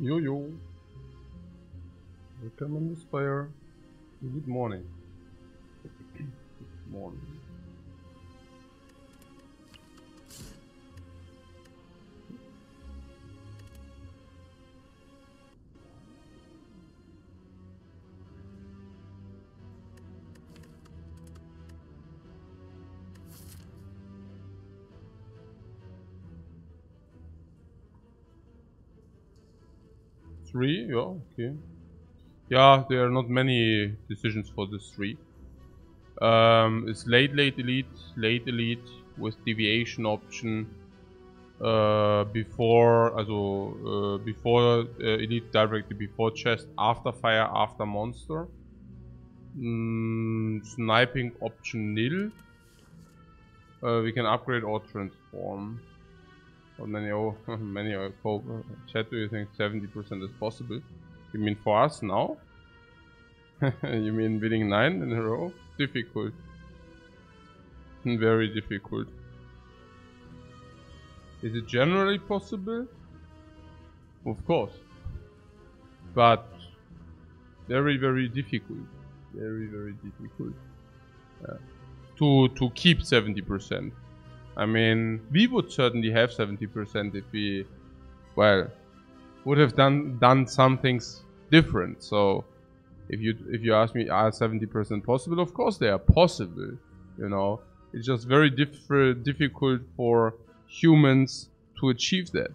Yo yo. Welcome on the Spire. Good morning. Good morning. Three? Yeah, okay. Yeah, there are not many decisions for this three. It's late elite with deviation option. Before elite directly before chest, after fire, after monster. Sniping option nil. We can upgrade or transform. How many chat do you think 70% is possible? You mean for us now? You mean winning 9 in a row? Difficult. Very difficult. Is it generally possible? Of course. But very, very difficult. Very, very difficult. To keep 70%. I mean, we would certainly have 70% if we, well, would have done some things different. So, if you ask me, are 70% possible? Of course they are possible. You know, it's just very difficult for humans to achieve that.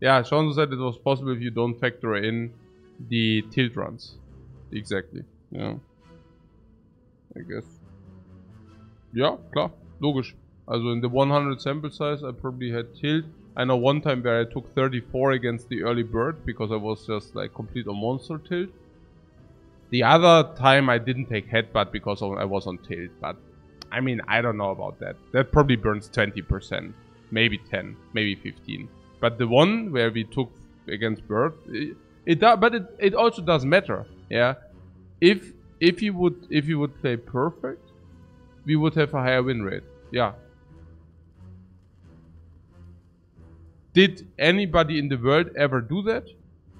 Yeah, Sean said it was possible if you don't factor in the tilt runs. Exactly. Yeah. I guess. Ja, klar, logisch. Also in the 100 sample size I probably had tilt. I know one time where I took 34 against the early bird because I was just like complete on monster tilt. The other time I didn't take headbutt because I was on tilt, but I mean, I don't know about that. That probably burns 20%, maybe 10, maybe 15. But the one where we took against bird, it also does matter, yeah. If you would play perfect, we would have a higher win rate. Yeah. Did anybody in the world ever do that?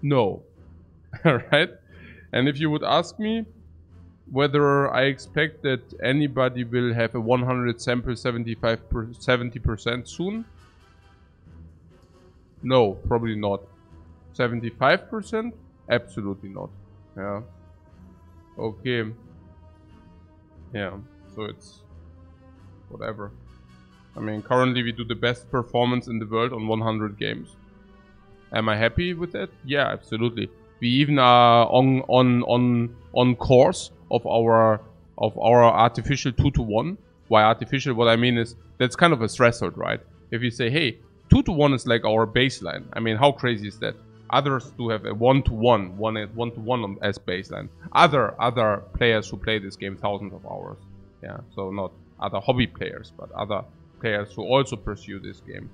No. Alright? And if you would ask me whether I expect that anybody will have a 100 sample 70% soon? No, probably not. 75%? Absolutely not. Yeah. Okay. Yeah. So it's whatever. I mean, currently we do the best performance in the world on 100 games. Am I happy with that? Yeah, absolutely. We even are on course of our artificial 2-to-1. Why artificial? What I mean is that's kind of a threshold, right? If you say, hey, 2-to-1 is like our baseline. I mean, how crazy is that? Others do have a 1-to-1, 1-to-1 as baseline. Other players who play this game thousands of hours. Yeah, so not other hobby players, but other players who also pursue this game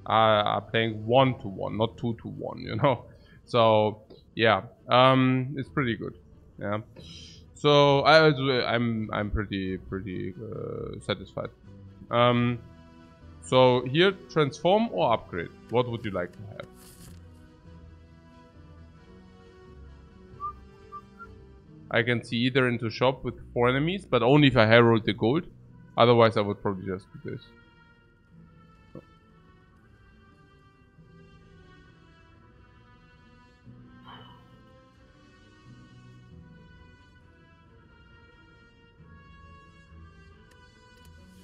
are playing 1-to-1, not 2-to-1, you know. So yeah, it's pretty good. Yeah. So I'm pretty satisfied. So here, transform or upgrade. What would you like to have? I can see either into shop with 4 enemies, but only if I herald the gold. Otherwise, I would probably just do this.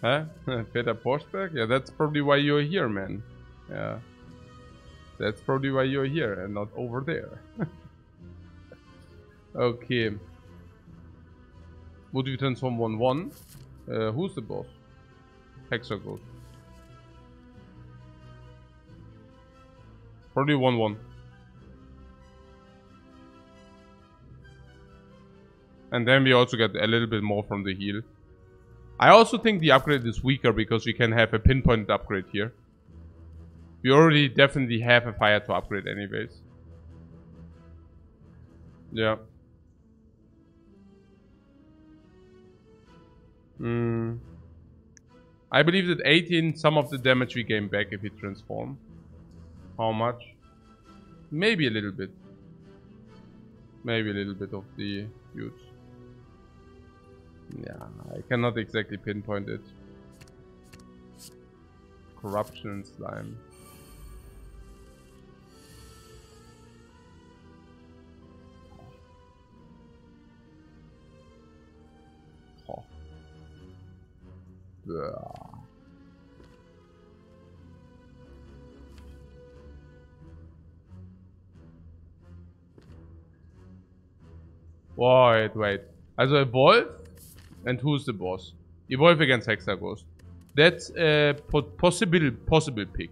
Huh? Peter Forsberg? Yeah, that's probably why you're here, man. Yeah. That's probably why you're here and not over there. Okay. Would you transform 1-1? Who's the boss? Hexaghost. Probably 1-1. And then we also get a little bit more from the heal. I also think the upgrade is weaker because we can have a pinpointed upgrade here. We already definitely have a fire to upgrade anyways. Yeah. I believe that 18, some of the damage we gain back if we transform. How much? Maybe a little bit. Maybe a little bit of the huge. Yeah, I cannot exactly pinpoint it. Corruption and slime. Oh. Wait. Also Evolve, and who's the boss? Evolve against Hexaghost. That's a possible pick.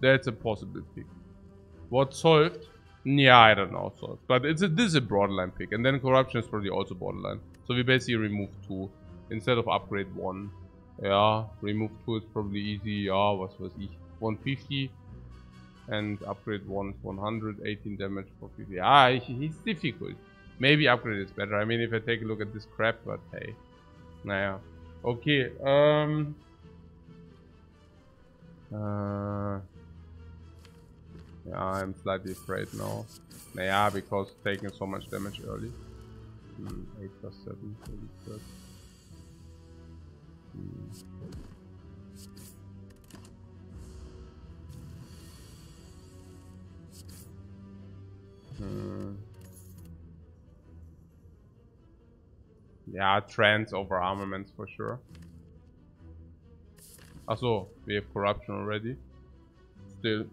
That's a possible pick. What solved? Yeah, I don't know solved. But this is a borderline pick. And then Corruption is probably also borderline. So we basically remove 2 instead of upgrade 1. Yeah, remove 2 is probably easy. Yeah, what was he? 150. And upgrade 1 is 100. 18 damage for 50. Ah, he's difficult. Maybe upgrade is better. I mean, if I take a look at this crap, but hey. Naja. Okay, yeah, I'm slightly afraid now. Yeah, because taking so much damage early. 8 plus 7, 33. Yeah, trends over armaments for sure. Also, we have corruption already. Still,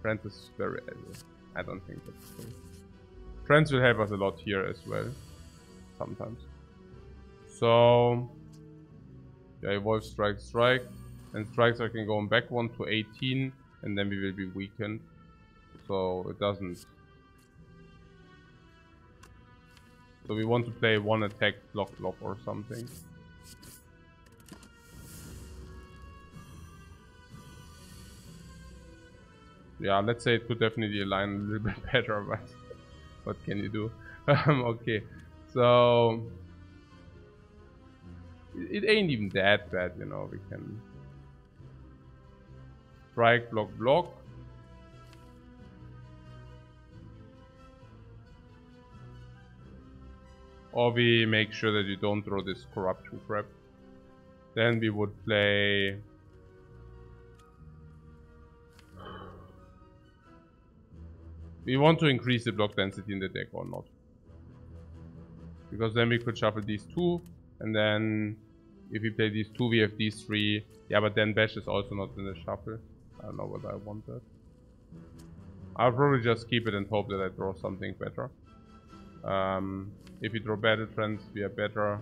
trends is very ugly. I don't think that's true. Trends will help us a lot here as well. Sometimes. So, yeah, evolve, strike. And strikes I can go on back 1 to 18. And then we will be weakened. So, it doesn't. So we want to play 1 attack, block or something. Yeah, let's say it could definitely align a little bit better, but what can you do? Okay, so it ain't even that bad, you know. We can strike, block. Or we make sure that you don't throw this corruption crap. Then we would play... We want to increase the block density in the deck or not. Because then we could shuffle these 2. And then if we play these 2, we have these 3. Yeah, but then Bash is also not in the shuffle. I don't know whether I want that. I'll probably just keep it and hope that I draw something better. If we draw Battle Trends, we are better.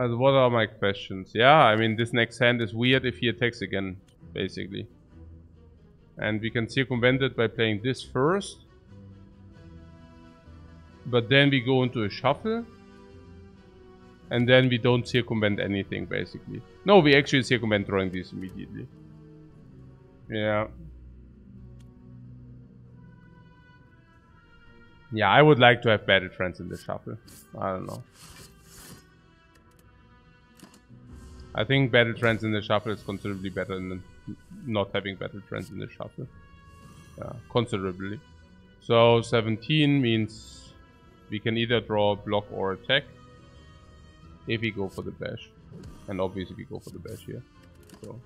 What are my questions? Yeah, I mean, this next hand is weird if he attacks again, basically. And we can circumvent it by playing this first. But then we go into a shuffle. And then we don't circumvent anything, basically. No, we actually circumvent drawing these immediately. Yeah. Yeah, I would like to have better trends in the shuffle. I don't know. I think better trends in the shuffle is considerably better than not having better trends in the shuffle. Yeah, considerably. So 17 means we can either draw, block, or attack. If we go for the bash. And obviously we go for the bash here. So.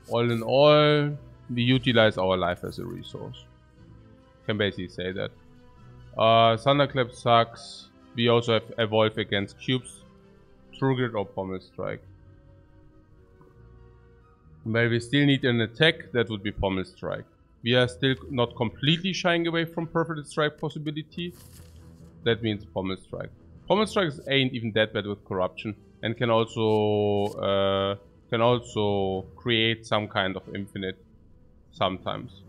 All in all, we utilize our life as a resource. Can basically say that. Thunderclap sucks. We also have evolve against cubes, True Grit or Pommel Strike. But we still need an attack, that would be Pommel Strike. We are still not completely shying away from Perfect Strike possibility. That means Pommel Strike. Pommel Strike ain't even that bad with corruption and can also create some kind of infinite sometimes.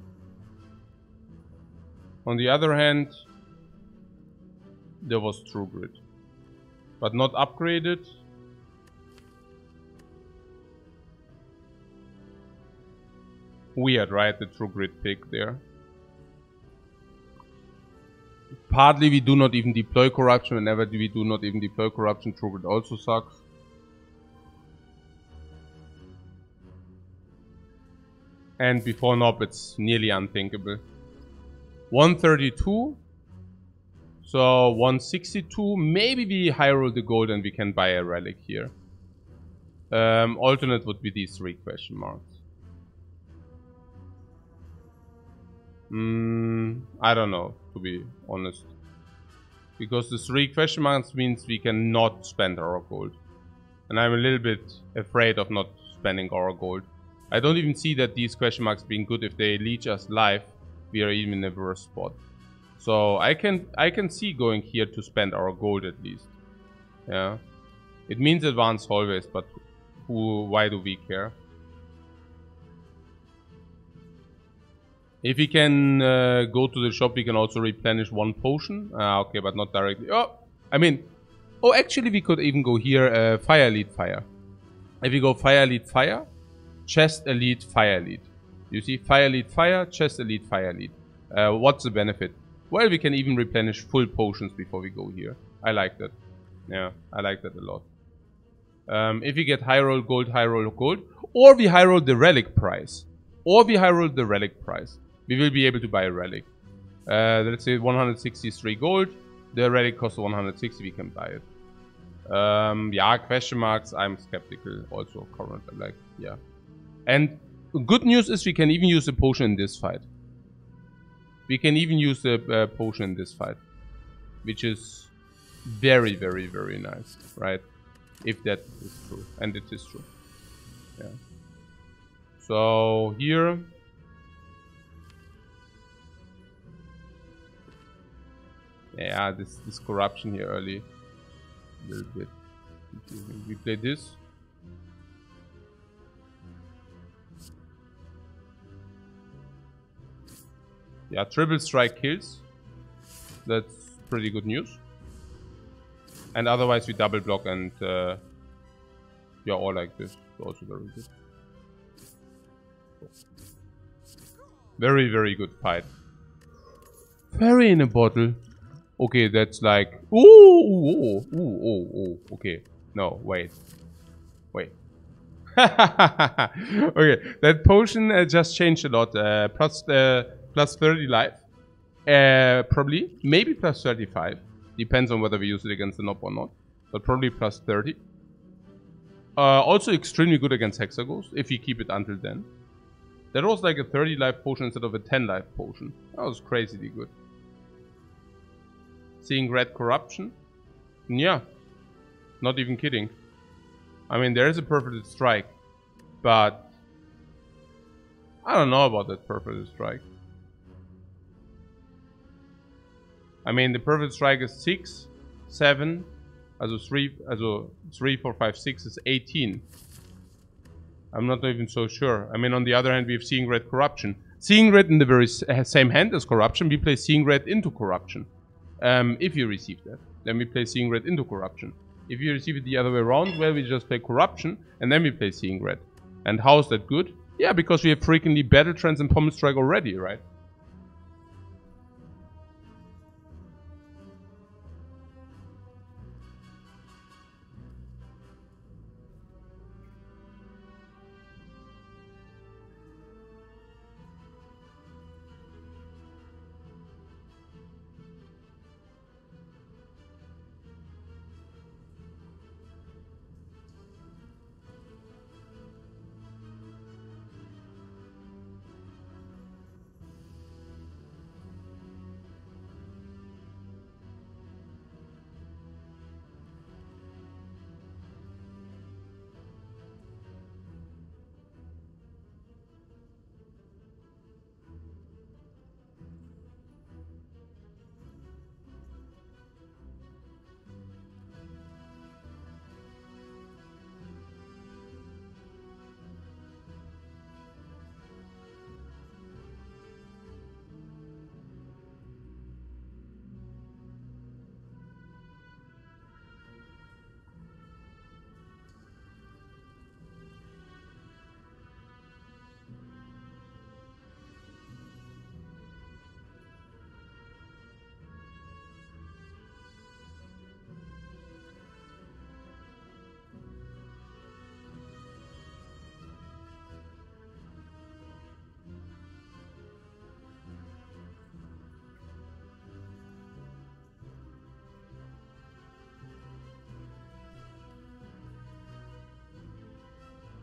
On the other hand, there was True Grit, but not upgraded. Weird, right? The True Grit pick there. Partly we do not even deploy corruption. Whenever we do not even deploy corruption, True Grit also sucks. And before Nob, it's nearly unthinkable. 132. So 162. Maybe we high roll the gold and we can buy a relic here. Alternate would be these 3 question marks. I don't know, to be honest. Because the 3 question marks means we cannot spend our gold. And I'm a little bit afraid of not spending our gold. I don't even see that these question marks being good. If they leech us live, we are even in a worse spot. So I can see going here to spend our gold at least. Yeah. It means advance always, but why do we care? If we can go to the shop, we can also replenish 1 potion. Okay, but not directly. Oh, actually we could even go here, Fire Lead Fire. If we go Fire Lead Fire, Chest Elite Fire Lead. You see, Fire Lead Fire, Chest Elite Fire Lead. What's the benefit? Well, we can even replenish full potions before we go here. I like that. Yeah, I like that a lot. If we get high roll gold, or we high roll the relic price. We will be able to buy a relic. Let's say 163 gold. The relic costs 160, we can buy it. Yeah, question marks, I'm skeptical also currently, like, yeah. And good news is we can even use a potion in this fight. Which is very, very, very nice, right? If that is true, and it is true. Yeah. So here, yeah, this corruption here early, a little bit confusing. We play this. Yeah, triple strike kills. That's pretty good news. And otherwise we double block and yeah, all like this. Also very good. Very, very good fight. Fairy in a bottle. Okay, that's like... Ooh, okay. No, wait. Okay, that potion just changed a lot. Plus 30 life. Probably. Maybe plus 35. Depends on whether we use it against the Nob or not. But probably plus 30. Also extremely good against Hexagons, if you keep it until then. That was like a 30 life potion instead of a 10 life potion. That was crazily good. Seeing red corruption? Yeah. Not even kidding. I mean, there is a perfect strike. But I don't know about that perfect strike. I mean, the perfect strike is 6, 7, also 3, 4, 5, 6 is 18. I'm not even so sure. I mean, on the other hand, we have Seeing Red Corruption. Seeing Red in the very same hand as Corruption, we play Seeing Red into Corruption. If you receive that, then we play Seeing Red into Corruption. If you receive it the other way around, well, we just play Corruption, and then we play Seeing Red. And how's that good? Yeah, because we have frequently Battle Trance and Pommel Strike already, right?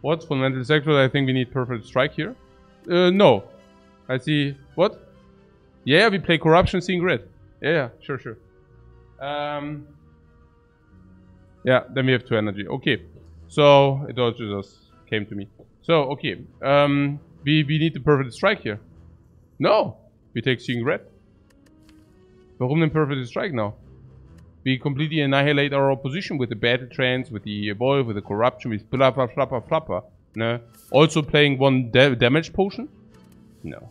What? Fundamental Sexual, I think we need Perfect Strike here. No. I see. What? Yeah, we play Corruption, Seeing Red. Yeah, sure. Yeah, then we have 2 energy. Okay. So, it also just came to me. So, okay. We need the Perfect Strike here. No! We take Seeing Red. Warum denn Perfect Strike now? We completely annihilate our opposition with the Battle Trance, with the Evolve, with the Corruption, with flapper, flapper, flapper. No. Also playing 1 damage potion? No.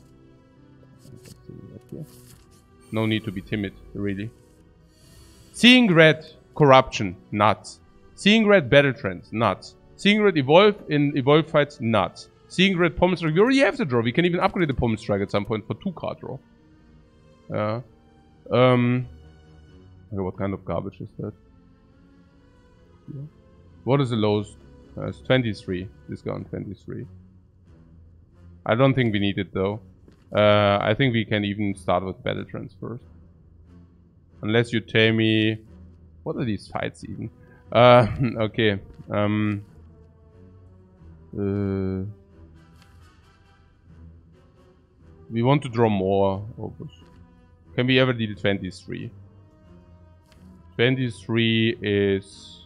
No need to be timid, really. Seeing Red, Corruption, nuts. Seeing Red, Battle Trance, nuts. Seeing Red, Evolve in Evolve fights, nuts. Seeing Red, Pommel Strike, we already have the draw. We can even upgrade the Pommel Strike at some point for 2-card draw. Okay, what kind of garbage is that? Yeah. What is the lowest? It's 23. Discount 23. I don't think we need it though. I think we can even start with Battle Trance first. Unless you tell me... What are these fights even? Okay. We want to draw more opus. Can we ever deal 23? 23 is...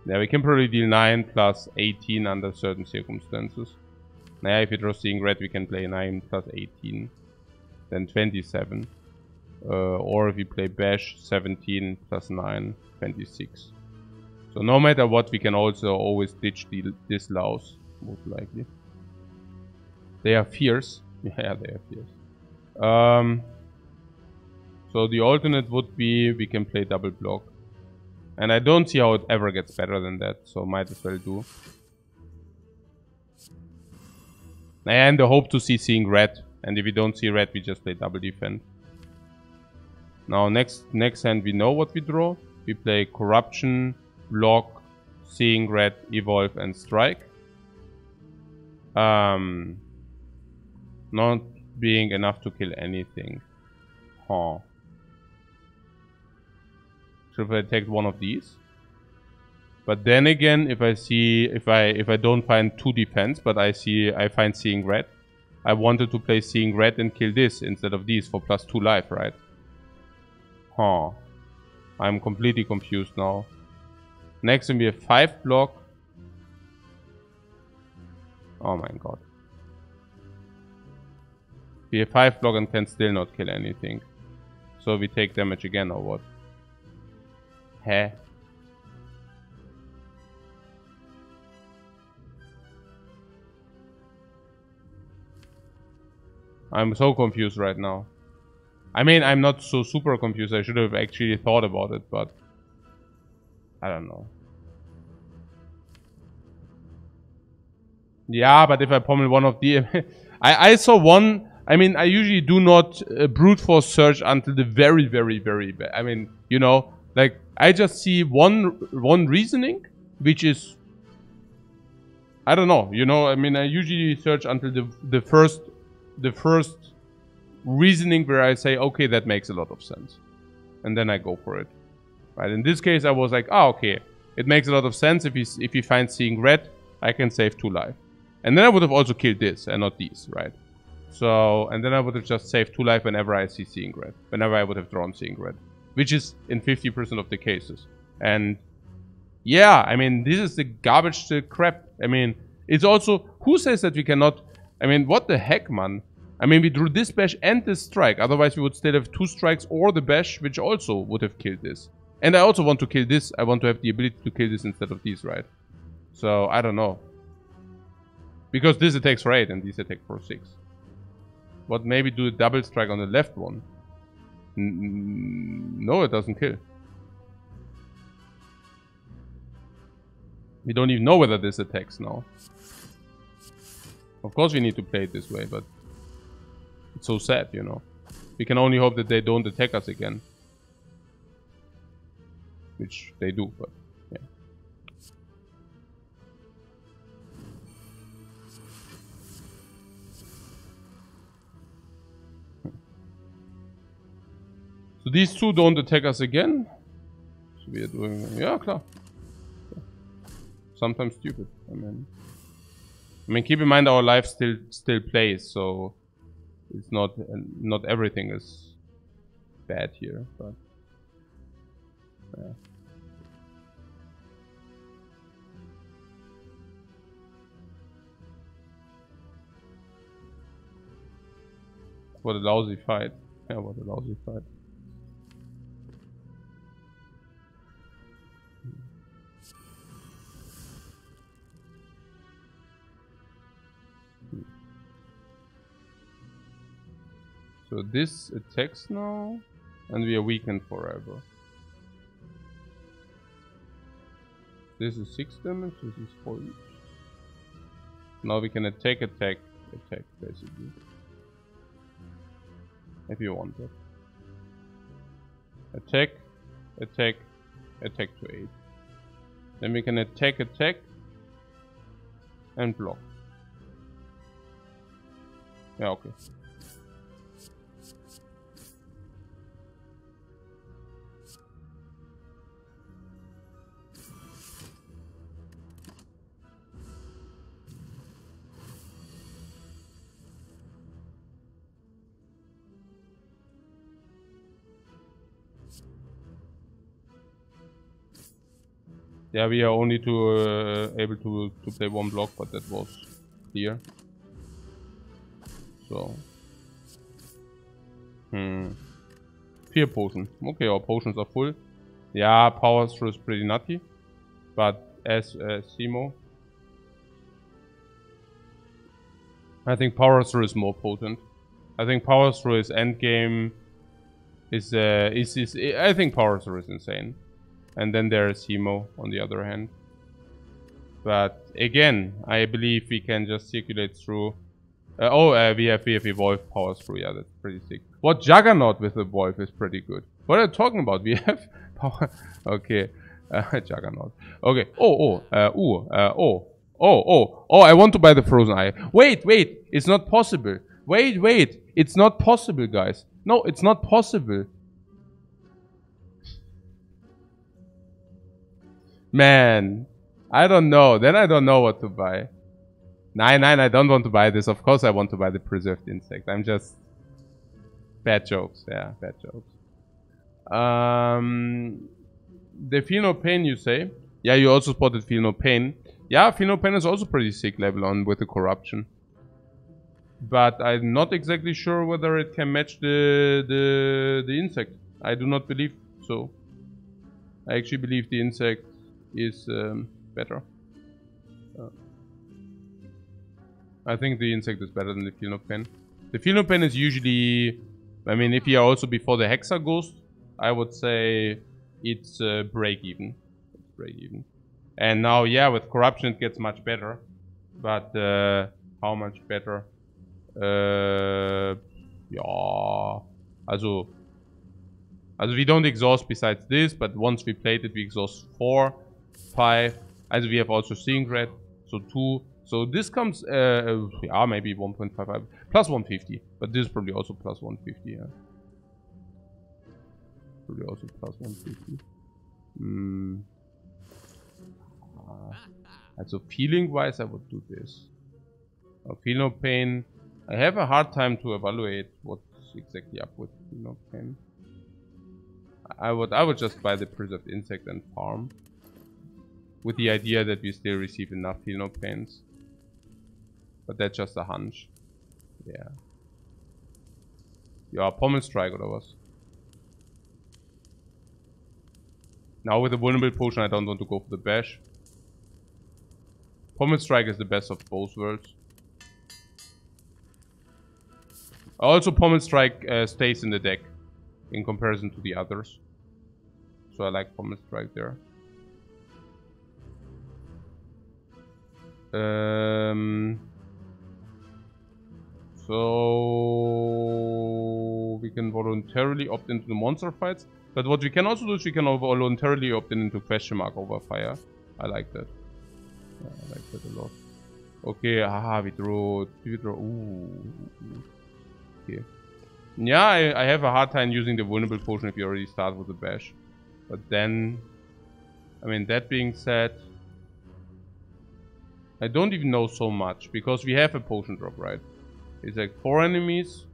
yeah, we can probably deal 9 plus 18 under certain circumstances. Now, if you draw Seeing Red, we can play 9 plus 18. Then 27. Or if we play Bash, 17 plus 9, 26. So no matter what, we can also always ditch the disallows. Most likely. They are fierce. Yeah, they are fierce. So the alternate would be we can play double block. And I don't see how it ever gets better than that, so might as well do. And I hope to see Seeing Red. And if we don't see red, we just play double defend. Now next hand we know what we draw. We play Corruption, Block, Seeing Red, Evolve and Strike. Not being enough to kill anything. Huh. Should I take one of these? But then again, if I don't find 2 defense, but I find Seeing Red, I wanted to play Seeing Red and kill this instead of these for +2 life, right? Huh. I'm completely confused now. Next we have 5 block. Oh my god. We have 5 block and can still not kill anything. So we take damage again or what? Heh. I'm so confused right now. I mean, I'm not so super confused. I should have actually thought about it, but I don't know. Yeah, but if I pummel one of the... I saw one... I mean, I usually do not brute force search until the very, very, very bad. I mean, you know, like, I just see one reasoning, which is... I don't know, you know, I mean, I usually search until the first reasoning where I say, okay, that makes a lot of sense. And then I go for it. Right, in this case, I was like, oh, okay, it makes a lot of sense. If he finds seeing red, I can save 2 life. And then I would have also killed this and not these, right? So, and then I would have just saved 2 life whenever I see seeing red. Whenever I would have drawn seeing red. Which is in 50% of the cases. And yeah, I mean, this is the garbage crap. I mean, it's also... Who says that we cannot... I mean, what the heck, man? I mean, we drew this bash and this strike. Otherwise, we would still have 2 strikes or the bash, which also would have killed this. And I also want to kill this. I want to have the ability to kill this instead of these, right? So, I don't know. Because this attacks for 8 and these attack for 6. What, maybe do a double strike on the left one? No, it doesn't kill. We don't even know whether this attacks now. Of course we need to play it this way, but... It's so sad, you know. We can only hope that they don't attack us again. Which they do, but... Yeah. So these 2 don't attack us again. So we are doing... Yeah, klar. Sometimes stupid. I mean, keep in mind our life still plays, so it's not everything is bad here, but yeah. What a lousy fight. Yeah, what a lousy fight. So this attacks now, and we are weakened forever. This is 6 damage, this is 4 each. Now we can attack, basically. If you want that. Attack, attack, attack to 8. Then we can attack, and block. Yeah, okay. Yeah, we are only able to play 1 block, but that was clear. So, Fear potion. Okay, our potions are full. Yeah, power through is pretty nutty, but as Simo, I think power through is more potent. I think power through is endgame. I think power through is insane. And then there is Simo on the other hand. But again, I believe we can just circulate through. We have evolved power through. Yeah, that's pretty sick. What Juggernaut with evolve is pretty good. What are you talking about? We have power. Okay, Juggernaut. Okay. I want to buy the Frozen Eye. Wait. It's not possible. Wait. It's not possible, guys. No, it's not possible. Man, I don't know. Then I don't know what to buy. Nine, I don't want to buy this. Of course I want to buy the Preserved Insect. I'm just... Bad jokes. Yeah, bad jokes. They Feel No Pain, you say? Yeah, you also spotted Feel No Pain. Yeah, Feel No Pain is also pretty sick level on with the Corruption. But I'm not exactly sure whether it can match the Insect. I do not believe so. I actually believe the Insect is better. I think the Insect is better than the Feel No Pain. The Feel No Pain is usually... I mean, if you are also before the Hexa Ghost, I would say it's break even. It's break even. And now, yeah, with Corruption it gets much better. But how much better? Ja... Also we don't exhaust besides this, but once we played it, we exhaust 4, 5. Also we have also Seeing Red, so 2. So this comes, yeah, maybe 1.55 plus 150, but this is probably also plus 150. Yeah, probably also plus 150. Also feeling wise, I would do this. Feel No Pain. I have a hard time to evaluate what's exactly up with Feel No Pain. I would just buy the Preserved Insect and farm, with the idea that we still receive enough Feel No Pains. But that's just a hunch. Yeah. Yeah, Pommel Strike oder was? Now with the Vulnerable Potion I don't want to go for the Bash. Pommel Strike is the best of both worlds. Also Pommel Strike stays in the deck in comparison to the others. So I like Pommel Strike there. So we can voluntarily opt into the monster fights. But what we can also do is we can voluntarily opt into Question Mark over Fire. I like that. Yeah, I like that a lot. Okay, we draw. Ooh. Okay. Yeah, I have a hard time using the Vulnerable Potion if you already start with the Bash. But then, I mean, that being said, I don't even know so much because we have a potion drop, right? It's like 4 enemies,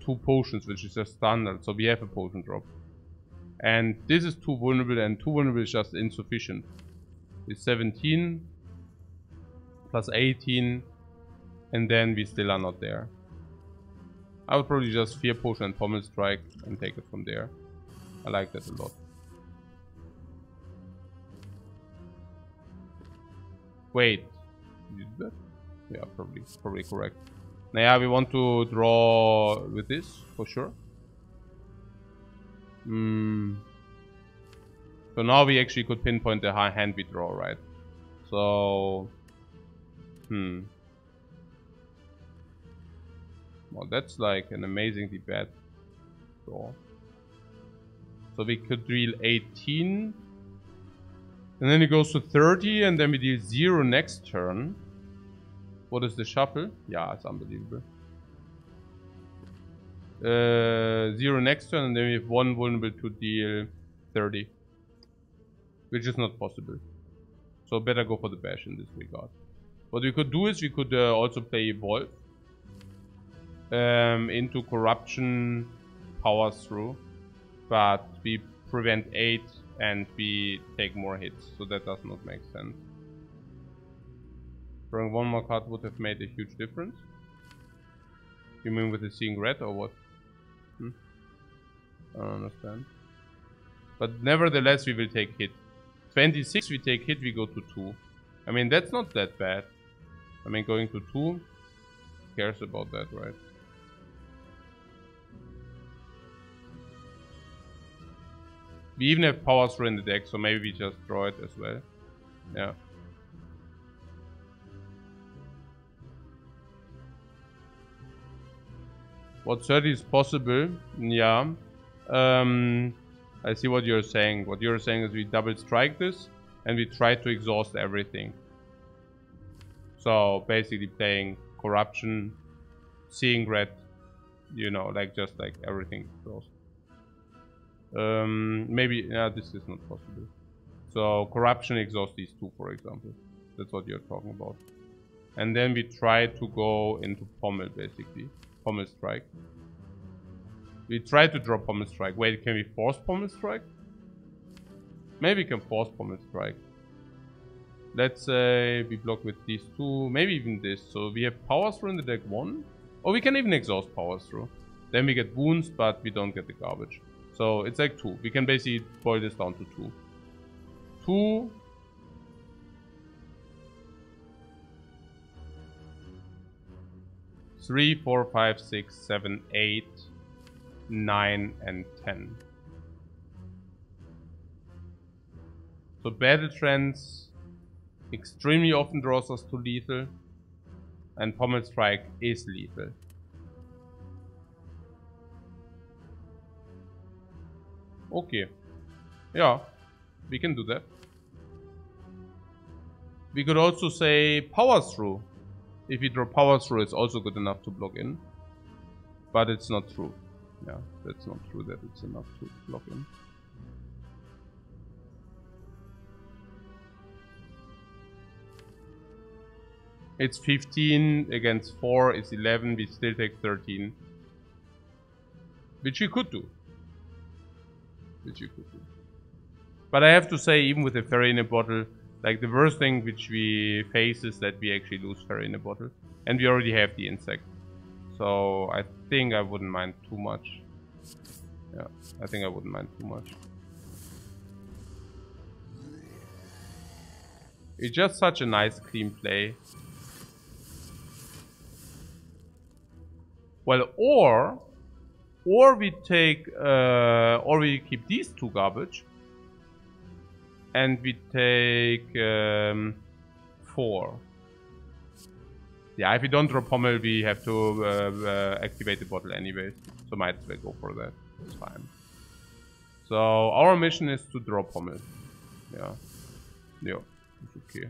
2 potions, which is a standard, so we have a potion drop. And this is 2 vulnerable, and 2 vulnerable is just insufficient. It's 17 plus 18, and then we still are not there. I would probably just Fear Potion and Pommel Strike and take it from there. I like that a lot. Wait, did you do that? Yeah, probably correct. Now, yeah, we want to draw with this for sure. So now we actually could pinpoint the hand we draw, right? So, well, that's like an amazingly bad draw. So we could deal 18. And then it goes to 30, and then we deal 0 next turn. What is the shuffle? Yeah, it's unbelievable. 0 next turn, and then we have 1 vulnerable to deal 30. Which is not possible. So better go for the Bash in this regard. What we could do is we could also play Evolve. Into Corruption, Power Through. But we prevent 8 and we take more hits. So that does not make sense. Drawing 1 more card would have made a huge difference. You mean with the Seeing Red or what? I don't understand. But nevertheless we will take hit. 26 we take hit, we go to 2. I mean that's not that bad. I mean going to 2, who cares about that, right? We even have Power Through in the deck, so maybe we just draw it as well. Yeah. What 30 is possible? Yeah. I see what you're saying. What you're saying is we double strike this and we try to exhaust everything. So basically playing Corruption, Seeing Red, you know, like just like everything exhaust. Maybe, yeah, this is not possible. So Corruption exhaust these 2, for example. That's what you're talking about. And then we try to go into Pommel, basically. Pommel Strike. We try to draw Pommel Strike. Wait, can we force Pommel Strike? Maybe we can force Pommel Strike. Let's say we block with these 2, maybe even this. So we have Power Through in the deck 1. Or we can even exhaust Power Through. Then we get wounds, but we don't get the garbage. So it's like 2. We can basically boil this down to 2. 2. 3, 4, 5, 6, 7, 8, 9, and 10. So Battle Trance extremely often draws us to lethal, and Pommel Strike is lethal. Okay. Yeah, we can do that. We could also say Power Through. If you draw Power Through, it's also good enough to block in. But it's not true. Yeah, that's not true that it's enough to block in. It's 15 against 4, it's 11, we still take 13. Which we could do. But I have to say, even with a fairy in a bottle, like the worst thing which we face is that we actually lose fairy in a bottle. And we already have the insect. So I think I wouldn't mind too much. Yeah, I think I wouldn't mind too much. It's just such a nice clean play. Well, or we take, or we keep these two garbage, and we take 4. Yeah, if we don't draw Pommel, we have to activate the bottle anyways, so might as well go for that. It's fine. So our mission is to draw Pommel. Yeah, it's okay.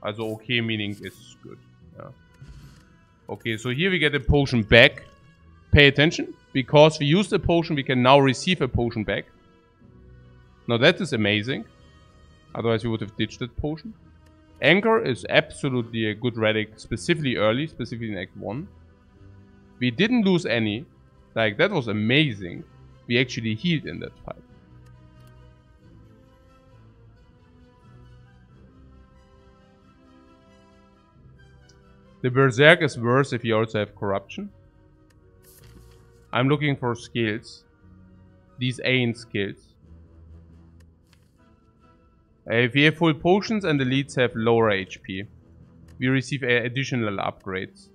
Also okay meaning is good. Yeah. Okay, so here we get a potion back. Pay attention, because we used a potion, we can now receive a potion back. Now that is amazing. Otherwise we would have ditched that potion. Anger is absolutely a good relic, specifically early, specifically in Act 1. We didn't lose any. Like, that was amazing. We actually healed in that fight. The Berserk is worse if you also have Corruption. I'm looking for skills. These ain't skills. If we have full potions and the leads have lower HP, we receive additional upgrades.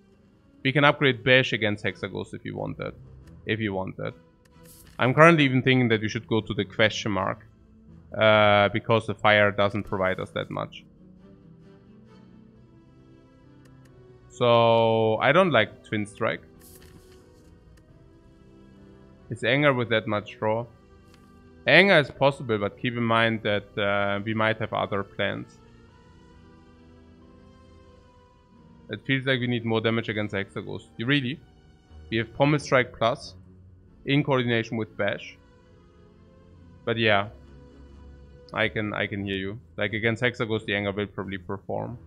We can upgrade Bash against Hexaghost if you want that. I'm currently even thinking that we should go to the question mark. Because the fire doesn't provide us that much. So I don't like Twin Strike. Is Anger with that much draw? Anger is possible, but keep in mind that we might have other plans. It feels like we need more damage against Hexaghost. Really? We have Pommel Strike Plus in coordination with Bash. But yeah, I can hear you. Like against Hexaghost, the Anger will probably perform.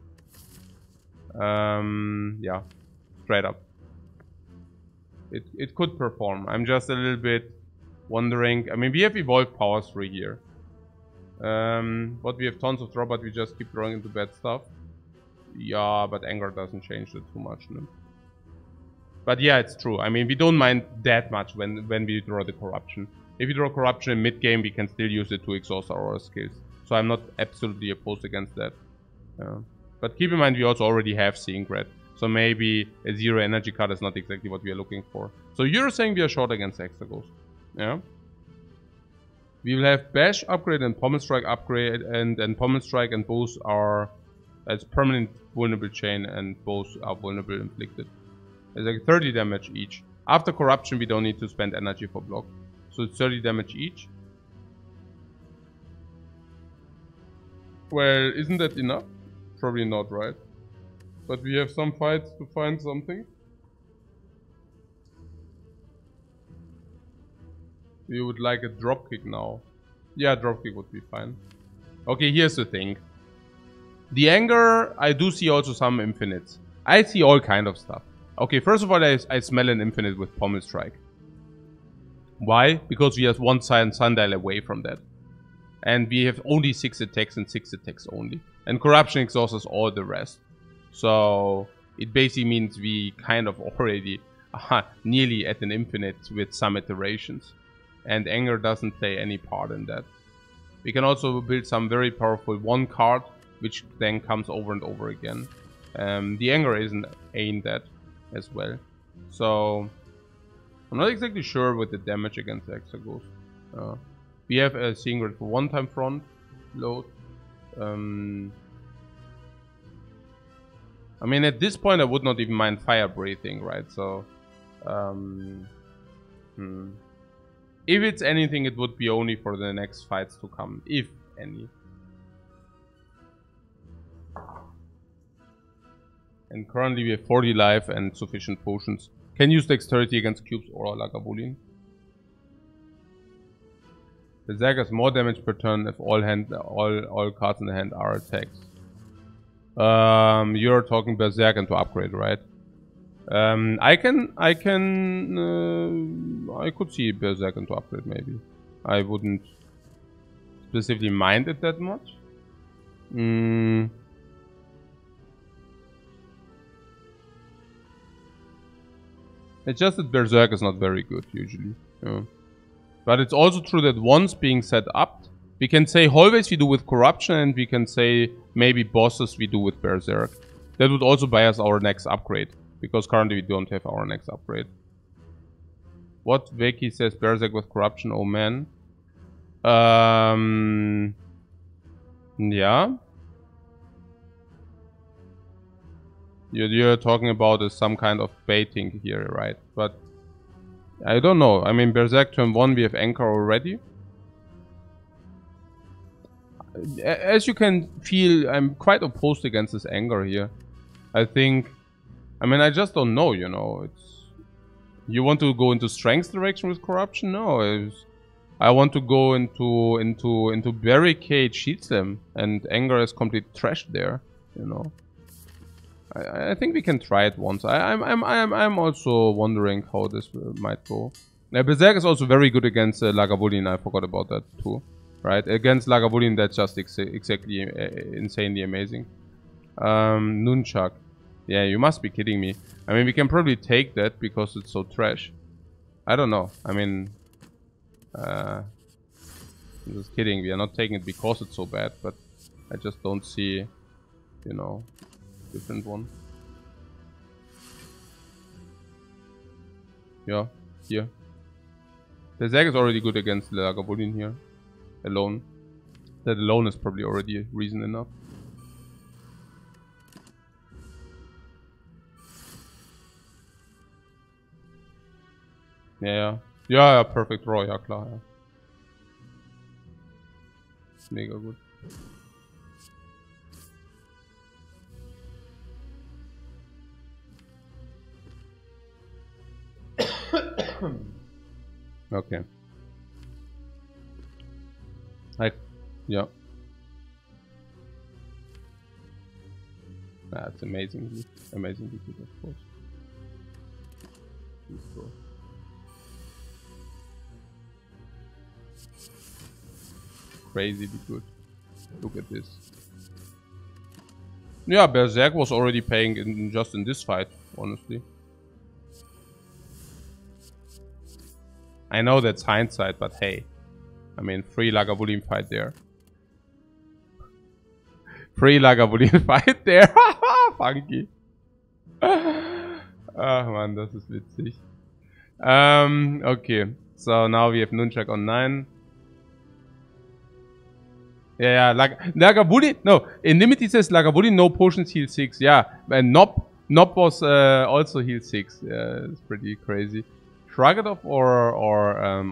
Yeah, straight up. It could perform. I'm just a little bit wondering. I mean, we have evolved Power 3 here. But we have tons of draw, but we just keep drawing into bad stuff. Yeah, but Anger doesn't change it too much. No? But yeah, it's true. I mean, we don't mind that much when we draw the Corruption. If we draw Corruption in mid-game, we can still use it to exhaust our skills. So I'm not absolutely opposed against that. But keep in mind, we also already have Seeing Red. So maybe a 0 energy card is not exactly what we are looking for. So you're saying we are short against Hexaghost. Yeah. We will have Bash upgrade and Pommel Strike upgrade, and Pommel Strike, and both are as permanent vulnerable chain, and both are vulnerable inflicted. It's like 30 damage each. After Corruption, we don't need to spend energy for block. So it's 30 damage each. Well, isn't that enough? Probably not, right? But we have some fights to find something. We would like a dropkick now. Yeah, dropkick would be fine. Okay, here's the thing. The Anger, I do see also some infinites. I see all kind of stuff. Okay, first of all, I smell an infinite with Pommel Strike. Why? Because we have one sundial away from that. And we have only 6 attacks and 6 attacks only. And Corruption exhausts all the rest. So it basically means we kind of already are nearly at an infinite with some iterations. And Anger doesn't play any part in that. We can also build some very powerful 1 card, which then comes over and over again. The Anger ain't that. as well. So I'm not exactly sure with the damage against Exagos. We have a seeing rate for one-time front load. I mean, at this point I would not even mind fire breathing, right? So if it's anything, it would be only for the next fights to come, if any. And currently we have 40 life and sufficient potions. Can use dexterity against cubes or Lagavulin. Berserk has more damage per turn if all cards in the hand are attacks. You're talking Berserk and to upgrade, right? I could see Berserk and to upgrade maybe. I wouldn't specifically mind it that much. It's just that Berserk is not very good usually. Yeah. But it's also true that once being set up, we can say hallways we do with Corruption, and we can say maybe bosses we do with Berserk. That would also buy us our next upgrade, because currently we don't have our next upgrade. What Veki says Berserk with Corruption, oh man. Yeah. You're talking about some kind of baiting here, right? But I don't know. I mean, Berserk turn 1, we have Anchor already. As you can feel, I'm quite opposed against this Anger here. I think... I mean, I just don't know, you know. It's... You want to go into Strength direction with Corruption? No. I want to go into Barricade, Shield Slam. And Anger is complete trash there, you know. I think we can try it once. I'm also wondering how this might go. Berserk is also very good against Lagavulin. I forgot about that too. Right? Against Lagavulin, that's just exactly insanely amazing. Nunchuck. Yeah, you must be kidding me. I mean, we can probably take that because it's so trash. I don't know. I mean... I'm just kidding. We are not taking it because it's so bad. But I just don't see... You know... different one. Yeah, here. Berserk is already good against Lagavulin here. Alone. That alone is probably already reason enough. Yeah, perfect draw, ja klar, ja. Mega gut. Okay. Yeah. That's amazingly good, of course. Crazily good. Look at this. Yeah, Berserk was already paying just in this fight, honestly. I know that's hindsight, but hey. I mean, free Lagavulin fight there. Free Lagavulin fight there. Funky. Ach man, das ist witzig. Okay. So now we have Nunchuck on 9. Yeah, Lagavulin. No, Inimity says Lagavulin no potions heal 6. Yeah, and Nob was also heal 6. Yeah, it's pretty crazy. Shrugadov or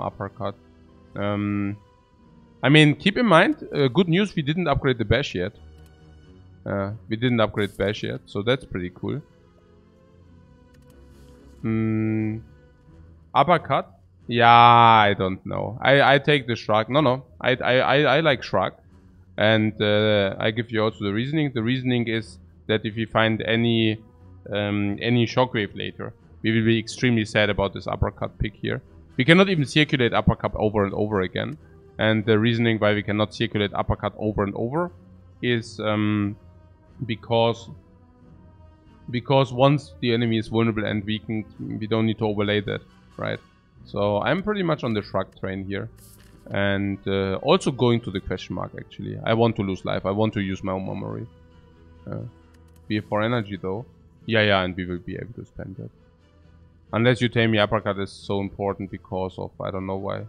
Uppercut. I mean, keep in mind, good news, we didn't upgrade the Bash yet. We didn't upgrade Bash yet, so that's pretty cool. Uppercut? Yeah, I don't know. I take the Shrug. No. I like Shrug. And I give you also the reasoning. The reasoning is that if we find any Shockwave later, we will be extremely sad about this Uppercut pick here. We cannot even circulate Uppercut over and over again. And the reasoning why we cannot circulate Uppercut over and over is because once the enemy is vulnerable and weakened, we don't need to overlay that, right? So I'm pretty much on the Shrug train here. And also going to the question mark, actually. I want to lose life. I want to use my own memory. BF4 energy, though. Yeah, and we will be able to spend that. Unless you tell me Uppercut is so important because of, I don't know why.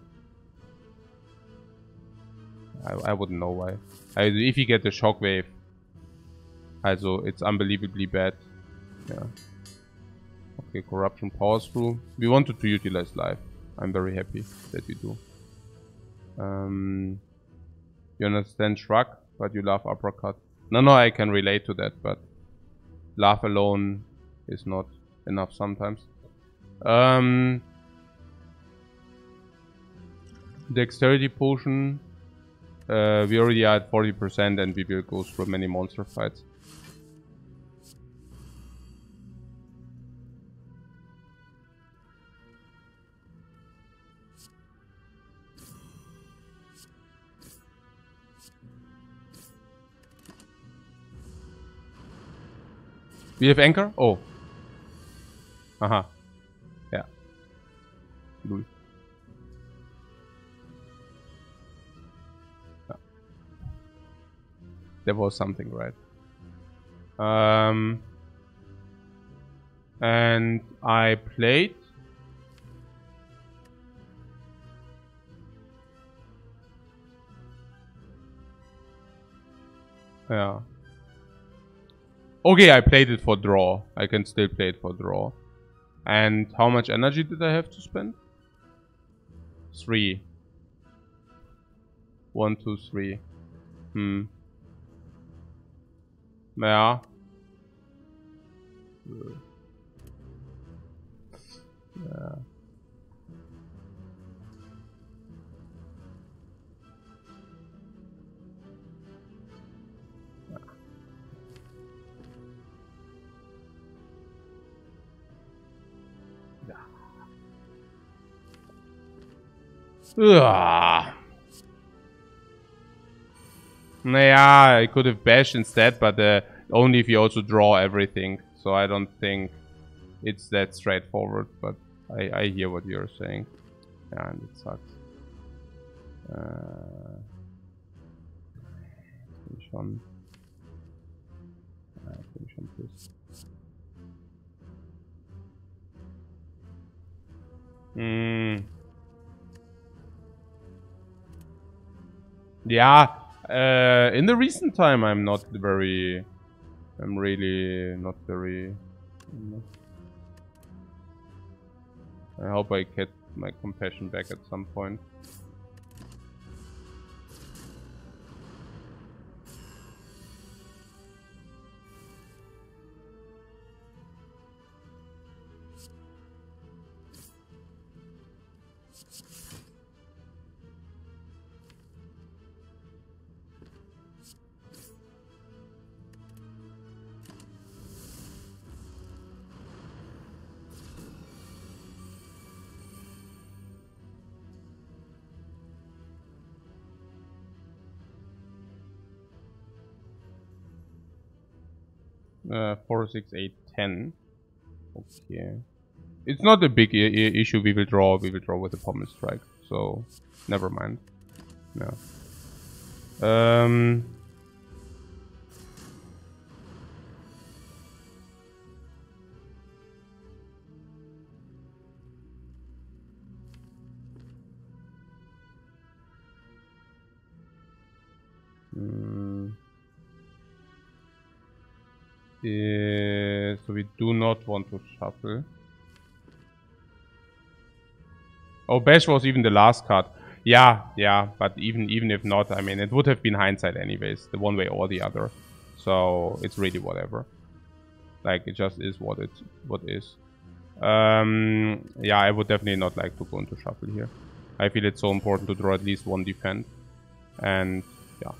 I wouldn't know why. If you get the Shockwave, also it's unbelievably bad. Yeah. Okay, Corruption powers through. We wanted to utilize Life. I'm very happy that we do. You understand Shrug, but you love Uppercut. No, I can relate to that, but love alone is not enough sometimes. Dexterity potion. We already are at 40% and we will go through many monster fights. We have anchor? Oh. Aha. Yeah. Lul. Yeah. There was something, right? And I played. Yeah. Okay, I played it for draw. I can still play it for draw. And how much energy did I have to spend? 3. 1, 2, 3. Yeah. Yeah. Yeah, I could have bashed instead, but only if you also draw everything. So I don't think it's that straightforward, but I hear what you're saying. Yeah, and it sucks. Finish on this. Yeah, in the recent time I'm really not very... I hope I get my compassion back at some point. Uh, 4, 6, 8, 10. Okay. It's not a big issue. We will draw with a pommel strike. So, never mind. No. So we do not want to shuffle. Oh, Bash was even the last card. Yeah, but even if not, I mean, it would have been hindsight anyways, the one way or the other. So it's really whatever. Like, it just is what is. Yeah, I would definitely not like to go into shuffle here. I feel it's so important to draw at least one defense. And yeah,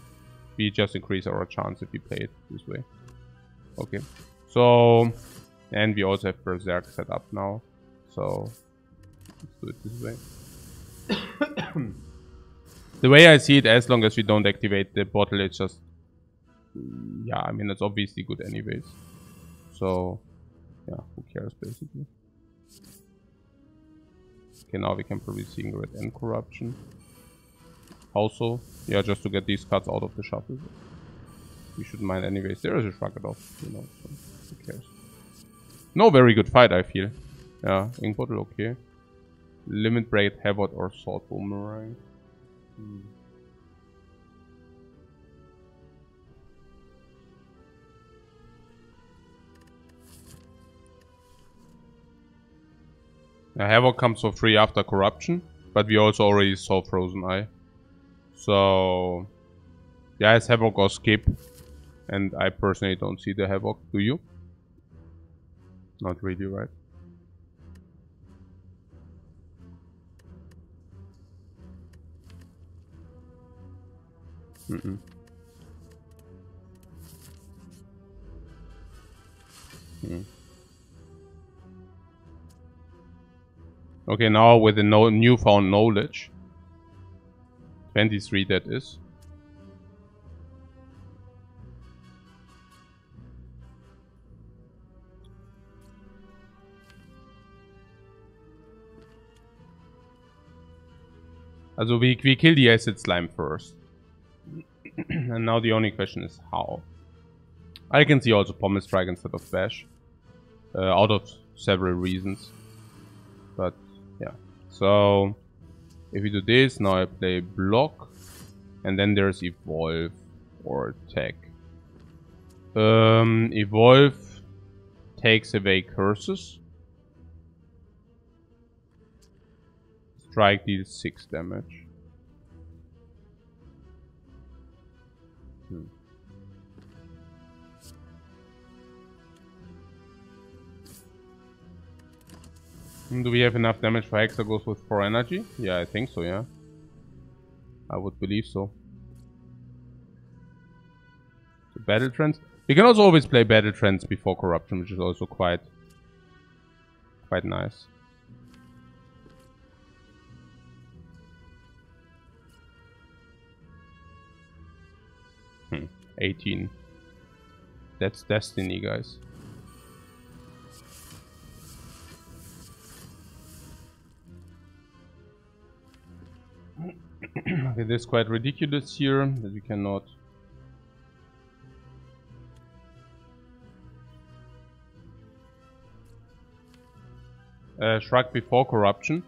we just increase our chance if we play it this way. Okay, so, and we also have Berserk set up now, so let's do it this way. The way I see it, as long as we don't activate the bottle, it's just, yeah, I mean, it's obviously good anyways. So, yeah, who cares basically. Okay, now we can probably see Red and Corruption. Also, yeah, just to get these cards out of the shuffle. We shouldn't mind anyways. There is a Shrug it off, you know, so who cares. No very good fight, I feel. Yeah, Ink Bottle, okay. Limit Break, Havoc, or Sword Boomerang. Havoc comes for free after Corruption, but we also already saw Frozen Eye. So, yeah, it's Havoc or Skip. And I personally don't see the Havoc, do you? Not really, right? Okay, now with the newfound knowledge. 23 that is. Also we kill the acid slime first. And now the only question is how. I can see also Pommel Strike instead of Bash. Out of several reasons. But yeah. So if we do this, now I play Block. And then there's Evolve or Attack. Evolve takes away curses. Strike deals 6 damage. Do we have enough damage for Hexa goes with 4 energy? Yeah, I think so, yeah. I would believe so. So Battle Trance. We can also always play Battle Trance before Corruption, which is also quite nice. Hmm. 18. That's destiny, guys. Okay, this is quite ridiculous here that we cannot. Shrug before Corruption.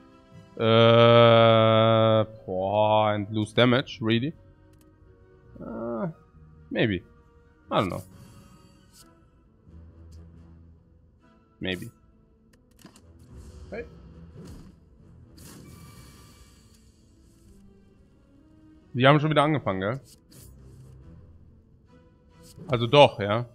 And lose damage, really? Maybe. I don't know. Maybe. Hey. Die haben schon wieder angefangen, gell? Also doch, ja.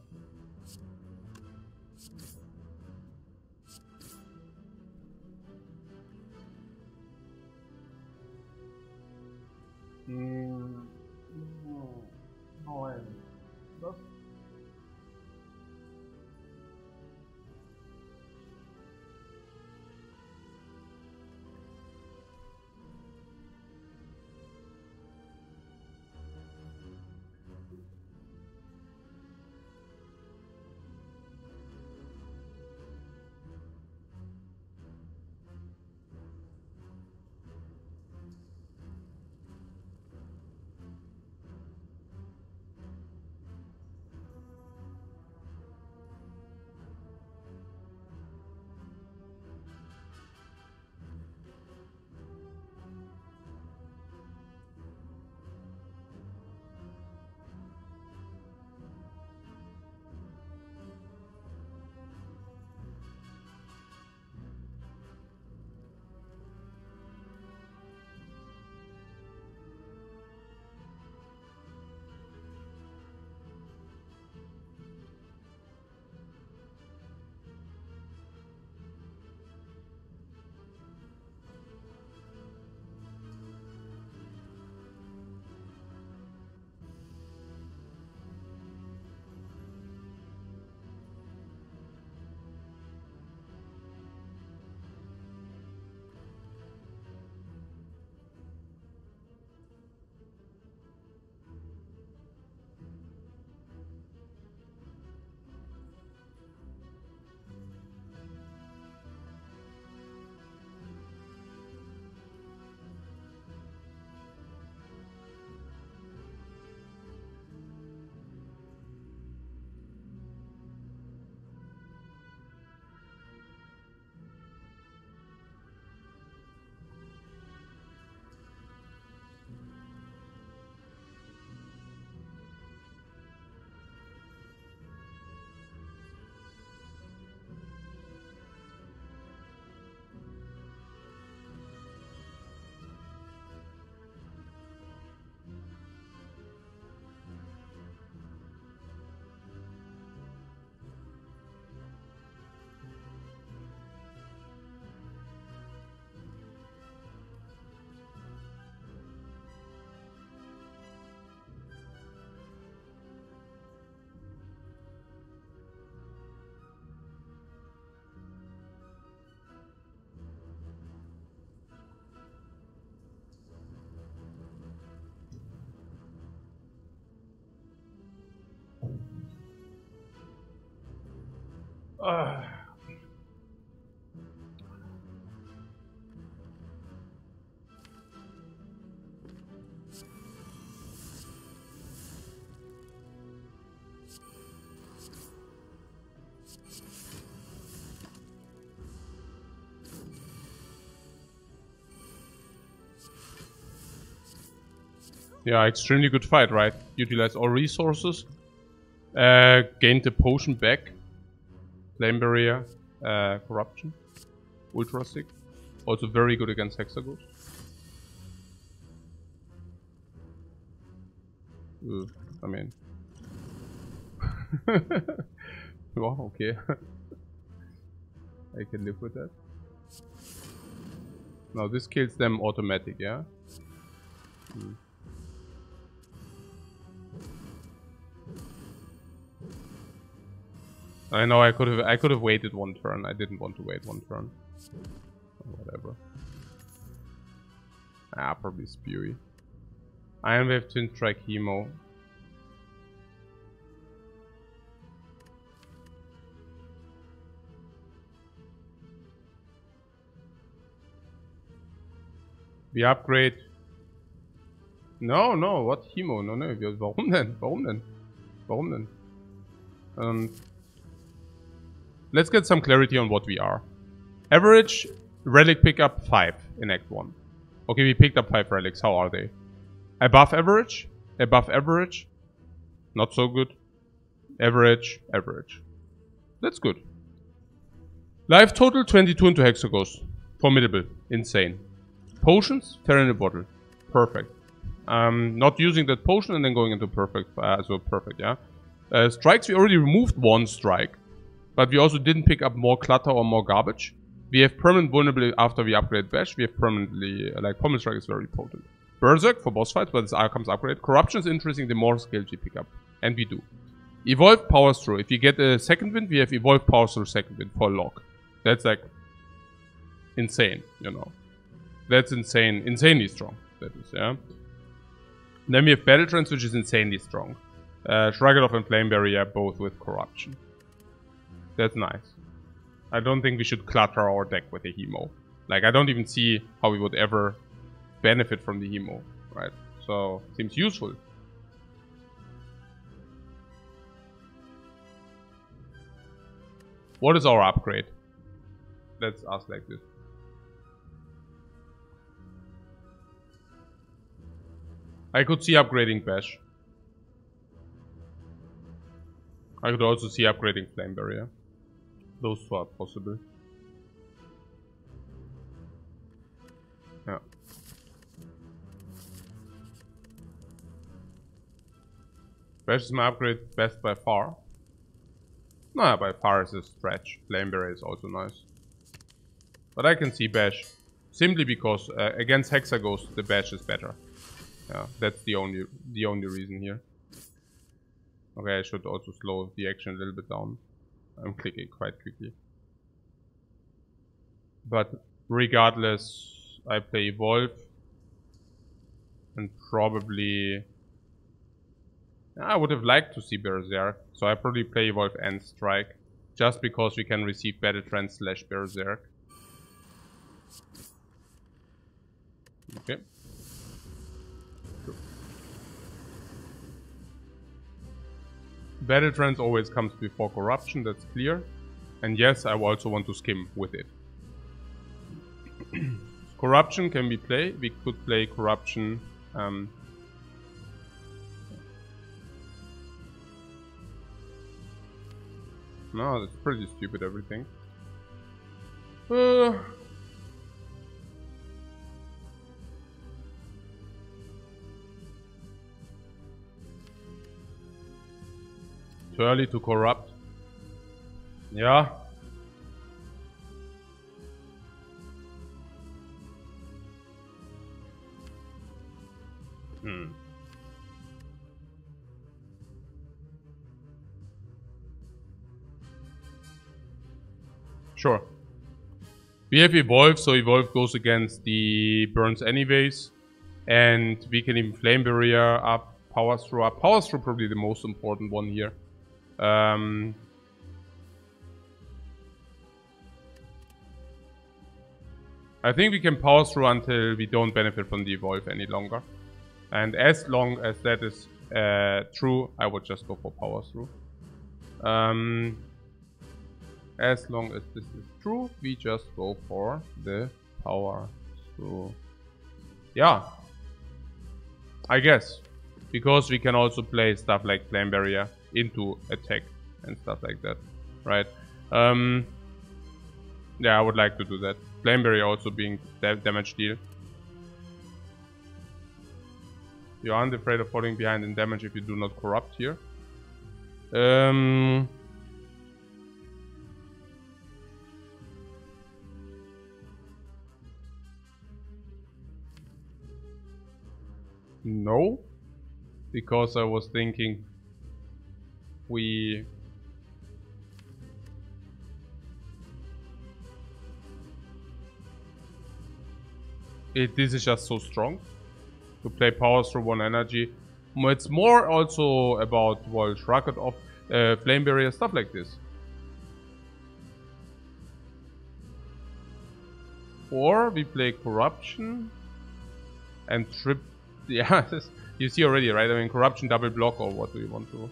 Yeah, extremely good fight, right? Utilize all resources. Gained the potion back. Flame barrier. Corruption. Ultra sick. Also very good against Hexagos. I mean... well, okay. I can live with that. Now this kills them automatic, yeah? I know I could have waited one turn. I didn't want to wait one turn. Whatever. Ah, probably Spewy. Iron Wave, Twin Strike, Hemo. We upgrade. No, what Hemo? No, warum denn? Warum denn? Let's get some clarity on what we are. Average relic pickup 5 in Act 1. Okay, we picked up 5 relics. How are they? Above average? Above average? Not so good. Average. That's good. Life total 22 into Hexagos. Formidable. Insane. Potions? Fair in a bottle. Perfect. Not using that potion and then going into perfect. So perfect, yeah. Strikes, we already removed one strike. But we also didn't pick up more clutter or more garbage. We have permanent vulnerability after we upgrade Bash. We have permanently, like Pommel Strike is very potent. Berserk for boss fights, but this comes upgrade. Corruption is interesting the more skills we pick up. And we do. Evolve Powers Through. If you get a second wind, we have Evolve Powers Through second wind for lock. That's like insane, you know. That's insane. Insanely strong. That is, yeah. Then we have Battle Trance, which is insanely strong. Shrug It Off and Flame Barrier, both with Corruption. That's nice. I don't think we should clutter our deck with a Hemo. Like, I don't even see how we would ever benefit from the Hemo, right? So, seems useful. What is our upgrade? Let's ask like this. I could see upgrading Bash. I could also see upgrading Flame Barrier. Those two are possible. Yeah. Bash is my upgrade best by far. No, by far is a stretch. Flame Barrier is also nice. But I can see Bash. Simply because against Hexagos the Bash is better. Yeah, that's the only reason here. Okay, I should also slow the action a little bit down. I'm clicking quite quickly. But regardless, I play Evolve. And probably... I would have liked to see Berserk. So I probably play Evolve and Strike. Just because we can receive Battle Trance / Berserk. Okay. Sure. Battle Trance always comes before Corruption, that's clear. And yes, I also want to skim with it. Corruption can be played. We could play Corruption. No, that's pretty stupid, everything. Too early to corrupt. Yeah. Sure. We have Evolve, so Evolve goes against the burns anyways. And we can even Flame Barrier up, Power Through up. Power Through probably the most important one here. I think we can power through until we don't benefit from the evolve any longer. And as long as that is true, I would just go for power through. As long as this is true, we just go for the power through. Yeah. I guess. Because we can also play stuff like Flame Barrier into attack and stuff like that. Right? Yeah, I would like to do that. Flame Barrier also being damage deal. You aren't afraid of falling behind in damage if you do not corrupt here. No, because I was thinking this is just so strong to play power through 1 energy. It's more also about shrug it off, flame barrier, stuff like this. Or we play corruption and trip. Yeah, you see already, right? I mean, corruption, double block, or what do you want to?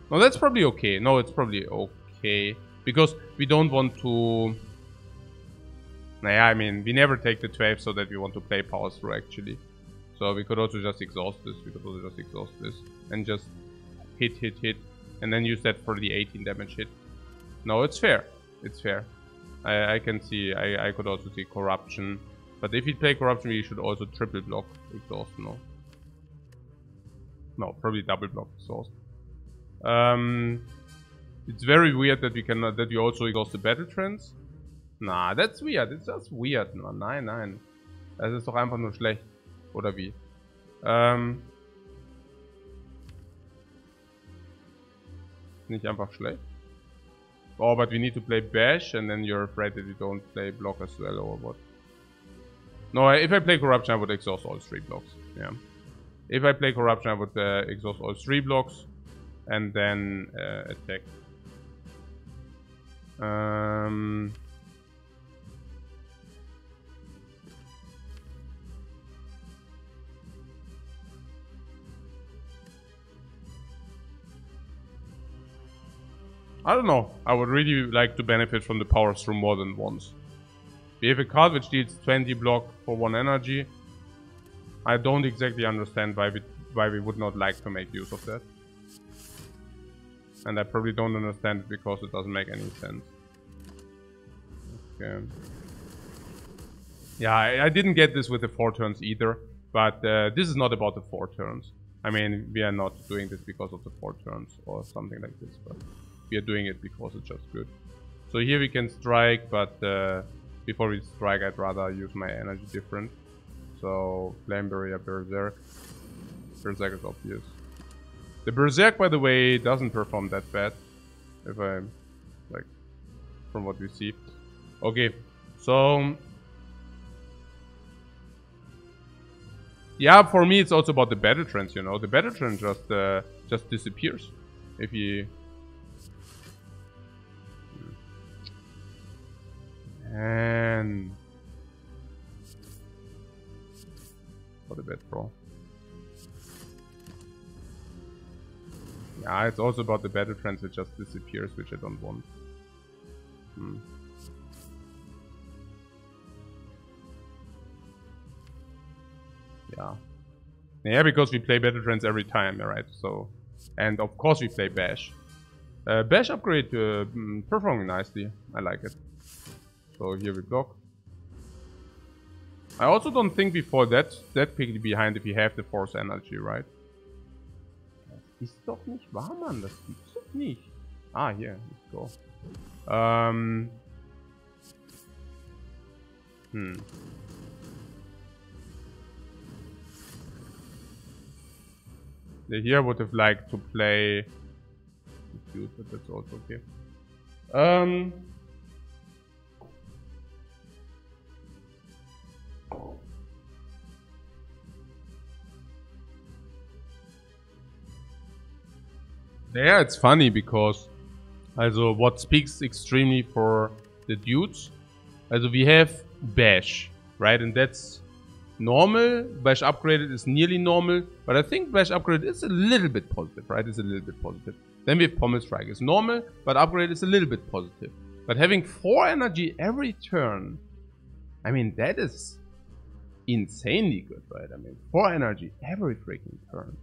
No, that's probably okay. No, it's probably okay because we don't want to. Yeah, I mean, we never take the 12 so that we want to play power through actually. So we could also just exhaust this. And just hit, and then use that for the 18 damage hit. No, it's fair. It's fair. I can see. I could also see corruption. But if we play corruption, we should also triple block exhaust. No, probably double block exhaust. It's very weird that we also exhaust the battle trance. Na, that's weird. It's just weird. Nein. Das ist doch einfach nur schlecht. Oder wie? Nicht einfach schlecht. Oh, but we need to play bash and then you're afraid that we don't play block as well or what? No, if I play corruption, I would exhaust all 3 blocks. Yeah. If I play corruption, I would exhaust all 3 blocks and then attack. I don't know. I would really like to benefit from the power through more than once. We have a card which deals 20 block for 1 energy. I don't exactly understand why we would not like to make use of that. And I probably don't understand it because it doesn't make any sense. Okay. Yeah, I didn't get this with the 4 turns either. But this is not about the 4 turns. I mean, we are not doing this because of the 4 turns or something like this. But we are doing it because it's just good. So here we can strike, but before we strike, I'd rather use my energy different. So Flame Barrier, Berserk. Berserk is obvious. The Berserk, by the way, doesn't perform that bad. If I like, from what we see. Okay, so yeah, for me it's also about the battle trance. You know, the battle trance just disappears if you. And what a bad throw. Yeah, it's also about the battle trance that just disappears, which I don't want. Yeah, because we play battle trance every time, right? So, and of course we play bash. Bash upgrade performing nicely. I like it. So here we block. I also don't think we fall that quickly behind if we have the force energy, right? Das ist doch nicht wahr, Mann. Das gibt's doch nicht. Ah, here, let's go. Here I would have liked to play, but that's also okay. Yeah, it's funny because also what speaks extremely for the dudes Also we have Bash, right? And that's normal. Bash upgraded is nearly normal. But I think Bash upgraded is a little bit positive, right? It's a little bit positive. Then we have Pommel Strike. It's normal, but upgrade is a little bit positive. But having 4 energy every turn, I mean, that is insanely good, right? I mean, 4 energy every freaking turn.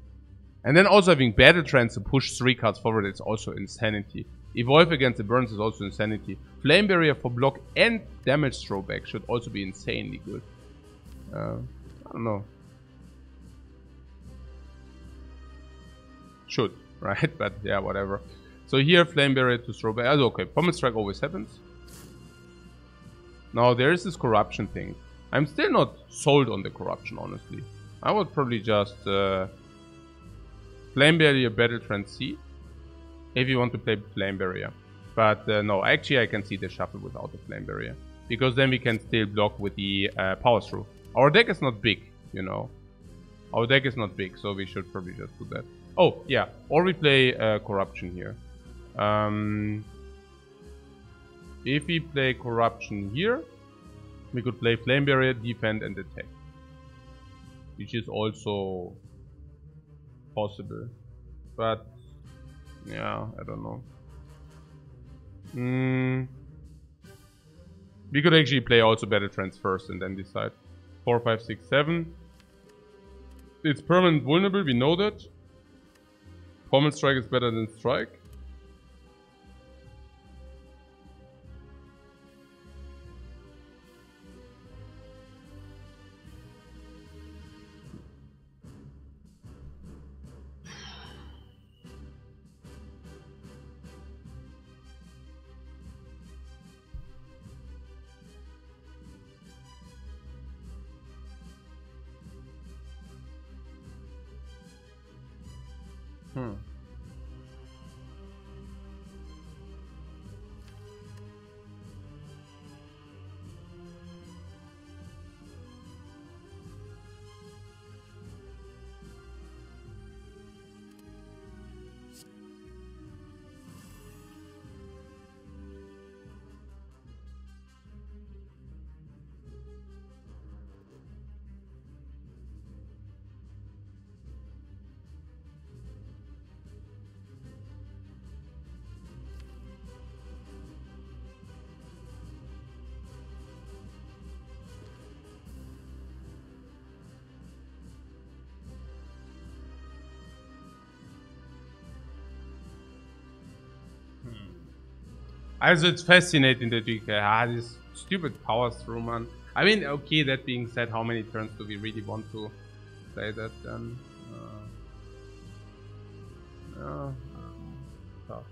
And then also having Battle Trance to push 3 cards forward, it's also insanity. Evolve against the burns is also insanity. Flame Barrier for block and damage throwback should also be insanely good. I don't know. Should, right? But yeah, whatever. So here, Flame Barrier to throwback. Also, okay, Pommel Strike always happens. Now, there is this corruption thing. I'm still not sold on the corruption, honestly. I would probably just Flame Barrier, Battle Trance C, if you want to play Flame Barrier. But no, actually I can see the shuffle without the Flame Barrier. Because then we can still block with the Power Through. Our deck is not big, you know. Our deck is not big, so we should probably just do that. Oh, yeah, or we play Corruption here. If we play Corruption here, we could play Flame Barrier, defend and attack. Which is also possible. But yeah, I don't know. We could actually play also Battle Trance first and then decide. 4, 5, 6, 7. It's permanent vulnerable, we know that. Pommel Strike is better than Strike. Also, it's fascinating that we this stupid Power Through, man. I mean, okay, that being said, how many turns do we really want to play that then? Tough.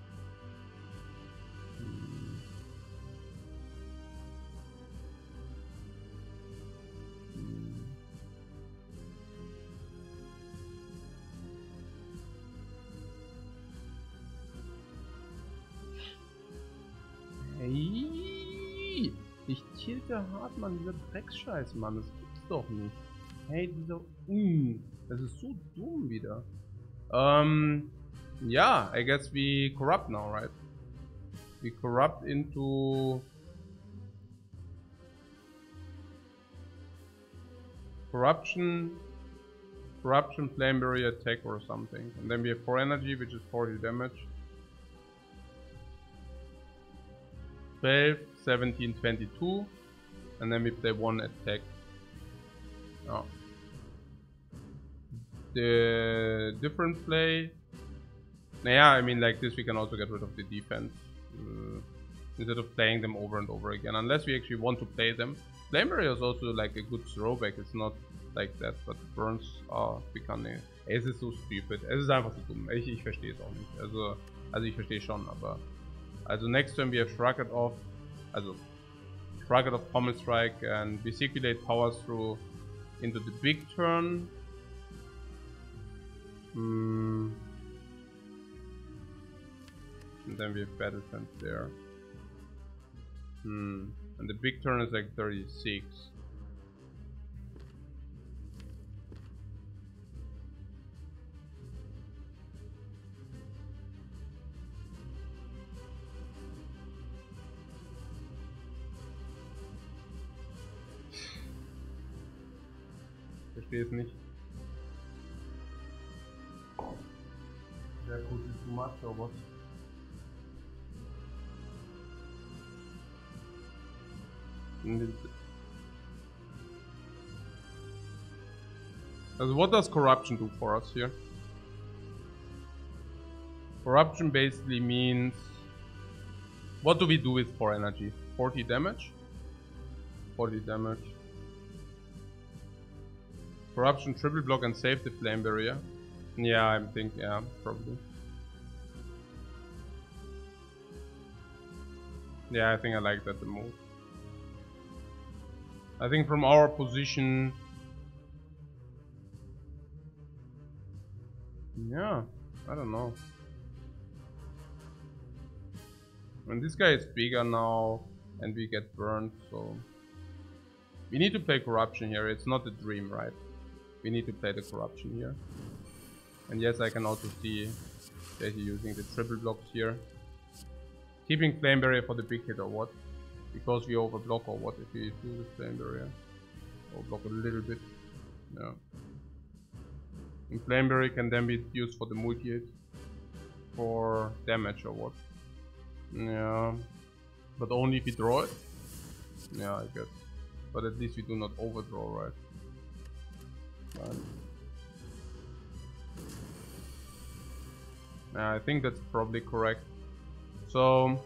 Hey, ich tilte hart, Mann, dieser Drecksscheiß, Mann, das gibt's doch nicht. Hey, dieser, das ist so dumm wieder. Yeah, I guess we corrupt now, right? We corrupt into corruption, flame barrier, attack or something, and then we have 4 energy, which is 40 damage. 12, 17, 22, and then we play 1 attack. Oh. The different play. Yeah, I mean, like this, we can also get rid of the defense instead of playing them over and over again, unless we actually want to play them. Flame Barrier is also like a good throwback. It's not like that, but Burns are becoming. Es ist so stupid. Es ist einfach so dumm. Ich verstehe es auch nicht. Also ich verstehe schon, aber. Also next turn we have Shrug It Off, also Shrug It Off, Pommel Strike, and we circulate Power Through into the big turn. And then we have Battle Trance there. And the big turn is like 36. verstehe es nicht. Sehr gut, ist too much or what? So what does corruption do for us here? Corruption basically means, what do we do with 4 energy? 40 damage? 40 damage. Corruption, triple block and save the flame barrier. Yeah, I think, yeah, probably. Yeah, I think I like that the most. I think from our position... Yeah, I don't know. And this guy is bigger now, and we get burned, so... We need to play corruption here, it's not a dream, right? We need to play the corruption here. And yes, I can also see that he's using the triple blocks here. Keeping flame barrier for the big hit or what? Because we overblock or what if we do the flame barrier? Overblock a little bit. Yeah. And flame barrier can then be used for the multi hit. For damage or what? Yeah. But only if we draw it? Yeah, I guess. But at least we do not overdraw, right? I think that's probably correct. So,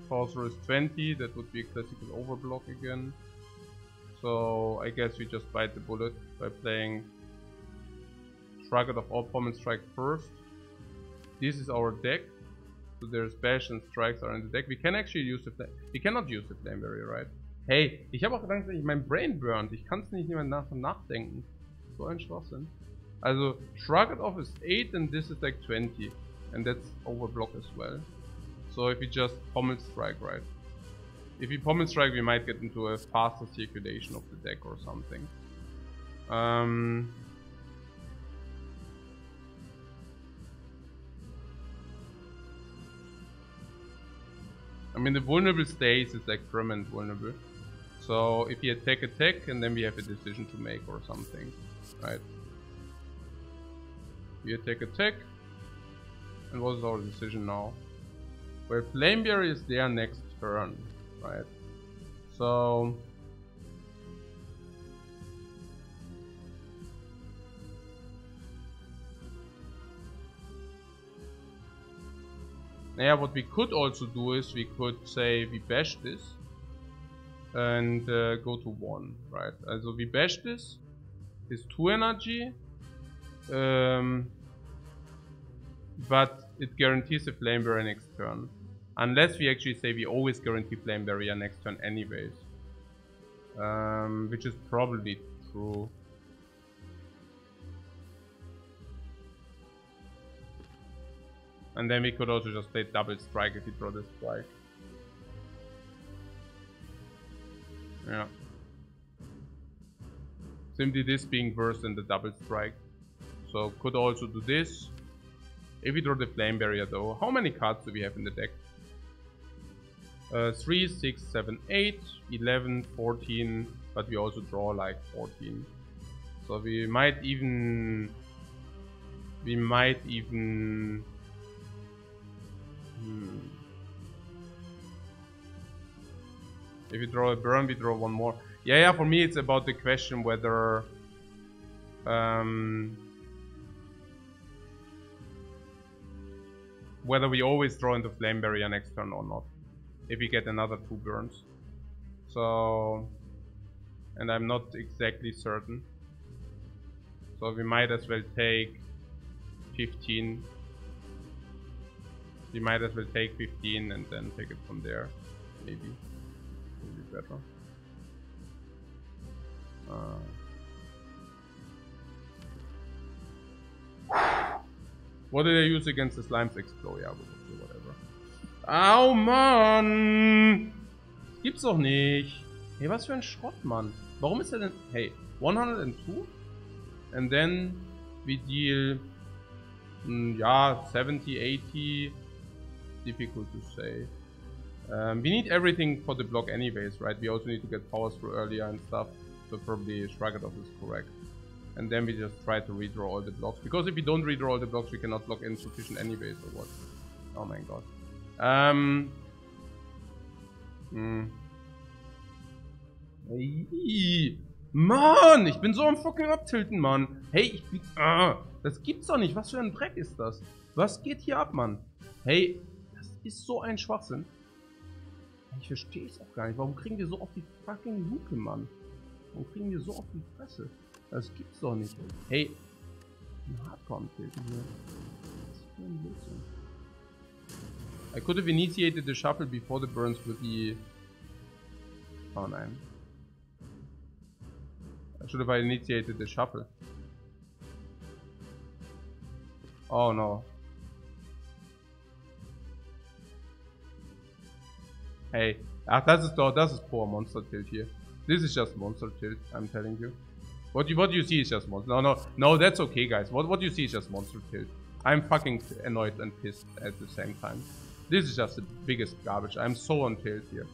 Sorcerer is 20, that would be a classical overblock again. So, I guess we just bite the bullet by playing Strike of all Pommel Strike first. This is our deck. So there's Bash and Strikes are in the deck. We can actually use the Flame. We cannot use the Flame Barrier, right? Hey, ich habe auch gedacht, dass ich mein Brain burnt. Ich kann es nicht mehr nachdenken. So ein Schwachsinn. Also, Shrug It Off is 8 and this is like 20. And that's overblock as well. So if we just Pommel Strike, right? If we Pommel Strike, we might get into a faster circulation of the deck or something. I mean, the vulnerable stays is like permanent vulnerable. So if we attack, and then we have a decision to make or something, right? We attack, and what is our decision now? Well, Flame Barrier is there next turn, right? So yeah, what we could also do is we could say we bash this and go to 1, right? Also we bash this is 2 energy, but it guarantees a flame barrier next turn. Unless we actually say we always guarantee flame barrier next turn anyways. Which is probably true. And then we could also just play double strike if we draw the strike. Yeah. Simply this being worse than the double strike. So could also do this. If we draw the flame barrier though, how many cards do we have in the deck? 3, 6, 7, 8, 11, 14, but we also draw like 14. So we might even if we draw a burn, we draw one more. Yeah, for me it's about the question whether whether we always draw into flame barrier next turn or not. If we get another 2 burns. So, and I'm not exactly certain. So we might as well take 15. We might as well take 15 and then take it from there. Maybe. Would be better. What did I use against the Slimes Explode? Ja, gut, okay, whatever. Au, Mann! Das gibt's doch nicht. Hey, was für ein Schrott, Mann. Warum ist er denn... Hey, 102? And then we deal... yeah, 70, 80... Difficult to say. We need everything for the block anyways, right? We also need to get powers through earlier and stuff. So so probably Struggle is correct. And then we just try to redraw all the blocks. Because if we don't redraw all the blocks, we cannot block insufficient anyways, or what? Oh my god. Mann, ich bin so am fucking Abtilten, Mann. Hey, das gibt's doch nicht. Was für ein Dreck ist das? Was geht hier ab, Mann? Hey, das ist so ein Schwachsinn. Ich verstehe es auch gar nicht. Warum kriegen wir so auf die fucking Lupe, Mann? Warum kriegen wir so auf die Fresse? Das gibt's doch nicht. Hey, ein Hardcore am Tilten hier. Was ist für ein Blödsinn? I could have initiated the shuffle before the burns with the... Oh nein. I should have initiated the shuffle. Oh no. Hey. Ach, das ist poor Monster Tilt hier. This is just Monster Tilt, I'm telling you. What you see is just Monster. No, that's okay, guys. What you see is just Monster Tilt. I'm fucking annoyed and pissed at the same time. This is just the biggest garbage. I'm so on tilt here.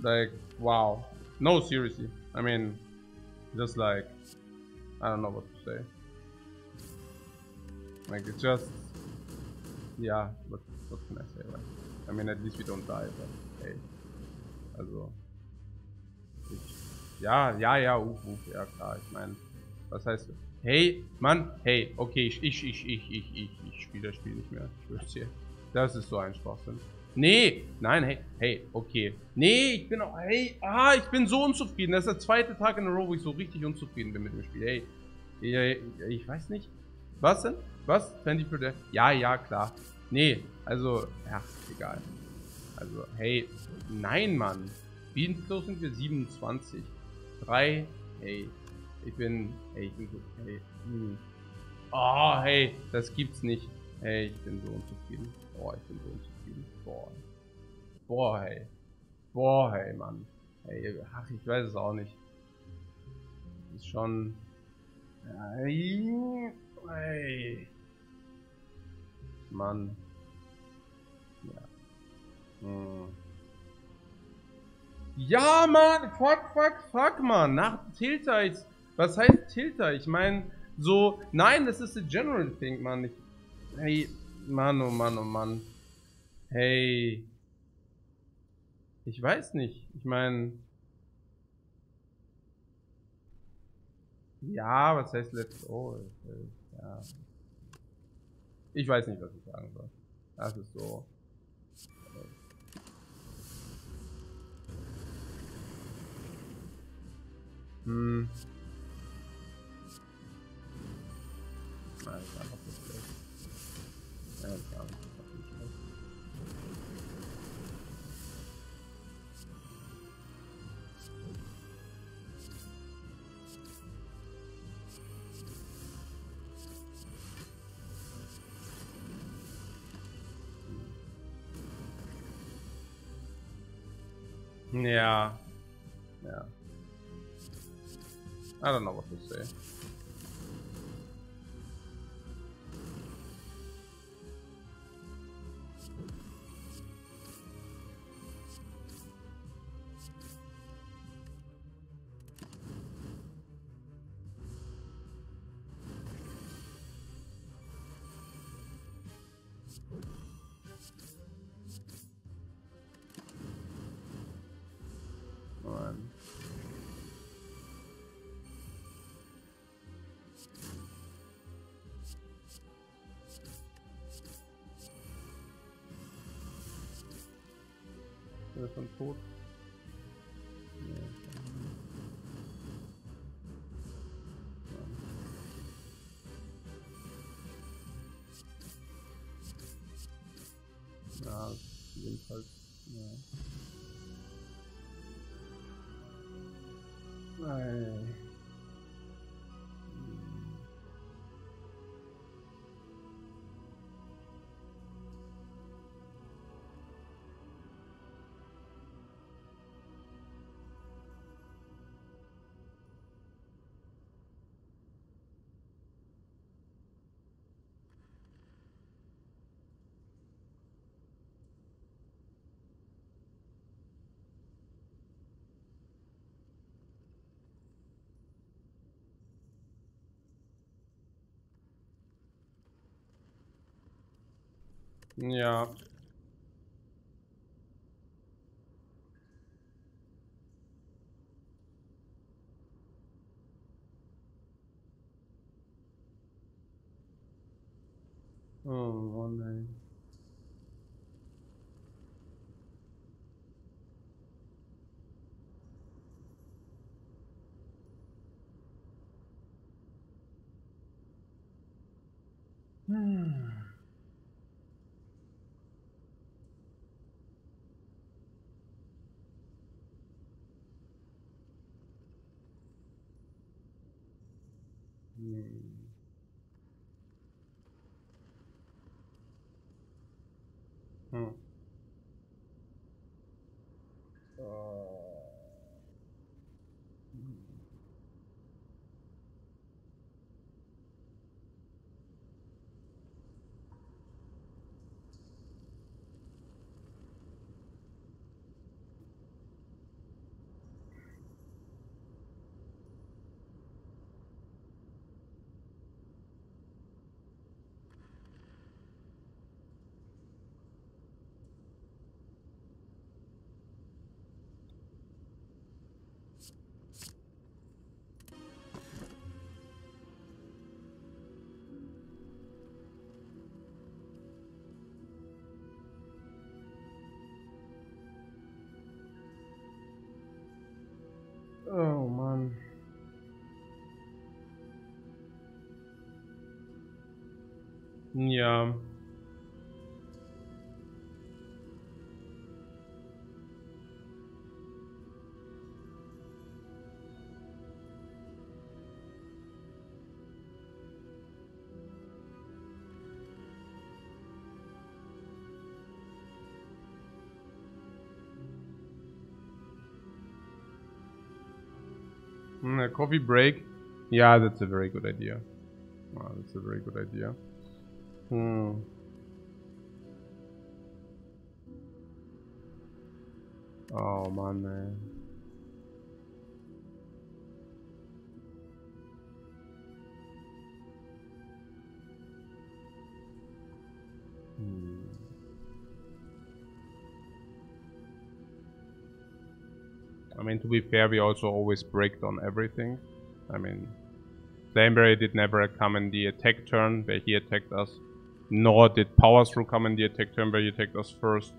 Like, wow. No, seriously. I mean, just like, I don't know what to say. Like, it's just, yeah, what can I say, right? I mean, at least we don't die, but hey. Also, ja, klar, ich meine, was heißt, hey, Mann, hey, okay, ich spiele das Spiel nicht mehr, ich schwör's dir. Das ist so ein Schwachsinn. Nee, nein, hey, okay. Nee, ich bin auch, hey, ich bin so unzufrieden. Das ist der zweite Tag in a row, wo ich so richtig unzufrieden bin mit dem Spiel. Hey, ich weiß nicht. Was denn? Was? 20%? Ja, klar. Nee, also, ja, egal. Also, hey, nein, Mann. Wie sind wir? 27. 3, hey. Ich bin so, hey. Oh, hey, das gibt's nicht. Hey, ich bin so unzufrieden. Oh, ich bin so unzufrieden. Boah, hey. Boah, hey, Mann. Hey, ach, ich weiß es auch nicht. Das ist schon... Hey. Mann. Ja. Ja, Mann. Fuck, Mann. Nach Tilter. Was heißt Tilter? Ich meine, so... Nein, das ist a general thing, Mann. Hey, Mann, oh Mann. Hey. Ich weiß nicht. Ich meine... Ja, was heißt let's go? Ja. Ich weiß nicht, was ich sagen soll. Das ist so... Nein, das ist einfach so schlecht. Ja, das ist einfach so schlecht. Ja. I don't know what to say. Ist er schon tot? Ja, jedenfalls. Ja. Nein. Yeah. Oh, man. Hmm. Oh man. Yeah. A coffee break. Yeah, that's a very good idea. That's a very good idea. Hmm. Oh man. Hmm. I mean, to be fair, we also always breaked on everything. I mean, Flameberry did never come in the attack turn where he attacked us, nor did Power Through come in the attack turn where he attacked us first.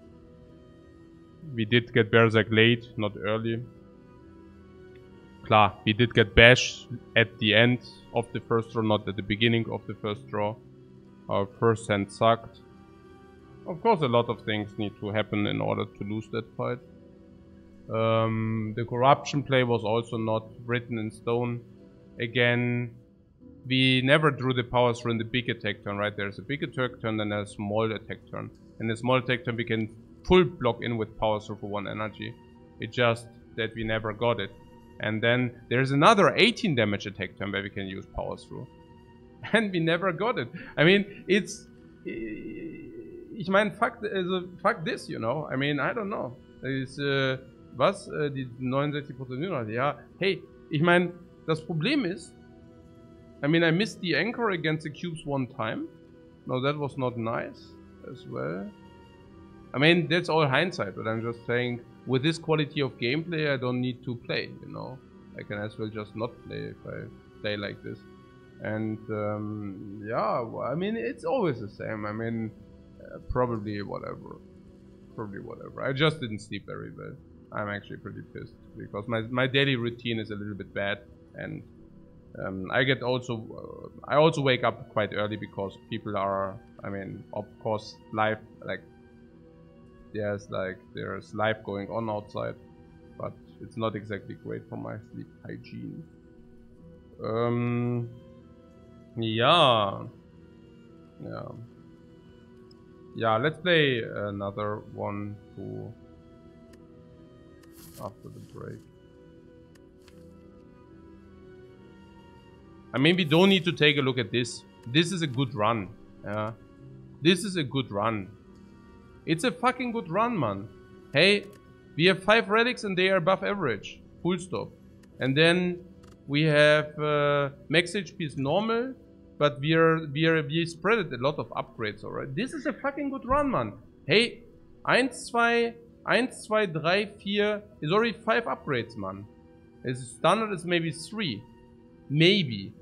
We did get Berserk late, not early. Klar, we did get Bash at the end of the first draw, not at the beginning of the first draw. Our first hand sucked. Of course, a lot of things need to happen in order to lose that fight. The corruption play was also not written in stone. Again, we never drew the power through in the big attack turn, right? There's a big attack turn, then there's a small attack turn. In the small attack turn, we can full block in with power through for 1 energy. It's just that we never got it. And then there's another 18 damage attack turn where we can use power through. And we never got it. I mean, it's... Ich meine, fuck this, you know? I mean, I don't know. Ist, was? Die 69% ja, hey, ich meine, das Problem ist, I mean, I missed the anchor against the cubes 1 time. No, that was not nice as well. I mean, that's all hindsight, but I'm just saying, with this quality of gameplay, I don't need to play, you know? I can as well just not play if I play like this. And, yeah, well, I mean, it's always the same. I mean, probably whatever. Probably whatever. I just didn't sleep very well. I'm actually pretty pissed because my daily routine is a little bit bad, and I also wake up quite early because people are, I mean, of course, live, like there's life going on outside, but it's not exactly great for my sleep hygiene. Yeah. Yeah, let's play another one too after the break. I mean, we don't need to take a look at this. This is a good run. Yeah. This is a good run. It's a fucking good run, man. Hey, we have 5 relics and they are above average. Full stop. And then we have max HP is normal. but we spread a lot of upgrades already. This is a fucking good run, man. Hey, 1, 2, 3, 4 is already 5 upgrades, man. His standard is maybe 3. Maybe.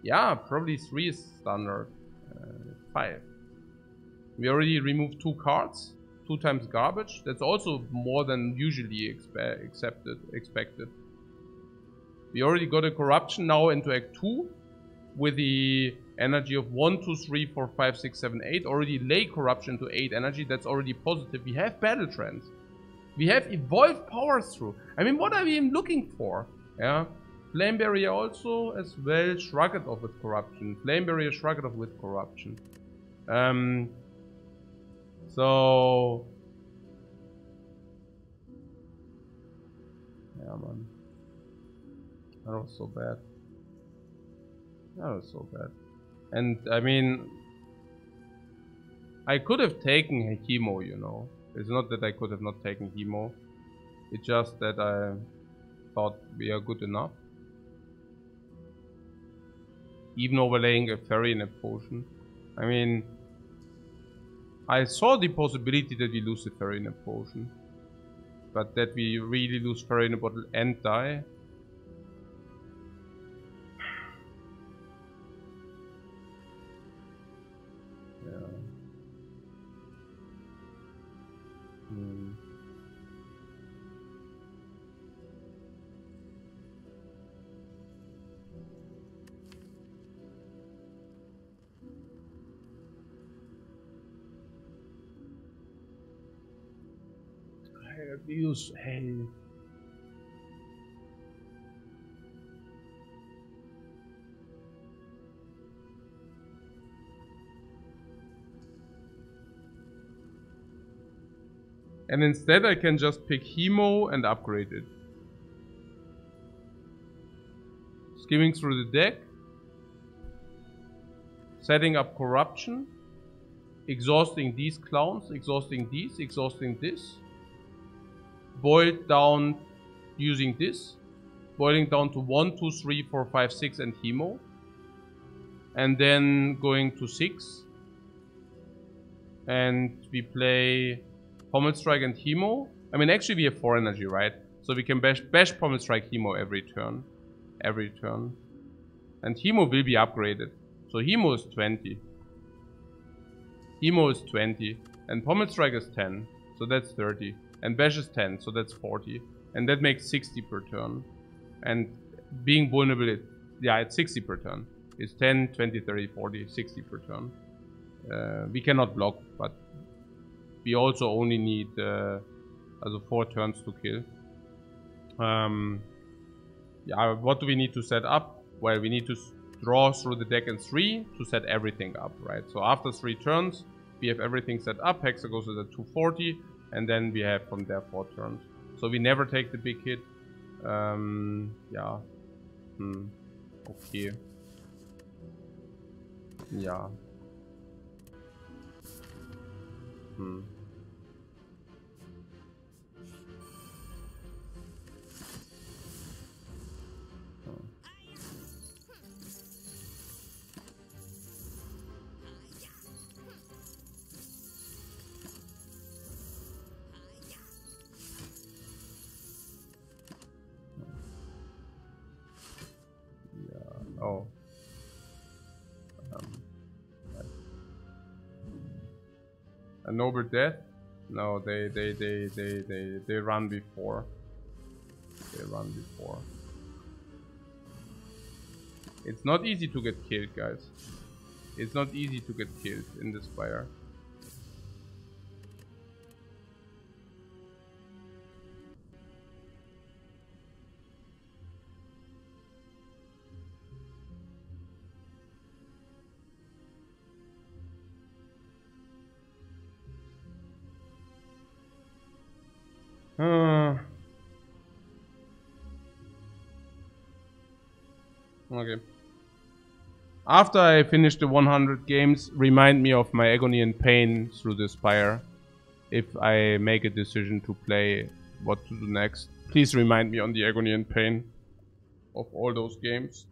Yeah, probably 3 is standard. 5. We already removed 2 cards. 2 times garbage. That's also more than usually expected. We already got a corruption now into Act 2 with the energy of 1, 2, 3, 4, 5, 6, 7, 8. Already lay corruption to 8 energy. That's already positive. We have battle trends. We have evolved powers through. I mean, what are we even looking for? Yeah. Flame barrier also as well. Shrug it off with corruption. Flame barrier, shrug it off with corruption. So yeah, man. That was so bad. And I mean, I could have taken Hemo, you know. It's not that I could have not taken Hemo. It's just that I thought we are good enough. Even overlaying a fairy in a potion. I mean, I saw the possibility that we lose a fairy in a potion. But that we really lose fairy in a bottle and die. Yeah. Use hey. And instead I can just pick Hemo and upgrade it. Skimming through the deck. Setting up corruption. Exhausting these clowns, exhausting these, exhausting this. Boiled down using this. Boiling down to 1, 2, 3, 4, 5, 6 and Hemo. And then going to 6. And we play Pommel Strike and Hemo. I mean, actually we have 4 energy, right? So we can bash Pommel Strike Hemo every turn. And Hemo will be upgraded. So Hemo is 20. Hemo is 20. And Pommel Strike is 10. So that's 30. And bash is 10. So that's 40. And that makes 60 per turn. And being vulnerable, it's 60 per turn. It's 10, 20, 30, 40, 60 per turn. We cannot block, but we also only need 4 turns to kill. Yeah, what do we need to set up? Well, we need to draw through the deck in 3 to set everything up, right? So after 3 turns, we have everything set up. Hexa goes to the 240, and then we have from there 4 turns. So we never take the big hit. Yeah. Okay. Yeah. Oh. A noble death? No, they run before. It's not easy to get killed, guys. It's not easy to get killed in this Spire. Okay. After I finish the 100 games, remind me of my agony and pain through the Spire. If I make a decision to play what to do next, please remind me on the agony and pain of all those games.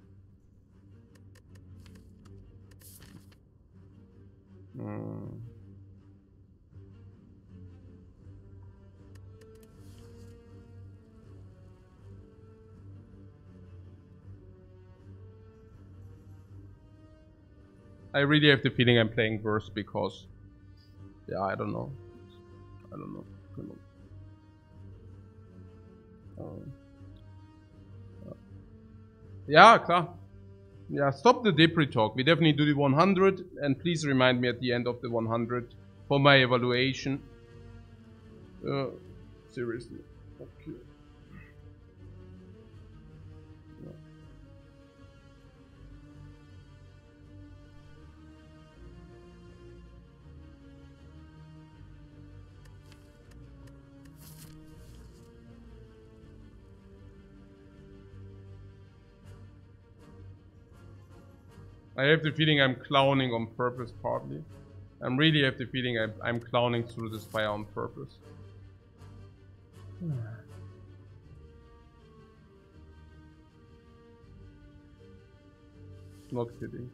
I really have the feeling I'm playing worse because, yeah, I don't know. Yeah, klar. Yeah, stop the debris talk. We definitely do the 100, and please remind me at the end of the 100 for my evaluation. Seriously. Okay. I have the feeling I'm clowning on purpose partly. I really have the feeling I'm clowning through this fire on purpose. Not kidding.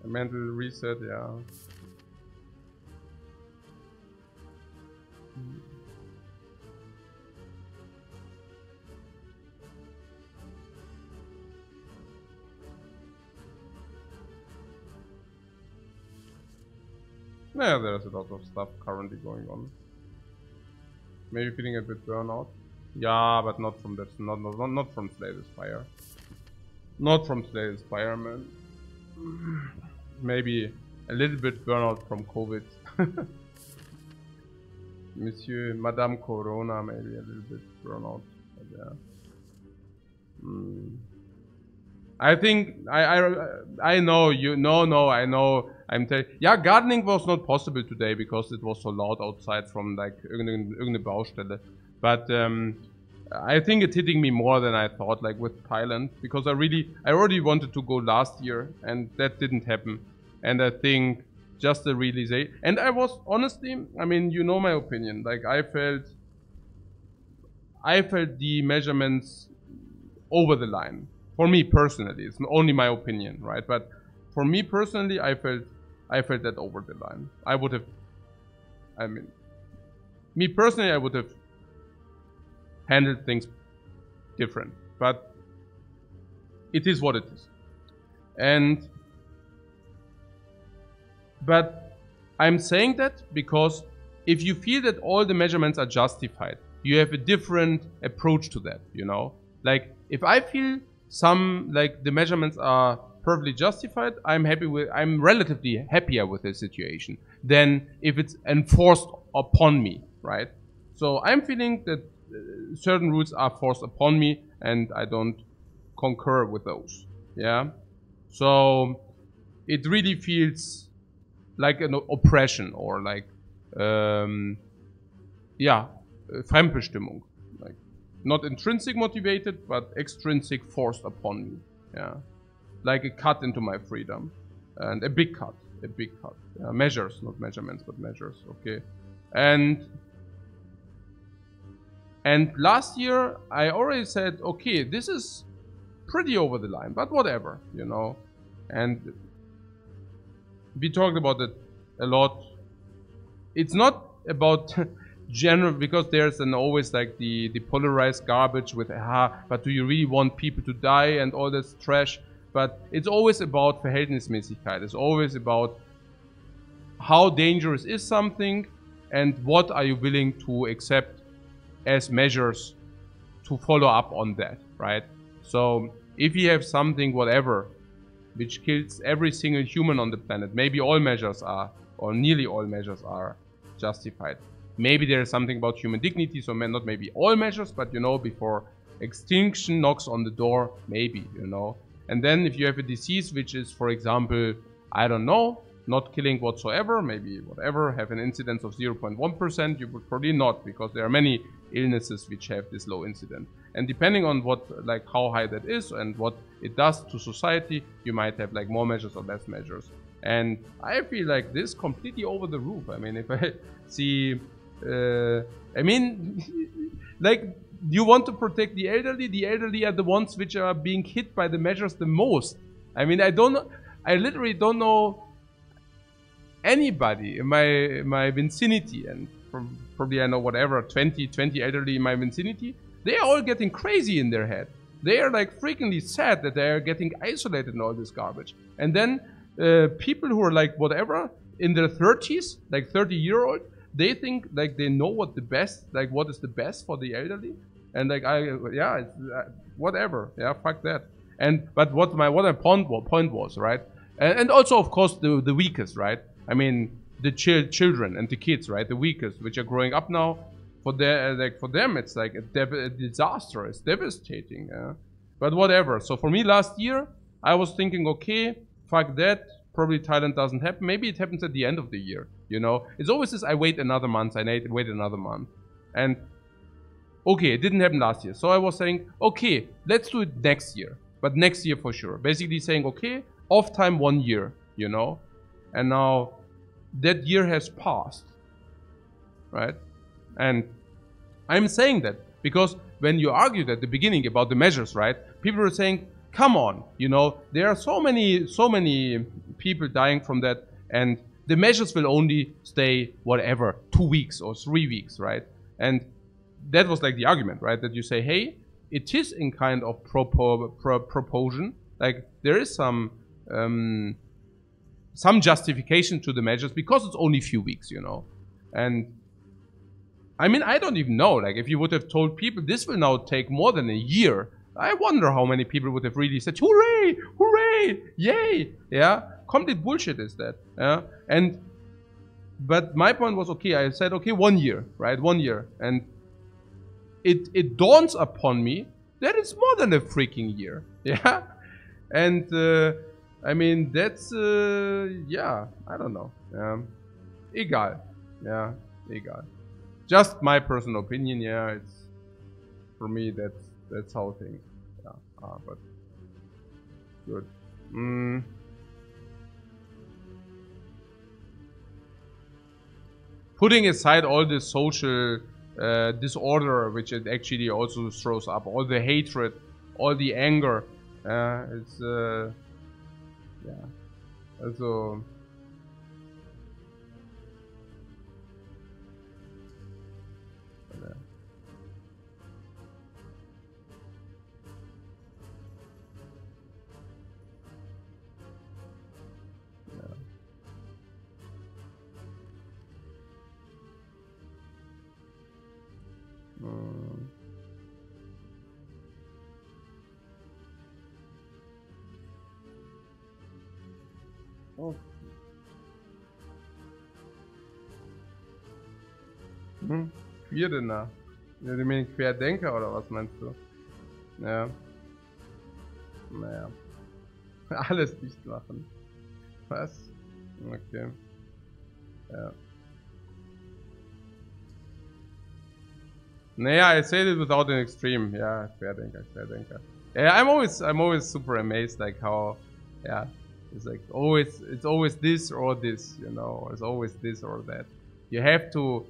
A mental reset, yeah. Yeah, there's a lot of stuff currently going on. Maybe feeling a bit burnout. Yeah, but not from that. Not from Slay the Spire. Not from Slay the Spire, man. Maybe a little bit burnout from COVID. Madame Corona, maybe a little bit burnout. But yeah. I think I know you. No, I know. I'm telling. Yeah, gardening was not possible today because it was so loud outside from like irgendeine Baustelle. But I think it's hitting me more than I thought. Like with Thailand, because I already wanted to go last year, and that didn't happen. And I think just the realization. And I was honestly, I mean, you know my opinion. Like I felt the measurements over the line. For me personally, it's only my opinion, right? But for me personally, I felt that over the line. I would have, I mean, me personally, I would have handled things different. But it is what it is. But I'm saying that because if you feel that all the measurements are justified, you have a different approach to that, you know? Like, if I feel like the measurements are perfectly justified, I'm relatively happier with the situation than if it's enforced upon me, right? So I'm feeling that certain rules are forced upon me and I don't concur with those, yeah? So it really feels like an oppression or like, Fremdbestimmung. Like, not intrinsic motivated, but extrinsic forced upon me. Yeah, like a cut into my freedom, and a big cut. Yeah, measures, not measurements, but measures. Okay, and last year I already said, okay, this is pretty over the line, but whatever, you know. And we talked about it a lot. It's not about general, because there's always like the polarized garbage with but do you really want people to die and all this trash? But it's always about Verhältnismäßigkeit. It's always about how dangerous is something and what are you willing to accept as measures to follow up on that, right? So if you have something, whatever, which kills every single human on the planet, maybe all measures are, or nearly all measures are justified. Maybe there is something about human dignity, so not maybe all measures, but you know, before extinction knocks on the door, maybe, you know. And then if you have a disease which is, for example, I don't know, not killing whatsoever, maybe whatever, have an incidence of 0.1%, you would probably not, because there are many illnesses which have this low incidence. And depending on what, like how high that is and what it does to society, you might have like more measures or less measures. And I feel like this completely over the roof. I mean, if I see, I mean, like, you want to protect the elderly are the ones which are being hit by the measures the most. I mean, I don't know. I literally don't know anybody in my vicinity, and probably I know whatever 20 elderly in my vicinity. They are all getting crazy in their head. They are like freakingly sad that they are getting isolated and all this garbage. And then people who are like whatever in their 30s, like 30-year-old, they think like they know what is the best for the elderly, and like it's, whatever, fuck that. And but what my point was, right? And also of course the weakest, right? I mean the children and the kids, right? The weakest, which are growing up now. For them, it's like a disaster. It's devastating. Yeah? But whatever. So for me, last year, I was thinking, okay, fuck that. Probably Thailand doesn't happen. Maybe it happens at the end of the year. You know, it's always this. I wait another month. Wait another month. And okay, it didn't happen last year. So I was saying, okay, let's do it next year. But next year for sure. Basically saying, okay, off time 1 year. You know, and now that year has passed, right? And I'm saying that because when you argued at the beginning about the measures, right? People were saying, come on, you know, there are so many people dying from that, and the measures will only stay whatever 2 weeks or 3 weeks, right? And that was like the argument, right? That you say, hey, it is in kind of proportion, like there is some justification to the measures because it's only a few weeks, you know. And I mean, I don't even know, like if you would have told people this will now take more than a year, I wonder how many people would have really said, hooray, hooray, yay, yeah? Complete bullshit is that, yeah? But my point was, okay, I said, okay, 1 year, right, 1 year. And it dawns upon me that it's more than a freaking year, yeah? And I mean, that's, yeah, I don't know, egal, yeah, egal. Just my personal opinion, yeah, it's, for me, that's how things, yeah, but, good. Putting aside all the social disorder, which it actually also throws up, all the hatred, all the anger, it's, yeah, also, oh. Wie denn da? Ja, du meinst Querdenker oder was meinst du? Ja. Naja. Alles dicht machen. Was? Okay. Ja. Naja, I said it without an extreme. Yeah, Querdenker. Yeah, I'm always super amazed, like how, yeah, it's like it's always this or this, you know, it's always this or that. You have to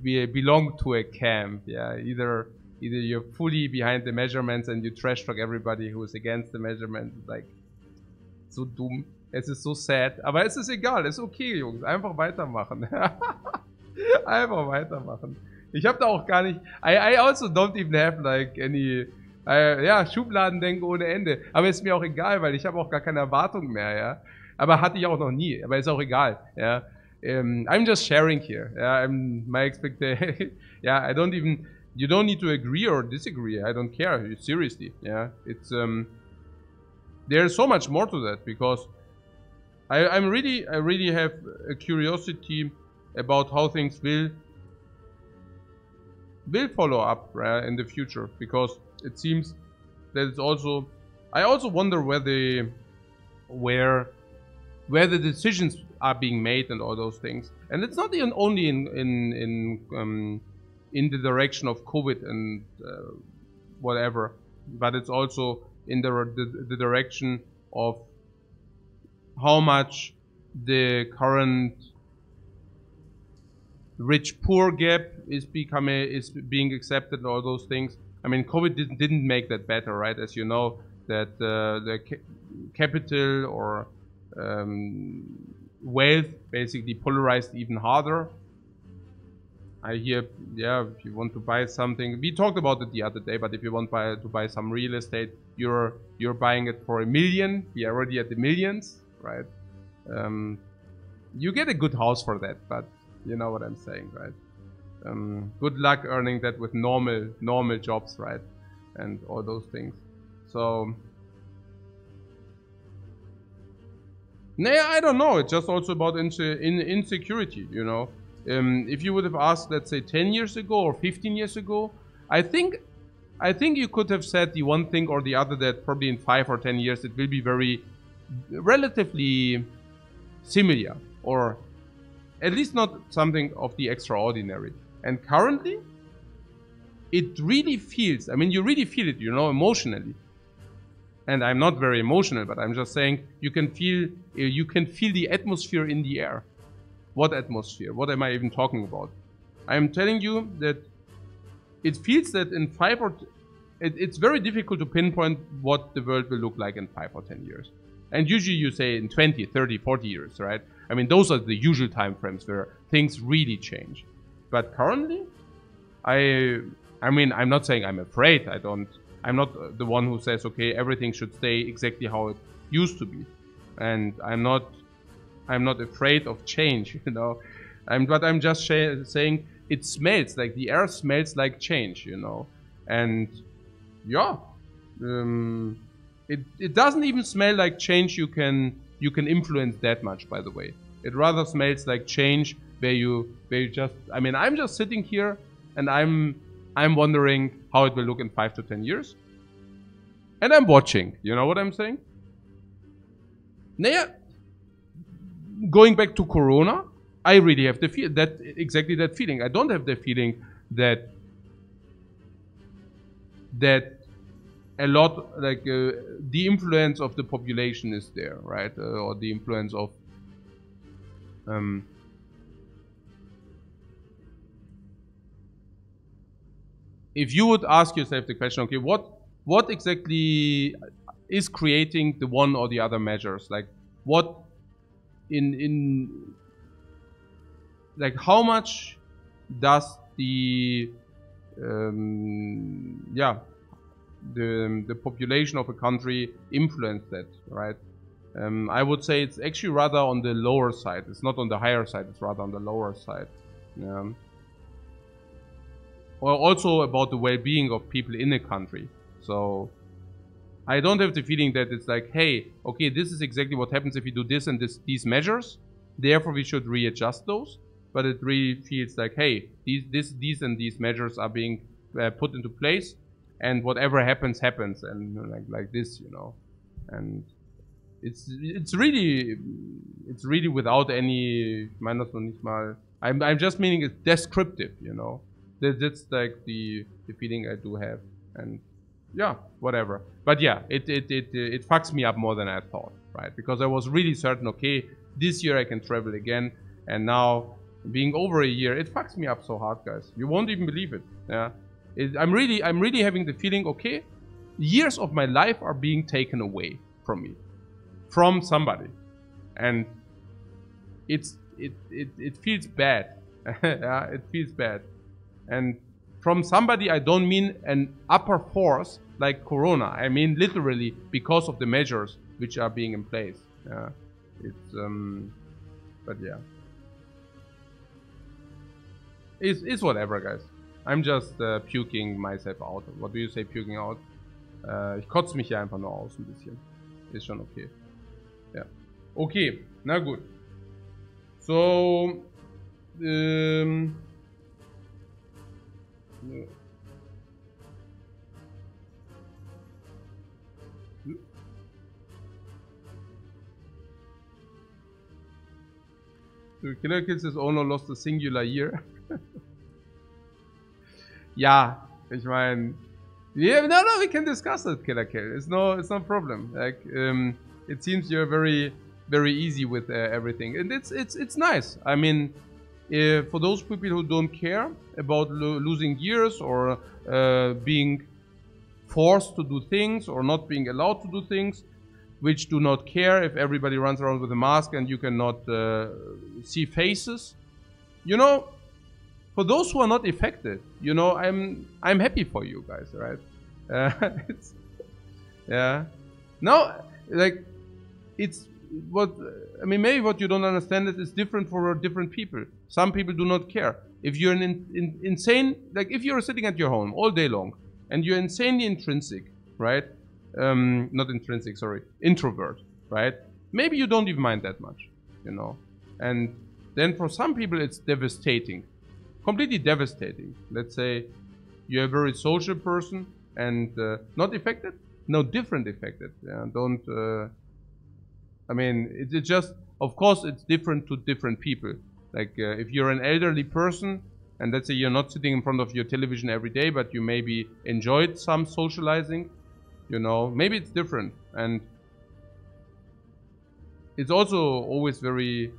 belong to a camp, yeah. Either you're fully behind the measurements and you trash talk everybody who is against the measurements. Like, so dumm. Es ist so sad. Aber es ist egal, es ist okay, Jungs. Einfach weitermachen. Einfach weitermachen. Ich habe da auch gar nicht. I also don't even have like any. Ja, Schubladendenken ohne Ende. Aber ist mir auch egal, weil ich habe auch gar keine Erwartungen mehr, ja. Aber hatte ich auch noch nie. Aber ist auch egal, ja. I'm just sharing here. Yeah, my expectation. Yeah, you don't need to agree or disagree. I don't care. Seriously. Yeah, it's there's so much more to that because I really have a curiosity about how things will follow up in the future, because it seems that it's also, I also wonder where the decisions are being made and all those things. And it's not even only in the direction of COVID and whatever, but it's also in the direction of how much the current rich-poor gap is being accepted and all those things. I mean, COVID didn't make that better, right? As you know, that the capital or wealth basically polarized even harder. I hear, yeah, if you want to buy something, we talked about it the other day, but if you want to buy some real estate, you're buying it for $1 million. We are already at the millions, right? You get a good house for that, but you know what I'm saying, right? Good luck earning that with normal jobs, right? And all those things. So, yeah, I don't know. It's just also about insecurity, you know. If you would have asked, let's say, 10 years ago or 15 years ago, I think you could have said the one thing or the other, that probably in 5 or 10 years it will be relatively similar, or at least not something of the extraordinary. And currently, it really feels, I mean, you really feel it, you know, emotionally. And I'm not very emotional, but I'm just saying you can feel the atmosphere in the air. What atmosphere? What am I even talking about? I'm telling you that it feels that in 5 or... It's very difficult to pinpoint what the world will look like in 5 or 10 years. And usually you say in 20, 30, 40 years, right? I mean, those are the usual time frames where things really change. But currently, I mean, I'm not saying I'm afraid. I'm not the one who says, okay, everything should stay exactly how it used to be. And I'm not afraid of change, you know. But I'm just saying it smells, like the air smells like change, you know. And yeah, it doesn't even smell like change you can influence that much, by the way. It rather smells like change where you just, I mean, I'm just sitting here and I'm wondering how it will look in 5 to 10 years. And I'm watching, you know what I'm saying? Yeah. Going back to Corona, I really have exactly that feeling. I don't have the feeling that a lot, like the influence of the population is there, right? Or the influence of if you would ask yourself the question, okay, what exactly is creating the one or the other measures? Like what like how much does the population of a country influence that, right? I would say it's actually rather on the lower side. It's not on the higher side, it's rather on the lower side. Or also about the well-being of people in a country. So I don't have the feeling that it's like, hey, okay, this is exactly what happens if you do this and these measures, therefore we should readjust those. But it really feels like, hey, these and these measures are being put into place, and whatever happens, and like this, you know. And it's really without any minus noch nicht mal. I'm just meaning it's descriptive, you know. That's like the feeling I do have, and yeah, whatever. But yeah, it fucks me up more than I thought, right? Because I was really certain, okay, this year I can travel again, and now being over a year, it fucks me up so hard, guys. You won't even believe it. Yeah, I'm really having the feeling, okay, years of my life are being taken away from me, from somebody, and it feels bad. Yeah, it feels bad. And from somebody, I don't mean an upper force like Corona. I mean literally because of the measures which are being in place. Yeah, it's but yeah, it's whatever, guys. I'm just puking myself out. What do you say, puking out? Ich kotze mich hier einfach nur aus ein bisschen. Ist schon okay. Ja. Okay, na gut. So, so Killer Kills has only lost a singular year. Ja, ich meine, yeah, no, we can discuss that, Killer Kill. It's no problem. Like, it seems you're very, very easy with everything, and it's nice. I mean, for those people who don't care about losing years or being forced to do things or not being allowed to do things, which do not care if everybody runs around with a mask and you cannot see faces. You know, for those who are not affected, you know, I'm happy for you guys, right? Yeah. Now, like, it's what I mean. Maybe what you don't understand is it's different for different people. Some people do not care. If you're insane, like if you're sitting at your home all day long and you're insanely intrinsic, right? Not intrinsic, sorry, introvert, right? Maybe you don't even mind that much, you know. And then for some people it's devastating, completely devastating. Let's say you're a very social person and not affected, no, different affected. Yeah, don't. I mean, it's just, of course, it's different to different people. Like if you're an elderly person, and let's say you're not sitting in front of your television every day, but you maybe enjoyed some socializing, you know, maybe it's different. And it's also always very,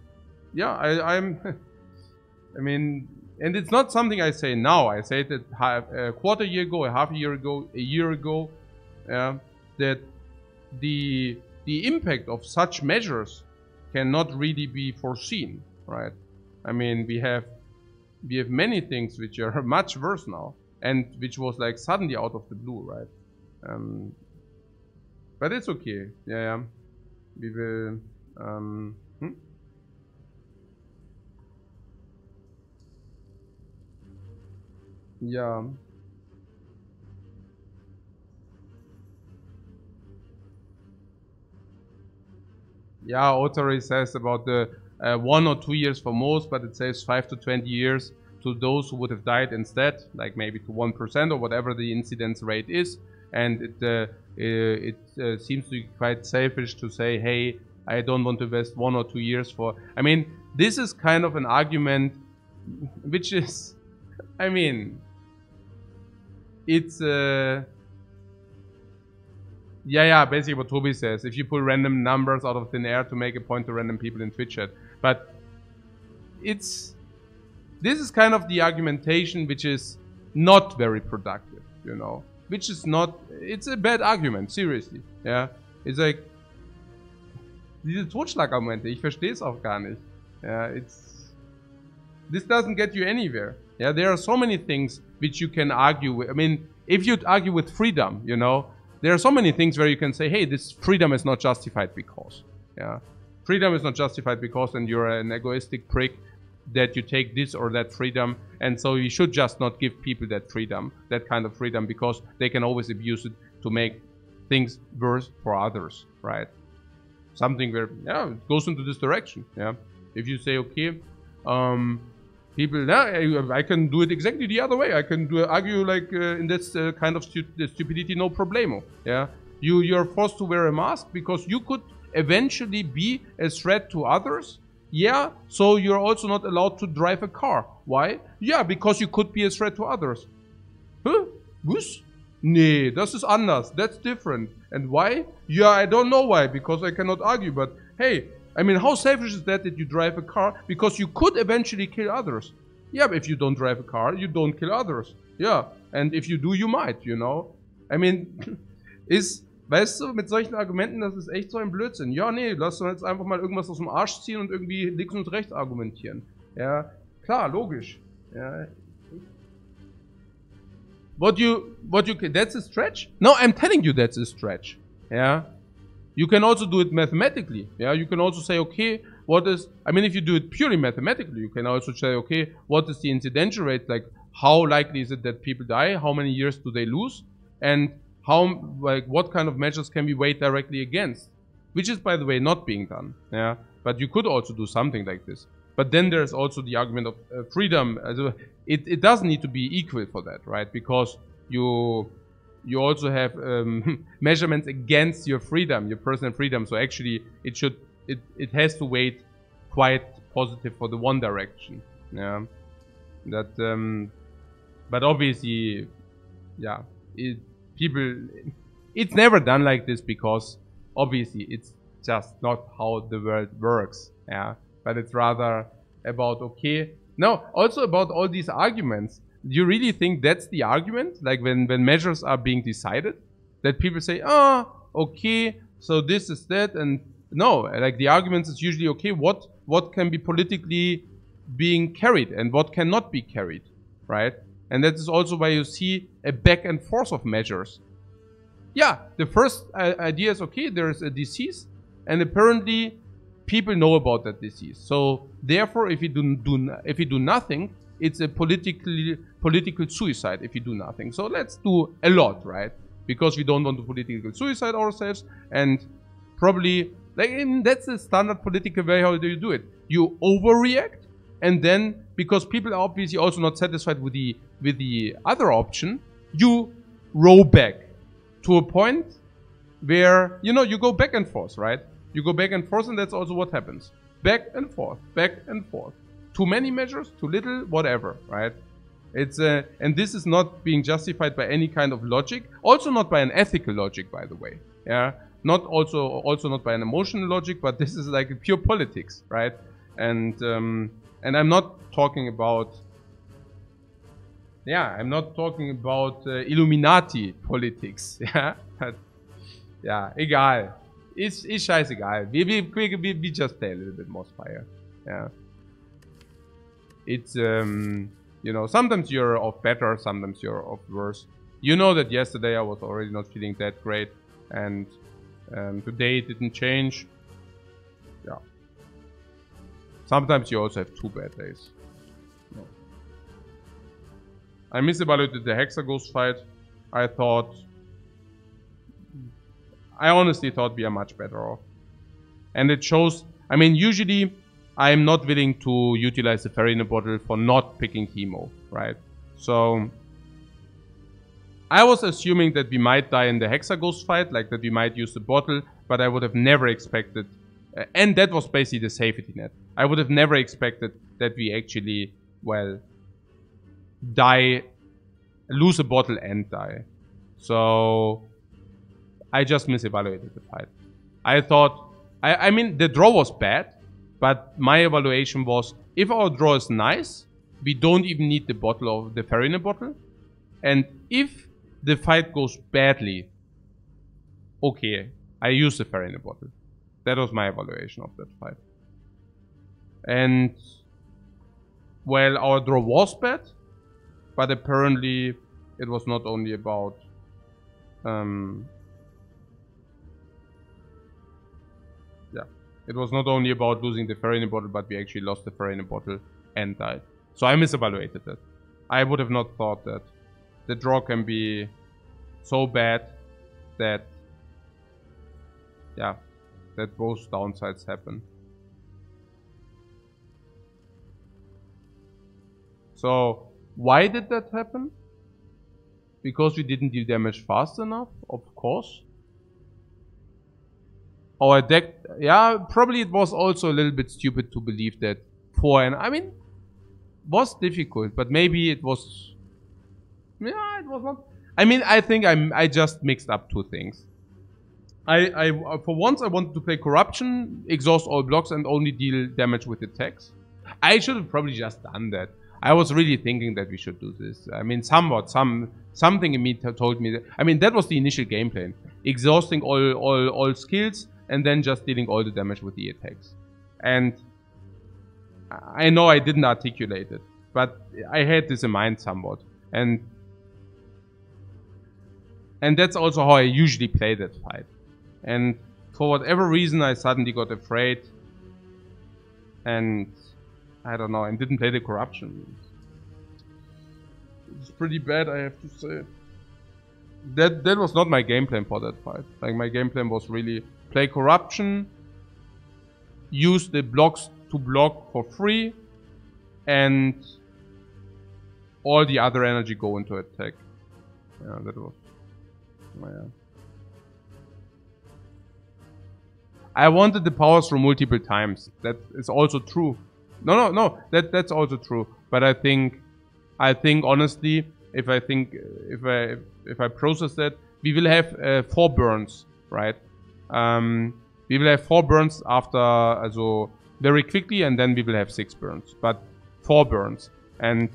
yeah, I'm, I mean, and it's not something I say now. I say it a quarter year ago, a half a year ago, a year ago, that the impact of such measures cannot really be foreseen, right? I mean, we have many things which are much worse now, and which was like suddenly out of the blue, right? But it's okay. Yeah. We will. Yeah. Yeah, Otari says about the 1 or 2 years for most, but it says 5 to 20 years to those who would have died instead, like maybe to 1% or whatever the incidence rate is. And it seems to be quite selfish to say, hey, I don't want to invest 1 or 2 years for. I mean, this is kind of an argument which is, I mean, it's yeah, basically what Toby says. If you pull random numbers out of thin air to make a point to random people in Twitch chat. But this is kind of the argumentation which is not very productive, you know. Which is not, it's a bad argument, seriously. Yeah, it's like, diese Totschlagargumente, ich verstehe es auch gar nicht. Yeah, this doesn't get you anywhere. Yeah, there are so many things which you can argue with. I mean, if you'd argue with freedom, you know, there are so many things where you can say, hey, this freedom is not justified because. Yeah, freedom is not justified because, and you're an egoistic prick that you take this or that freedom, and so you should just not give people that freedom, that kind of freedom, because they can always abuse it to make things worse for others, right? Something where, yeah, it goes into this direction. Yeah, if you say, okay, people, yeah, I can do it exactly the other way. I can argue like in this kind of stupidity, no problemo. Yeah, you're forced to wear a mask because you could eventually be a threat to others. Yeah, so you're also not allowed to drive a car. Why? Yeah, because you could be a threat to others. Huh? Was? Nee, das ist anders. That's different. And why? Yeah, I don't know why, because I cannot argue. But hey, I mean, how selfish is that you drive a car? Because you could eventually kill others. Yeah, but if you don't drive a car, you don't kill others. Yeah, and if you do, you might, you know. I mean, weißt du, mit solchen Argumenten, das ist echt so ein Blödsinn. Ja, nee, lass uns jetzt einfach mal irgendwas aus dem Arsch ziehen und irgendwie links und rechts argumentieren. Ja, klar, logisch. Ja. That's a stretch? No, I'm telling you that's a stretch. Yeah. You can also do it mathematically. Yeah, you can also say, okay, I mean, if you do it purely mathematically, you can also say, okay, what is the incidential rate? Like, how likely is it that people die? How many years do they lose? And what kind of measures can we weigh directly against? Which is, by the way, not being done. Yeah, but you could also do something like this. But then there's also the argument of freedom. It doesn't need to be equal for that, right? Because you also have measurements against your freedom, your personal freedom. So actually, it has to weight quite positive for the one direction. Yeah, but obviously, yeah, it's never done like this because obviously it's just not how the world works. Yeah, but it's rather about, okay, no, also about all these arguments. Do you really think that's the argument? Like when measures are being decided, that people say, okay, so this is that, and no, like the arguments is usually, okay, what can be politically being carried and what cannot be carried, right? And that is also why you see a back and forth of measures. Yeah, the first idea is, okay, there is a disease, and apparently people know about that disease. So therefore, if you do nothing, it's a political suicide if you do nothing. So let's do a lot, right? Because we don't want to political suicide ourselves, and probably like that's the standard political way. How do you do it? You overreact, and then because people are obviously also not satisfied with the other option, you roll back to a point where, you know, you go back and forth, right? You go back and forth, and that's also what happens. Back and forth, back and forth. Too many measures, too little, whatever, right? It's and this is not being justified by any kind of logic, also not by an ethical logic, by the way. Yeah, not also not by an emotional logic, but this is like pure politics, right? And I'm not talking about, yeah, I'm not talking about Illuminati politics, yeah, but, yeah, egal. Ist scheißegal. We just play a little bit more Spire. Yeah. It's you know, sometimes you're off better, sometimes you're off worse. You know that yesterday I was already not feeling that great, and today it didn't change. Yeah. Sometimes you also have 2 bad days. No. I misevaluated the Hexaghost fight. I honestly thought we are much better off. And it shows, I mean, usually I'm not willing to utilize the fairy in a bottle for not picking chemo, right? So I was assuming that we might die in the Hexaghost fight, like that we might use the bottle, but I would have never expected, and that was basically the safety net. I would have never expected that we actually, well, die, lose a bottle and die. So I just misevaluated the fight. I thought, I mean, the draw was bad, but my evaluation was, if our draw is nice, we don't even need the bottle of the fairy in a bottle. And if the fight goes badly, okay, I use the fairy in a bottle. That was my evaluation of that fight. And, well, our draw was bad, but apparently it was not only about it was not only about losing the fairy in a bottle, but we actually lost the fairy in a bottle and died. So I misevaluated it. I would have not thought that the draw can be so bad that, yeah, that both downsides happen. So why did that happen? Because we didn't deal damage fast enough, of course. Our deck, yeah, probably it was also a little bit stupid to believe that 4 and, I mean, was difficult, but maybe it was, yeah, it was not. I mean, I think I just mixed up 2 things. For once I wanted to play Corruption, exhaust all blocks and only deal damage with attacks. I should have probably just done that. I was really thinking that we should do this. I mean, something in me told me that, I mean, that was the initial game plan. Exhausting all skills, and then just dealing all the damage with the attacks. And I know I didn't articulate it, but I had this in mind somewhat. And that's also how I usually play that fight. And for whatever reason, I suddenly got afraid. And I don't know, and didn't play the Corruption. It's pretty bad, I have to say. That was not my game plan for that fight. Like, my game plan was really play Corruption, use the blocks to block for free, and all the other energy go into attack. Yeah, that was... Oh, yeah. I wanted the powers from multiple times. That is also true. No. That's also true. But I think honestly, if I process that, we will have 4 burns, right? We will have 4 burns after, also very quickly, and then we will have 6 burns. But 4 burns, and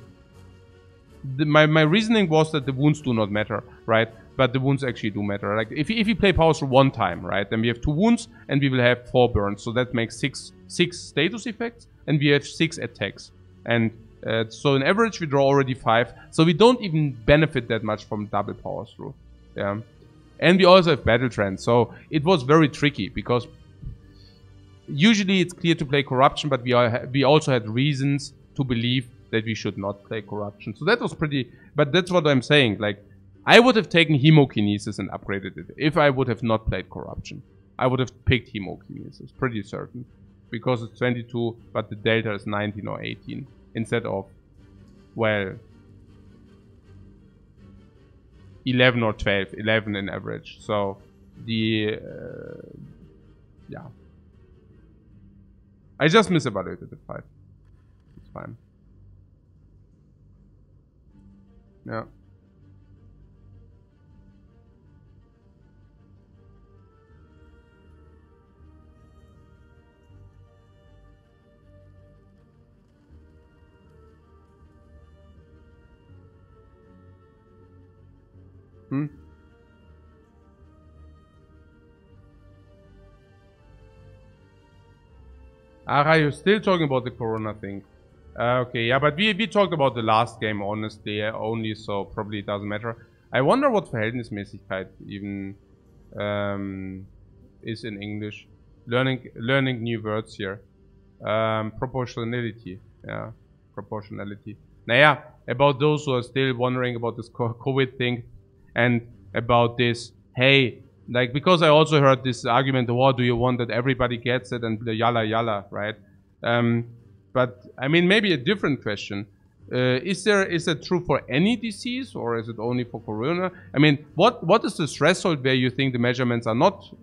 my reasoning was that the wounds do not matter, right? but the wounds actually do matter. Like if you play power through 1 time, right, then we have 2 wounds and we will have 4 burns. So that makes 6 status effects and we have 6 attacks. And so in average we draw already 5. So we don't even benefit that much from double power through. Yeah. And we also have battle trends. So it was very tricky because usually it's clear to play corruption, but we also had reasons to believe that we should not play corruption. So that was pretty, but that's what I'm saying. Like, I would have taken hemokinesis and upgraded it if I would have not played corruption. I would have picked hemokinesis, pretty certain. Because it's 22, but the delta is 19 or 18. Instead of, well, 11 or 12, 11 in average. So, yeah. I just misevaluated the 5. It's fine. Yeah. Ara, you're still talking about the Corona thing. Okay, yeah, but we talked about the last game, honestly, only, so probably it doesn't matter. I wonder what Verhältnismäßigkeit even is in English. Learning new words here. Proportionality. Yeah, proportionality. Naja, about those who are still wondering about this COVID thing and about this, hey, like, because I also heard this argument, oh, do you want that everybody gets it and the yalla yalla, right? But I mean, maybe a different question. Is that true for any disease or is it only for Corona? I mean, what is the threshold where you think the measurements are not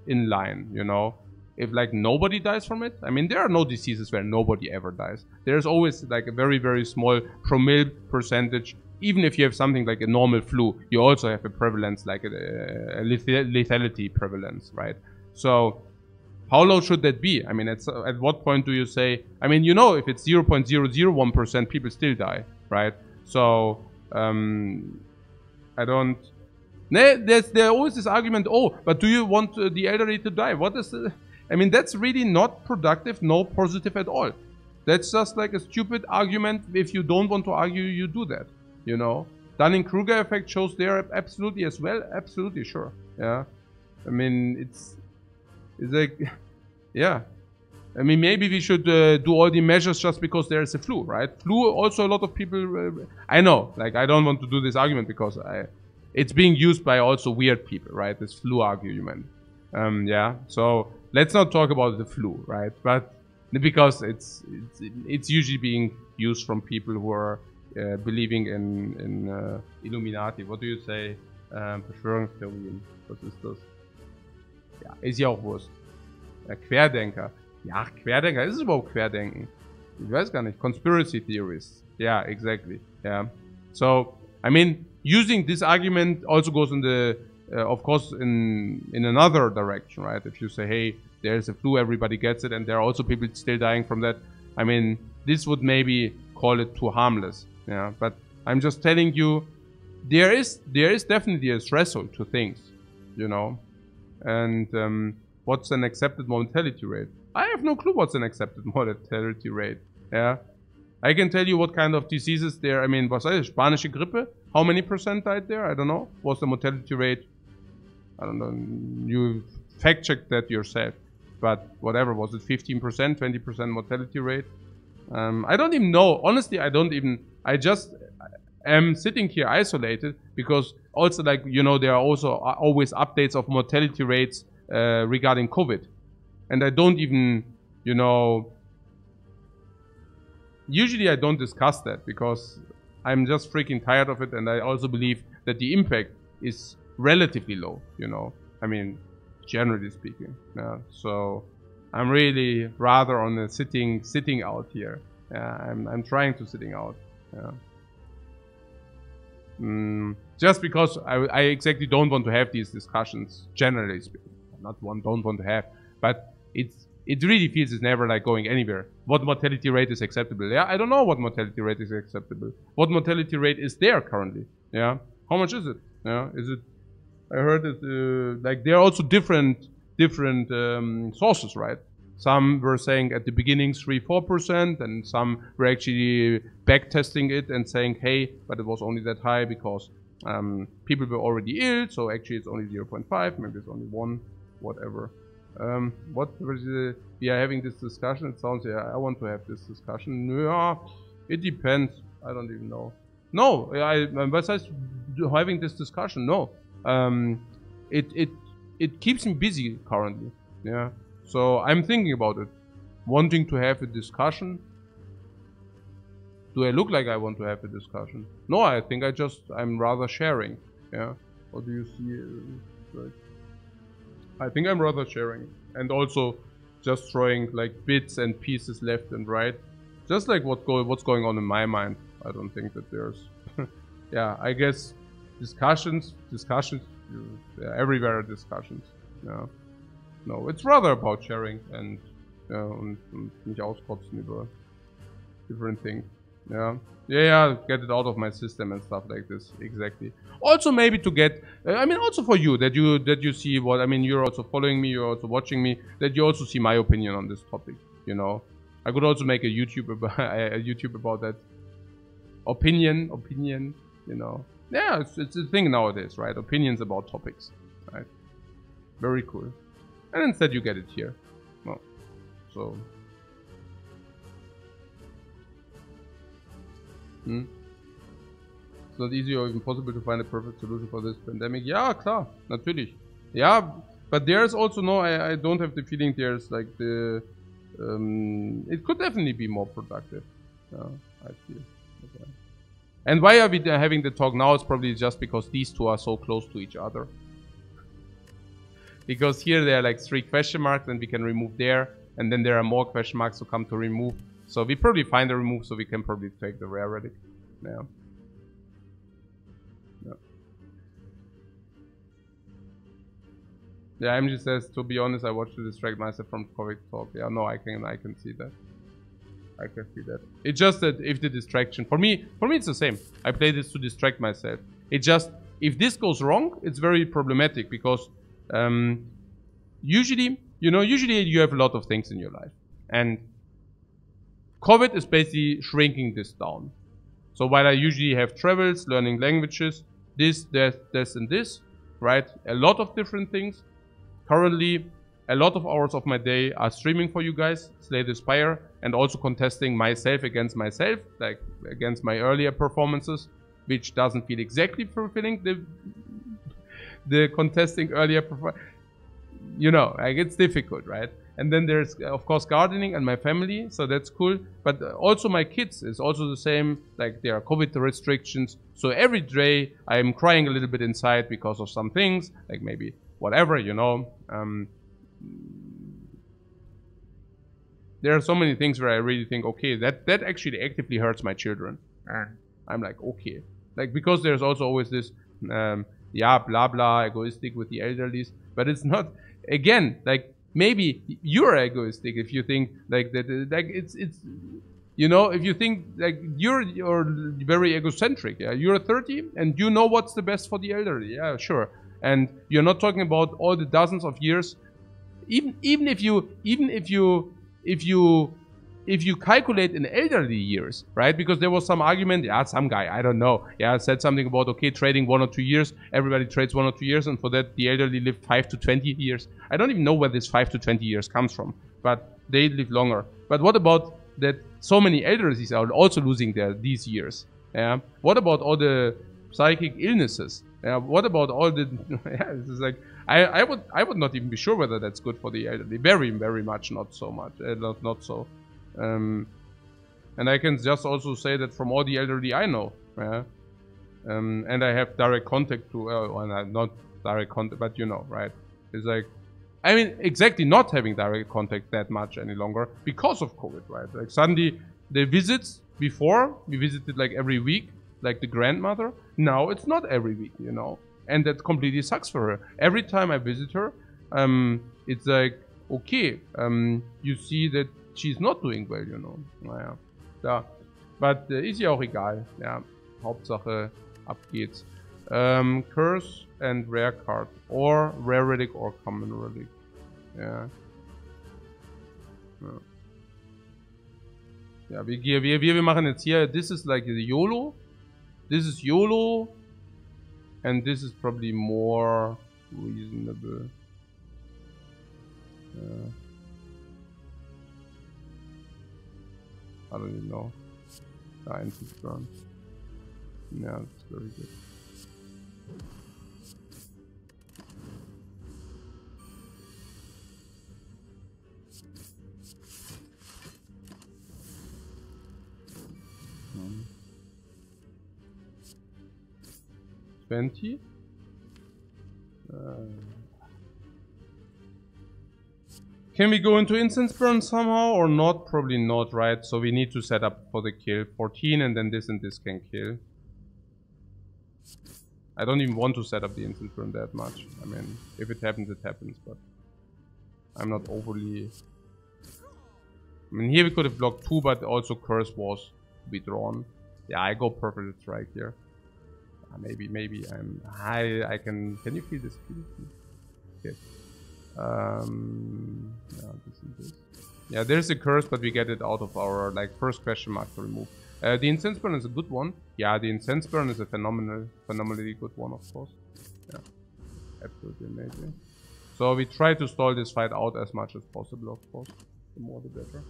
in line, you know? If like nobody dies from it? I mean, there are no diseases where nobody ever dies. There's always like a very, very small promille percentage. Even if you have something like a normal flu, you also have a prevalence, like a lethality prevalence, right? So how low should that be? I mean, at what point do you say, I mean, you know, if it's 0.001%, people still die, right? So, I don't... There's always this argument, oh, but do you want the elderly to die? What is... I mean, that's really not productive, no positive at all. That's just like a stupid argument. If you don't want to argue, you do that, you know? Dunning-Kruger effect shows there absolutely as well. Absolutely, sure. Yeah. I mean, it's like, yeah. I mean, maybe we should do all the measures just because there is a flu, right? Flu, also a lot of people, I know, like, I don't want to do this argument because it's being used by also weird people, right? This flu argument. Yeah, so let's not talk about the flu, right? But because it's usually being used from people who are believing in Illuminati. What do you say? Verschwörungstheorien. Was ist das? Ja, ist ja auch Wurst. Querdenker. Ja, Querdenker. Ist es überhaupt Querdenken? Ich weiß gar nicht. Conspiracy theorists. Yeah, exactly. Yeah. So, I mean, using this argument also goes in the, of course, in another direction, right? If you say, hey, there's a flu, everybody gets it, and there are also people still dying from that. I mean, this would maybe call it too harmless. Yeah, but I'm just telling you, there is definitely a threshold to things, you know. And what's an accepted mortality rate? I have no clue what's an accepted mortality rate. Yeah, I can tell you what kind of diseases there. I mean, was das? Spanische Grippe? How many % died there? I don't know. What's the mortality rate? I don't know. You fact check that yourself. But whatever, was it 15%, 20% mortality rate? I don't even know. Honestly, I just am sitting here isolated because also, like, you know, there are also always updates of mortality rates regarding COVID. And I don't even, you know, usually I don't discuss that because I'm just freaking tired of it. And I also believe that the impact is relatively low, you know, I mean, generally speaking. Yeah, so I'm really rather on the sitting out here. Yeah, I'm trying to sitting out. Yeah. Just because I exactly don't want to have these discussions, generally speaking. Don't want to have, but it really feels it's never like going anywhere. What mortality rate is acceptable? Yeah, I don't know what mortality rate is acceptable. What mortality rate is there currently? Yeah, how much is it? Yeah, is it? I heard that like there are also different sources, right? Some were saying at the beginning 3-4%, and some were actually back testing it and saying, hey, but it was only that high because people were already ill, so actually it's only 0.5, maybe it's only 1, whatever. We are having this discussion. It sounds, yeah, I want to have this discussion. Yeah, it depends. I don't even know. No, besides having this discussion, no. It keeps me busy currently. Yeah. So I'm thinking about it. Wanting to have a discussion. Do I look like I want to have a discussion? No, I think I'm rather sharing. Yeah. Or do you see like, I think I'm rather sharing. And also just throwing like bits and pieces left and right. Just like what's going on in my mind. I don't think that there's yeah, I guess discussions, yeah, everywhere are discussions. Yeah. No, it's rather about sharing and mich auskotzen über different things. Yeah. Yeah, get it out of my system and stuff like this. Exactly. Also maybe to get, I mean also for you, that you see what, I mean you're also following me, you're also watching me, that you also see my opinion on this topic, you know. I could also make a YouTube about that. Opinion, you know. Yeah, it's a thing nowadays, right? Opinions about topics, right? Very cool. And instead you get it here. No. So. It's not easy or even possible to find a perfect solution for this pandemic. Ja, klar, natürlich. Yeah, but there's also no, I don't have the feeling there's like the, it could definitely be more productive. Yeah, I feel. Okay. And why are we having the talk now? It's probably just because these two are so close to each other. Because here there are like 3 question marks and we can remove there. And then there are more question marks to come to remove. So we probably find a remove, so we can probably take the rare relic. Yeah. Yeah, MG says, to be honest, I watched to distract myself from COVID talk. Yeah, no, I can see that. I can see that. It's just that if the distraction, for me it's the same. I play this to distract myself. It just, if this goes wrong, it's very problematic because usually you have a lot of things in your life. And COVID is basically shrinking this down. So while I usually have travels, learning languages, this, and this, right? A lot of different things. Currently, a lot of hours of my day are streaming for you guys, Slay the Spire, and also contesting myself against myself, like against my earlier performances, which doesn't feel exactly fulfilling the contesting earlier performance. You know, like it's difficult, right? And then there's, of course, gardening and my family, so that's cool. But also my kids is also the same, like there are COVID restrictions. So every day I'm crying a little bit inside because of some things, like maybe whatever, you know. There are so many things where I really think, okay, that actually actively hurts my children. I'm like, okay. Like, because there's also always this, yeah, blah, blah, egoistic with the elderlies. But it's not, again, like, maybe you're egoistic if you think like that, like it's, you know, if you think like you're very egocentric. Yeah, you're 30 and you know what's the best for the elderly. Yeah, sure. And you're not talking about all the dozens of years. Even if you calculate in elderly years, right? Because there was some argument, yeah, some guy, I don't know, yeah, said something about, okay, trading 1 or 2 years, everybody trades 1 or 2 years, and for that the elderly live 5 to 20 years. I don't even know where this 5 to 20 years comes from, but they live longer. But what about that so many elderlies are also losing these years? Yeah. What about all the psychic illnesses? Yeah. What about all the, yeah, this is like, I would not even be sure whether that's good for the elderly. Very, very much not so much, not so. And I can just also say that from all the elderly I know, yeah, and I have direct contact to, well, not direct contact, but you know, right? It's like, I mean, exactly not having direct contact that much any longer because of COVID, right? Like suddenly the visits, before we visited like every week, like the grandmother. Now it's not every week, you know, and that completely sucks for her. Every time I visit her, it's like, okay, you see that she's not doing well, you know. Naja, ja. But ist ja auch egal. Ja, Hauptsache, ab geht's. Curse and rare card. Or rare relic or common relic. Ja. Ja. Ja, wir machen jetzt hier, this is like the YOLO. This is YOLO. And this is probably more reasonable. I don't even know. Burn. Yeah, that's very good. Hmm. 20. Can we go into instance burn somehow or not? Probably not, right? So we need to set up for the kill. 14 and then this can kill. I don't even want to set up the instance burn that much. I mean, if it happens, it happens, but I'm not overly... I mean, here we could have blocked 2, but also curse was to be drawn. Yeah, I go perfect strike here. Maybe I can you feel this? Okay. Yeah, this and this. Yeah, there's a curse, but we get it out of our like first question mark to remove. The incense burn is a good one. Yeah, the incense burn is a phenomenally good one, of course. Yeah, absolutely amazing. So we try to stall this fight out as much as possible, of course. The more the better.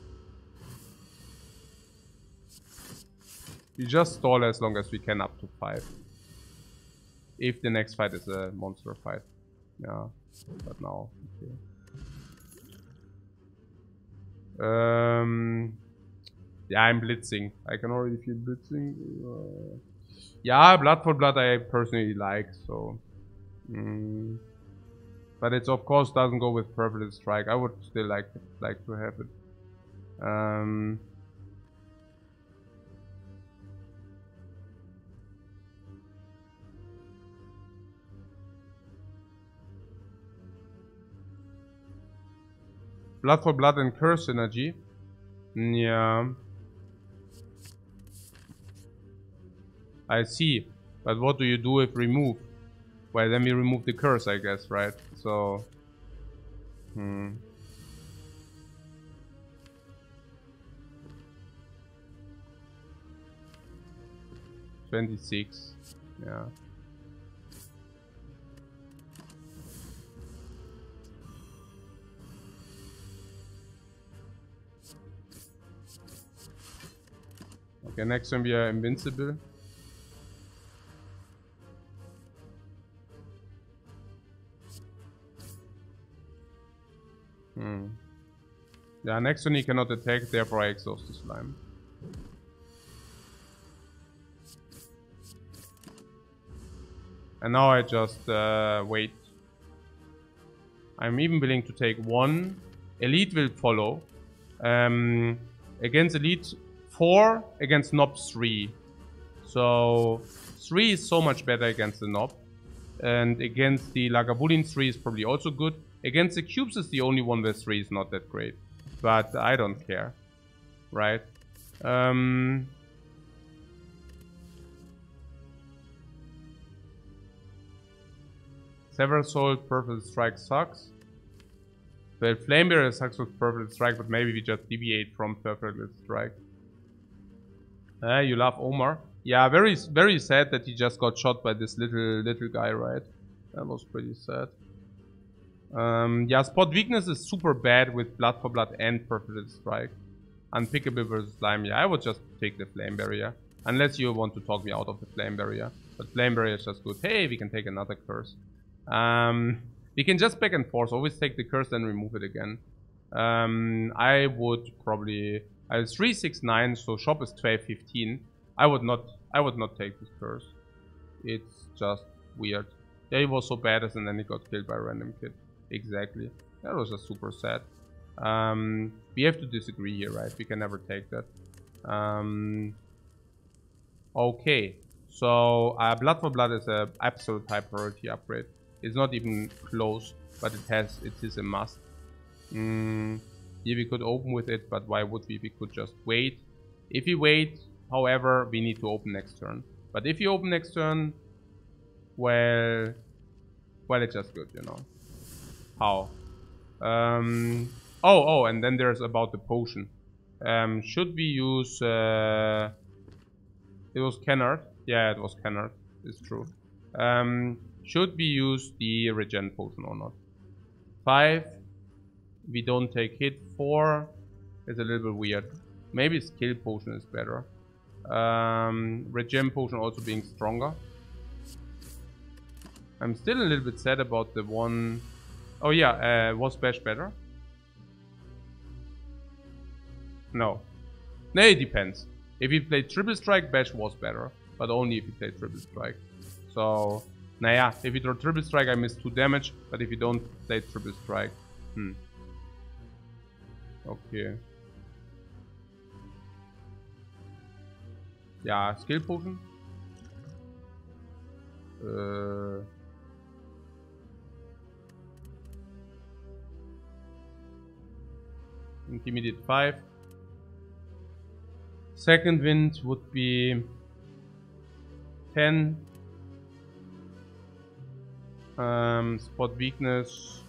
We just stall as long as we can up to 5. If the next fight is a monster fight. Yeah, but now, okay. Yeah, I'm blitzing. I can already feel blitzing. Yeah, blood for blood I personally like, so. But it's of course doesn't go with purple strike. I would still like to have it. Blood for blood and curse synergy. Yeah. I see. But what do you do if remove? Well, then we remove the curse, I guess, right? So... 26. Yeah. Okay, next time we are invincible. Yeah, next one he cannot attack, therefore I exhaust the slime. And now I just wait. I'm even willing to take 1. Elite will follow. Against Elite 4, against Nob 3. So 3 is so much better against the Nob. And against the Lagavulin 3 is probably also good. Against the cubes is the only one where 3 is not that great. But I don't care. Right? Several Soul, Purple Strike sucks. The Flame Bearer sucks with Purple Strike, but maybe we just deviate from Purple Strike. You love Omar. Yeah, very sad that he just got shot by this little guy, right? That was pretty sad. Yeah, spot weakness is super bad with Blood for Blood and Purple Strike. Unpickable versus Slime. Yeah, I would just take the Flame Barrier. Unless you want to talk me out of the Flame Barrier. But Flame Barrier is just good. Hey, we can take another curse. We can just back and forth. Always take the curse, then remove it again. I would probably... 369, so shop is 1215. I would not take this curse. It's just weird. Yeah, he was so badass and then he got killed by a random kid. Exactly. That was just super sad. We have to disagree here, right? We can never take that. Okay. So, Blood for Blood is an absolute high priority upgrade. It's not even close, but it is a must. Here we could open with it, but why would we? We could just wait. If we wait, however, we need to open next turn. But if you open next turn, Well, it's just good, you know. How? Oh, and then there's about the potion. Should we use... it was Kennard. Yeah, it was Kennard. It's true. Should we use the regen potion or not? 5. We don't take hit. 4 is a little bit weird. Maybe skill potion is better. Regen potion also being stronger. I'm still a little bit sad about the one... Oh yeah, was Bash better? No. No, it depends. If you played Triple Strike, Bash was better. But only if you played Triple Strike. So, naja, if you draw Triple Strike, I miss 2 damage. But if you don't play Triple Strike... Okay. Yeah, skill potion. Intimidate 5. Second wind would be 10. Spot weakness.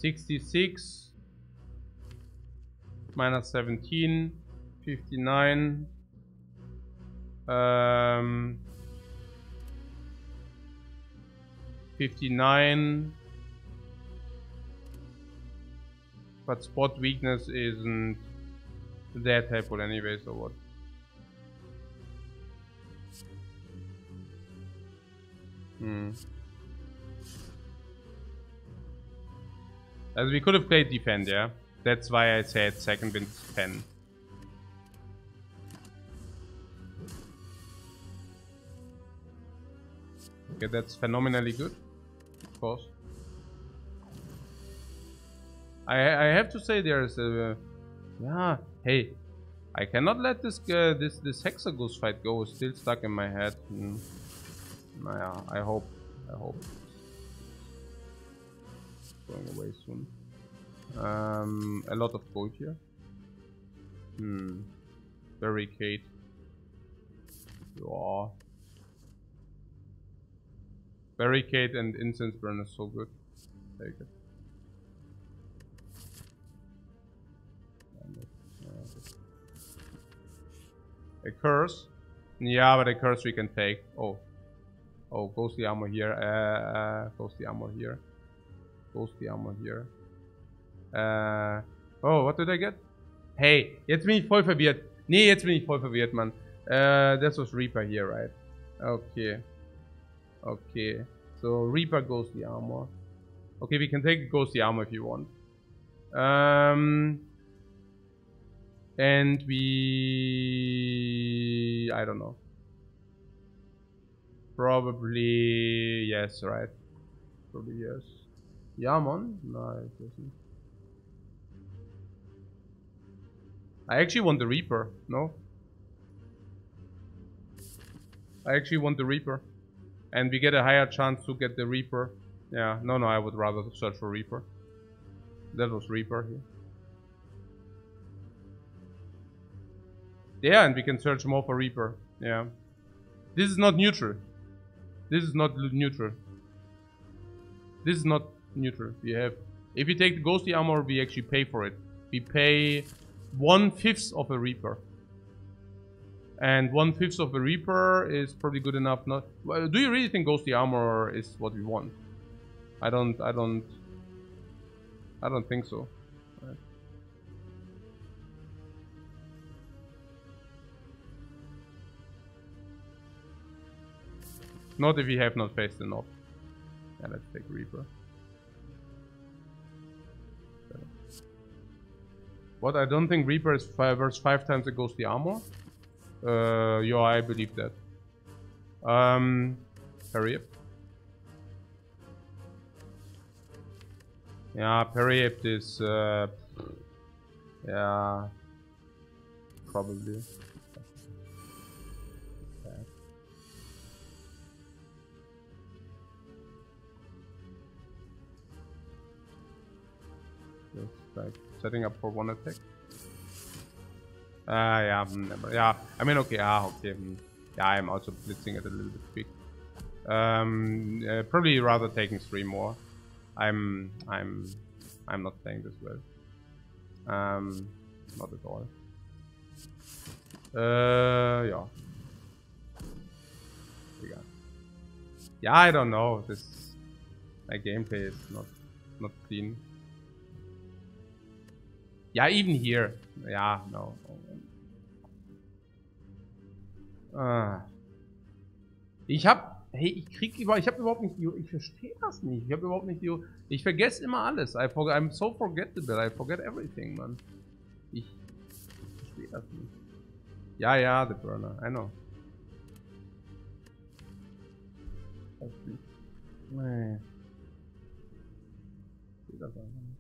-66 -17 59 59, but spot weakness isn't that helpful anyway, so what? As we could have played defend, yeah? That's why I said second wind 10. Okay, that's phenomenally good, of course. I have to say there's a... yeah, hey. I cannot let this this Hexagoose fight go. It's still stuck in my head. Yeah, I hope. Going away soon. A lot of gold here. Barricade. Yeah. Barricade and incense burn is so good. Take it. A curse. Yeah, but a curse we can take. Oh, ghostly armor here. Ghostly armor here. Ghostly armor here. Oh, what did I get? Hey, jetzt bin ich voll verwirrt. Nee, jetzt bin ich voll verwirrt, Mann. This was Reaper here, right? Okay. Okay. So, Reaper ghostly armor. Okay, we can take ghostly armor if you want. And we... I don't know. Probably... yes, right? Probably yes. Yeah, man. No, it doesn't. I actually want the Reaper. No? I actually want the Reaper. And we get a higher chance to get the Reaper. Yeah, no, I would rather search for Reaper. That was Reaper here. Yeah, and we can search more for Reaper. Yeah. This is not neutral. This is not neutral. This is not neutral. We have... if we take the ghostly armor, we actually pay for it. We pay 1/5 of a Reaper. And 1/5 of a Reaper is probably good enough. Not... well, do you really think ghostly armor is what we want? I don't think so. Right. Not if we have not faced enough. Yeah, let's take Reaper. What? I don't think Reaper is worth 5 times the ghostly armor. Yeah, I believe that. Parry up. Yeah, parry up is yeah, probably. Just like setting up for one attack. Yeah, never. Yeah, I mean, okay, okay. Yeah, I'm also blitzing it a little bit quick. Probably rather taking 3 more. I'm not playing this well. Not at all. Yeah. Yeah, I don't know. My gameplay is not clean. Yeah, even here. Ja, no. Ich hab überhaupt nicht ich verstehe das nicht. Ich habe überhaupt nicht ich vergesse immer alles. I'm so forgettable. I forget everything, man. Ich verstehe das nicht. Ja, the burner. I know. Nee. Ich verstehe das einfach nicht.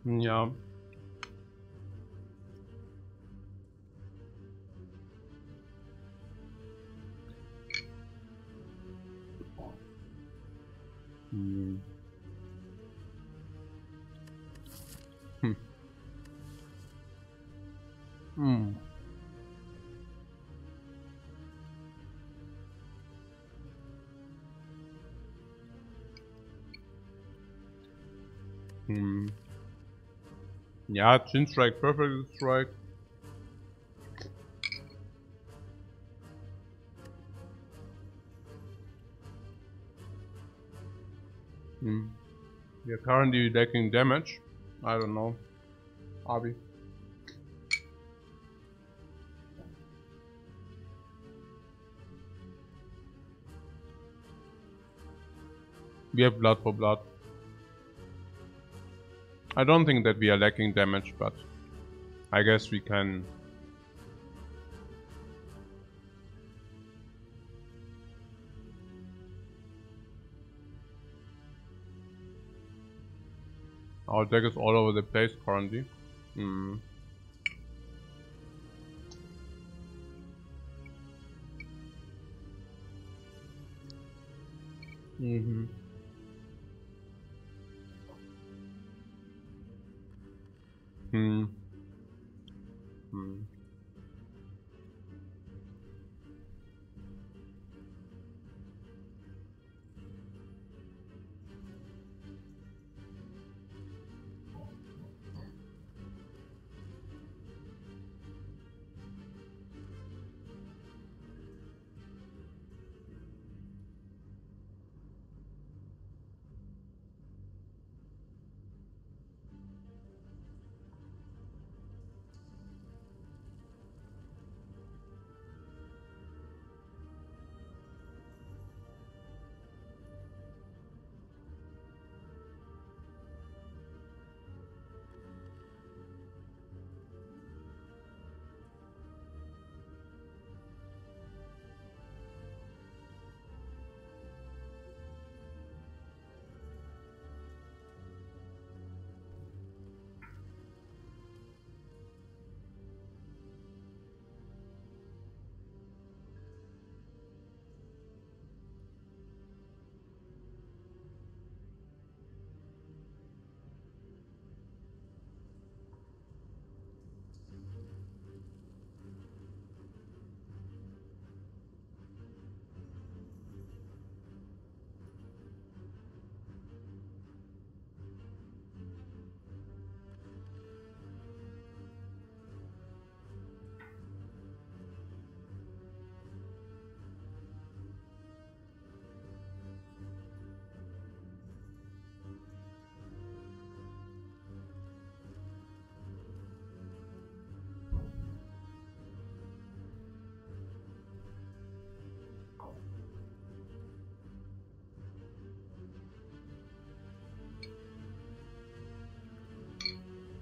Ja. Ja, Chin Strike, Perfect Strike. We are currently lacking damage. I don't know. Abi. We have blood for blood. I don't think that we are lacking damage, but I guess we can. Our deck is all over the place currently.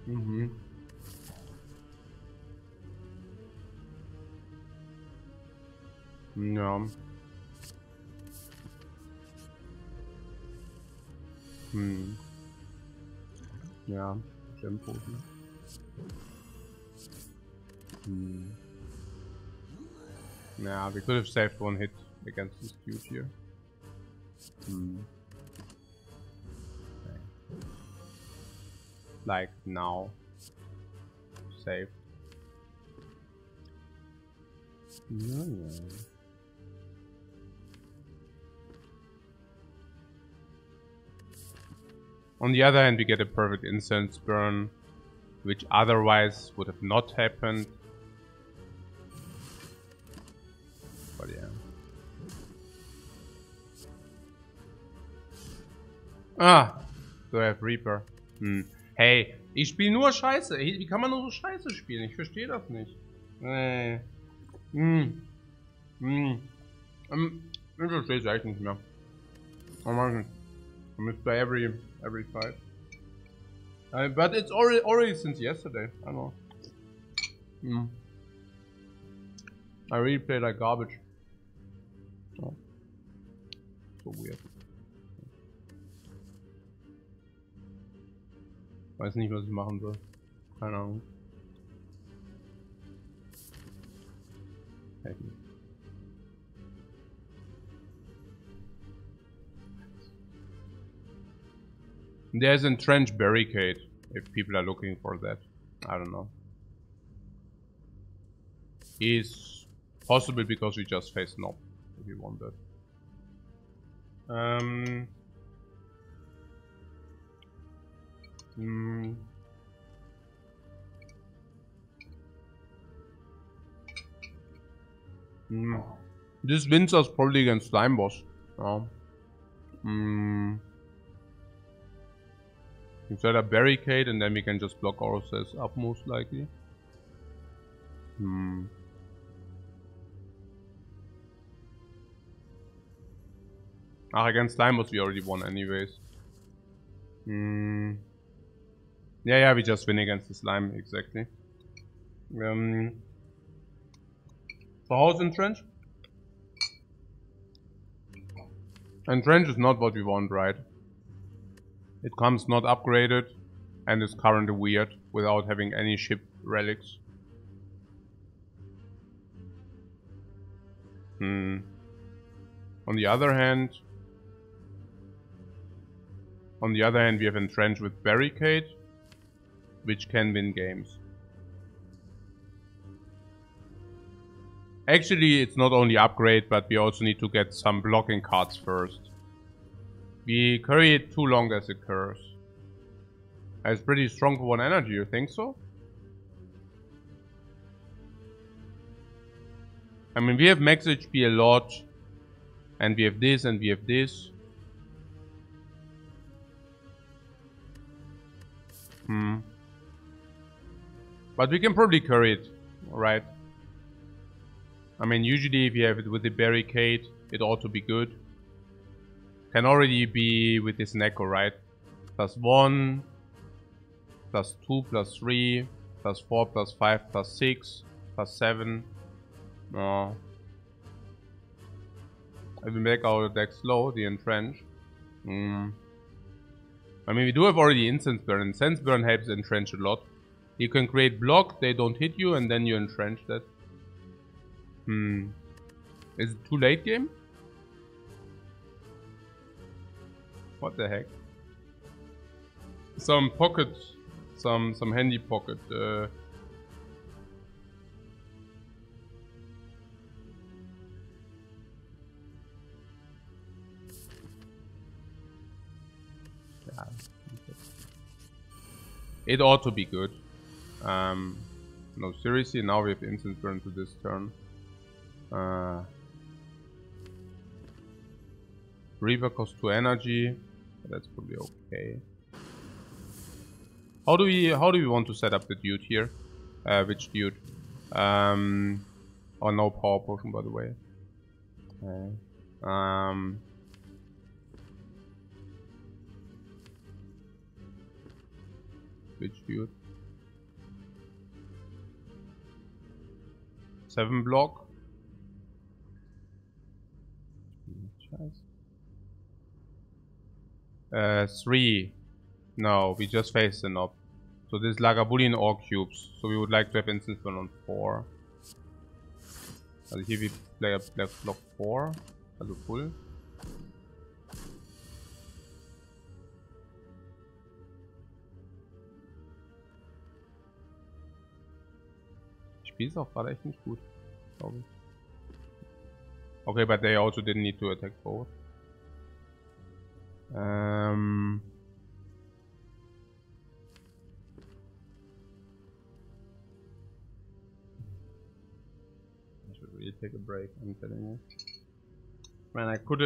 Mhm. Ja. Hm. Ja. Gempoten. Hmm. Yeah, we could have saved one hit against this dude here. Hmm. Okay. Like now. Save. Yeah. On the other hand, we get a perfect incense burn, which otherwise would have not happened. But yeah. Ah, do I have Reaper? Hm. Hey, ich spiele nur Scheiße. Hey, wie kann man nur so Scheiße spielen? Ich verstehe das nicht. Nee. Hm. Hm. Ich verstehe es echt nicht mehr. Oh man. I missed by every fight. But it's already since yesterday. I know. Mm. I really play like garbage. Oh. So weird. Weiß nicht, was ich machen soll. Keine Ahnung. Hey. There's an entrenched barricade, if people are looking for that. I don't know. Is possible because we just face Nob, if you want that. This wins us probably against Slime Boss. Oh. We set a barricade and then we can just block ourselves up most likely. Against Slime Boss we already won anyways. Yeah, we just win against the slime, exactly. So how's Entrench? Entrench is not what we want, right? It comes not upgraded and is currently weird without having any ship relics. On the other hand, we have Entrench with Barricade, which can win games. Actually, it's not only upgrade, but we also need to get some blocking cards first. We carry it too long as a curse. It's pretty strong for 1 energy, you think so? I mean, we have max HP a lot, and we have this, and we have this. But we can probably carry it, right? I mean, usually if you have it with the barricade, it ought to be good. Can already be with this Neko, right? +1, +2, +3, +4, +5, +6, +7. No. If we make our deck slow, the Entrench. I mean, we do have already Incense Burn, and Sense Burn helps Entrench a lot. You can create block, they don't hit you, and then you entrench that. Is it too late game? What the heck? Some pocket, some handy pocket. Yeah. It ought to be good. No, seriously, now we have instant burn to this turn. Reaver costs 2 energy. That's probably okay. How do we want to set up the dude here? Which dude? Oh, no power potion, by the way. Okay. Which dude? 7 block. 3. No, we just faced the knob. So this is Lagavulin or cubes. So we would like to have instance burn on 4. Also here we play a black block 4. Also full. Ich spiele es auch gerade echt nicht gut, glaube ich. Okay, but they also didn't need to attack both. I should really take a break, I'm telling you. Man, I could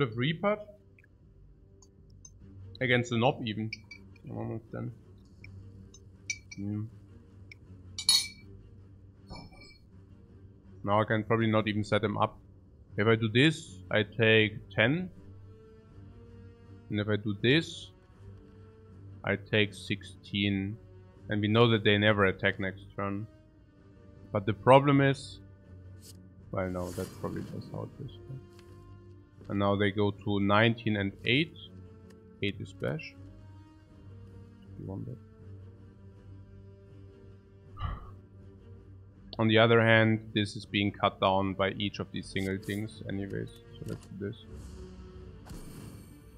have reaped against the knob even. Almost then. Now I can probably not even set him up. If I do this, I take 10. And if I do this, I take 16. And we know that they never attack next turn. But the problem is... Well, no, that's probably just how it is. And now they go to 19 and 8. 8 is splash. You want that? On the other hand, this is being cut down by each of these single things anyways. So let's do this.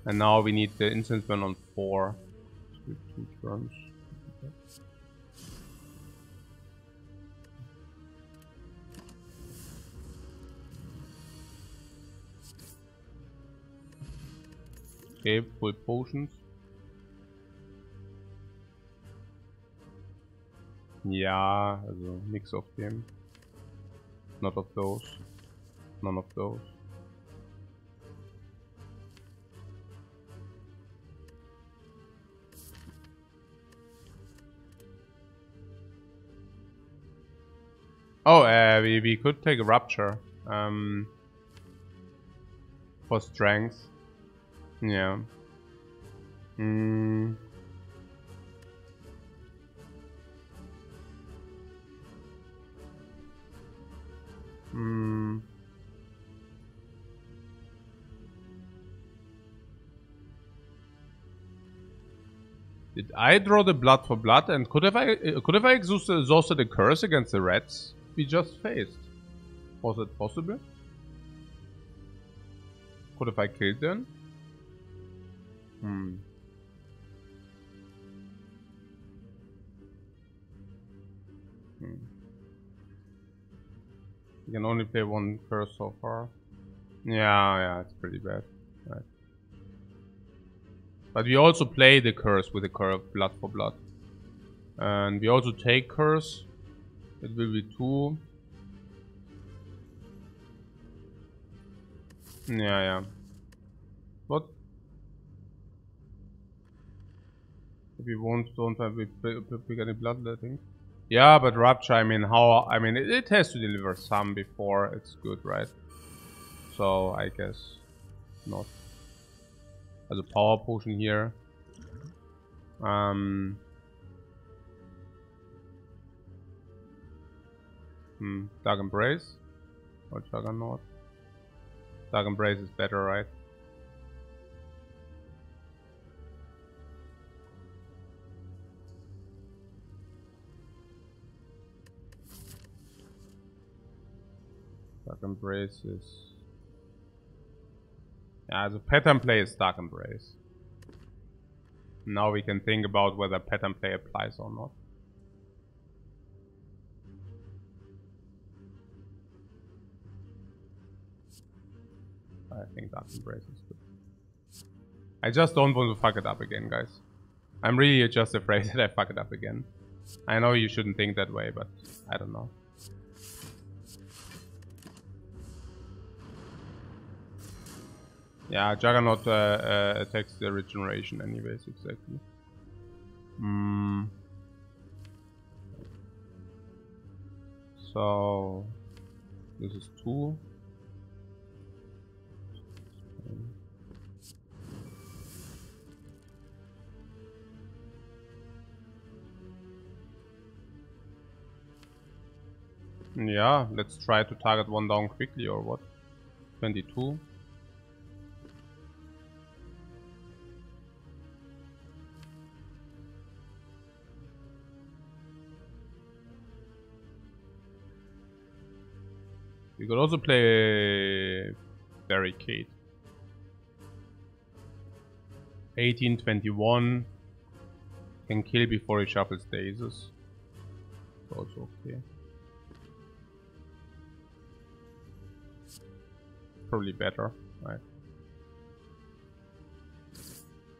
And now we need the instance burn on 4. With 2 turns. Okay, full potions. Ja, also nix auf dem. Not of those. None of those. Oh, we could take a rupture. For strength. Yeah. Did I draw the blood for blood? And could I exhausted a curse against the rats we just faced? Was it possible? Could have I killed them? You can only play 1 curse so far. Yeah, it's pretty bad. Right. But we also play the curse with the curve blood for blood. And we also take curse. It will be 2. Yeah. What? If we don't have pick any bloodletting. Yeah, but Rupture, I mean, it has to deliver some before it's good, right? So, I guess not. As a power potion here. Dark Embrace? Or Juggernaut? Dark Embrace is better, right? Dark Embrace is... Yeah, the pattern play is Dark Embrace. Now we can think about whether pattern play applies or not. I think Dark Embrace is good. I just don't want to fuck it up again, guys. I'm really just afraid that I fuck it up again. I know you shouldn't think that way, but I don't know. Yeah, Juggernaut attacks the regeneration anyways, exactly. So this is 2. Yeah, let's try to target one down quickly or what? 22. We could also play Barricade. 1821 can kill before he shuffles daisies. It's also okay. Probably better, right?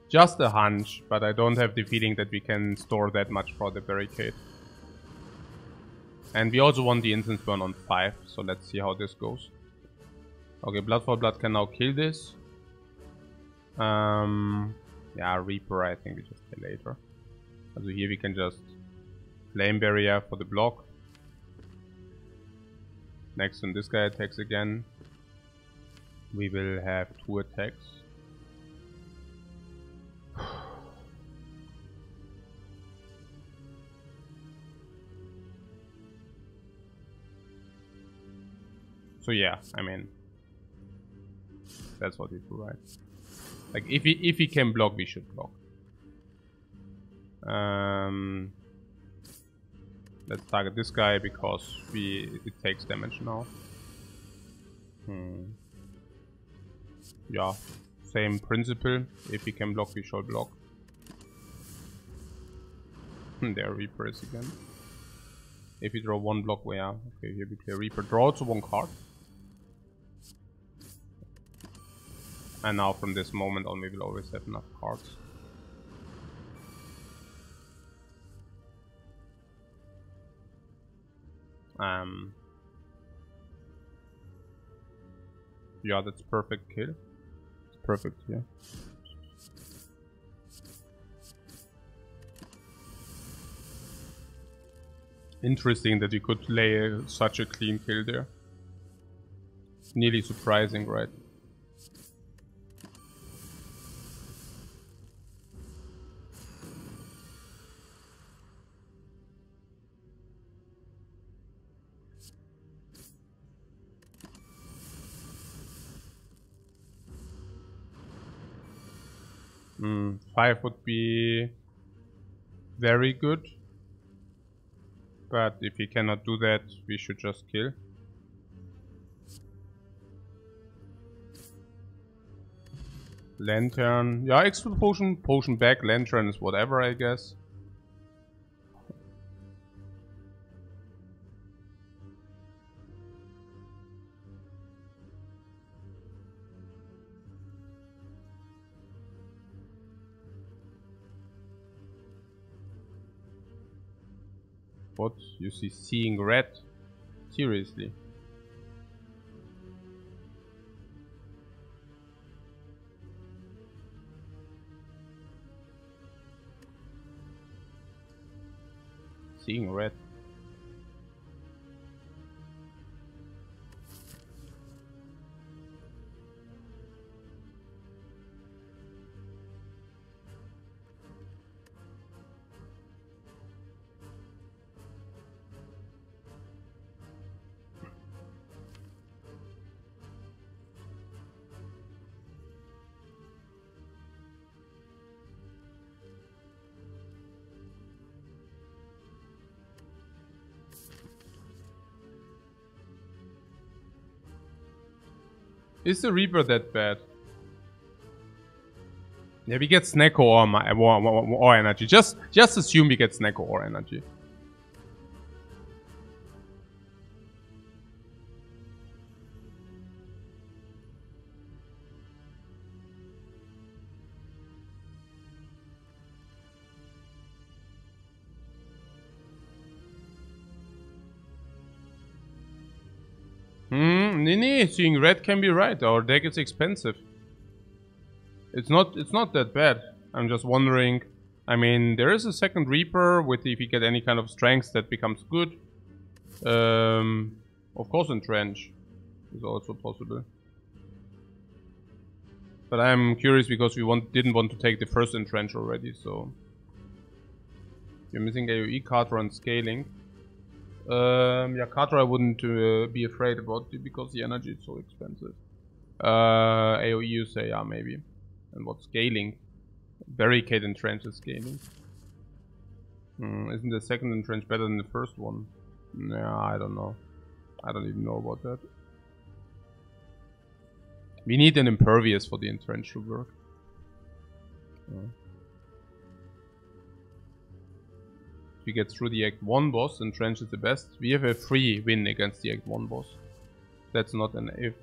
Just a hunch, but I don't have the feeling that we can store that much for the Barricade. And we also want the instance burn on 5, so let's see how this goes. Okay, Blood for Blood can now kill this. Yeah, Reaper I think we just play later. So here we can just Flame Barrier for the block. Next time this guy attacks again, we will have 2 attacks. So yeah, I mean, that's what we do, right? Like if he can block, we should block. Let's target this guy because it takes damage now. Yeah, same principle. If he can block, we shall block. There Reaper is again. If we draw 1 block, well, yeah, okay, here we play Reaper. Draw also 1 card. And now from this moment on we will always have enough cards. Yeah, that's perfect kill. It's perfect, yeah. Interesting that you could lay such a clean kill there. Nearly surprising, right? Mm, 5 would be very good. But if he cannot do that, we should just kill. Lantern. Yeah, extra potion. Potion back. Lantern is whatever, I guess. What? You see seeing red? Seriously? Seeing red? Is the Reaper that bad? Yeah, we get Snecko or energy. Just assume we get Snecko or energy. Nee, seeing red can be right. Our deck is expensive. It's not that bad. I'm just wondering. I mean, there is a second Reaper with if you get any kind of strength that becomes good. Of course, Entrench is also possible. But I'm curious because we didn't want to take the first Entrench already. So you're missing AOE card run scaling. Yeah, Carter I wouldn't be afraid about it because the energy is so expensive. AoE you say, yeah, maybe. And what scaling? Barricade and trench is scaling. Isn't the second entrench better than the first one? Nah, I don't know. I don't even know about that. We need an impervious for the entrench to work. If we get through the Act 1 boss, entrench is the best. We have a free win against the Act 1 boss. That's not an if.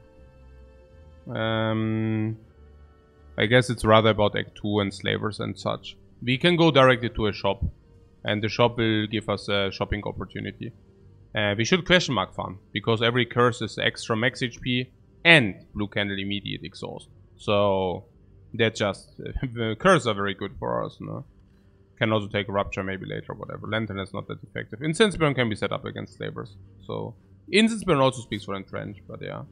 I guess it's rather about Act 2 and slavers and such. We can go directly to a shop. And the shop will give us a shopping opportunity. We should question mark farm, because every curse is extra max HP and blue candle immediate exhaust. So that just curses are very good for us, no? Can also take rupture maybe later, whatever. Lantern is not that effective. Incense burn can be set up against slavers. So incense burn also speaks for entrench, but yeah.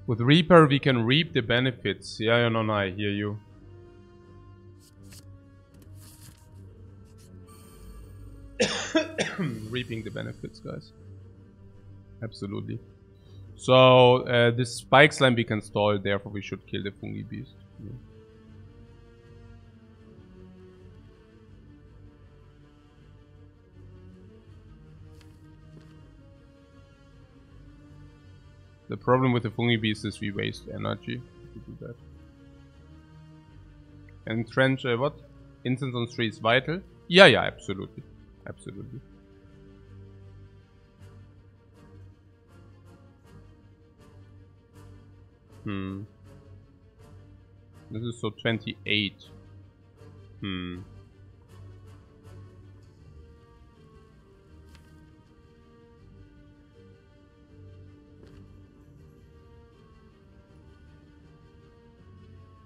With Reaper, we can reap the benefits. Yeah, no, I hear you. Reaping the benefits, guys. Absolutely. So, this spike slime we can stall, therefore we should kill the fungi beast. Yeah. The problem with the fungi beast is we waste energy to do that. And trench, what? Incense on 3 is vital? Yeah, absolutely. Absolutely. This is so 28.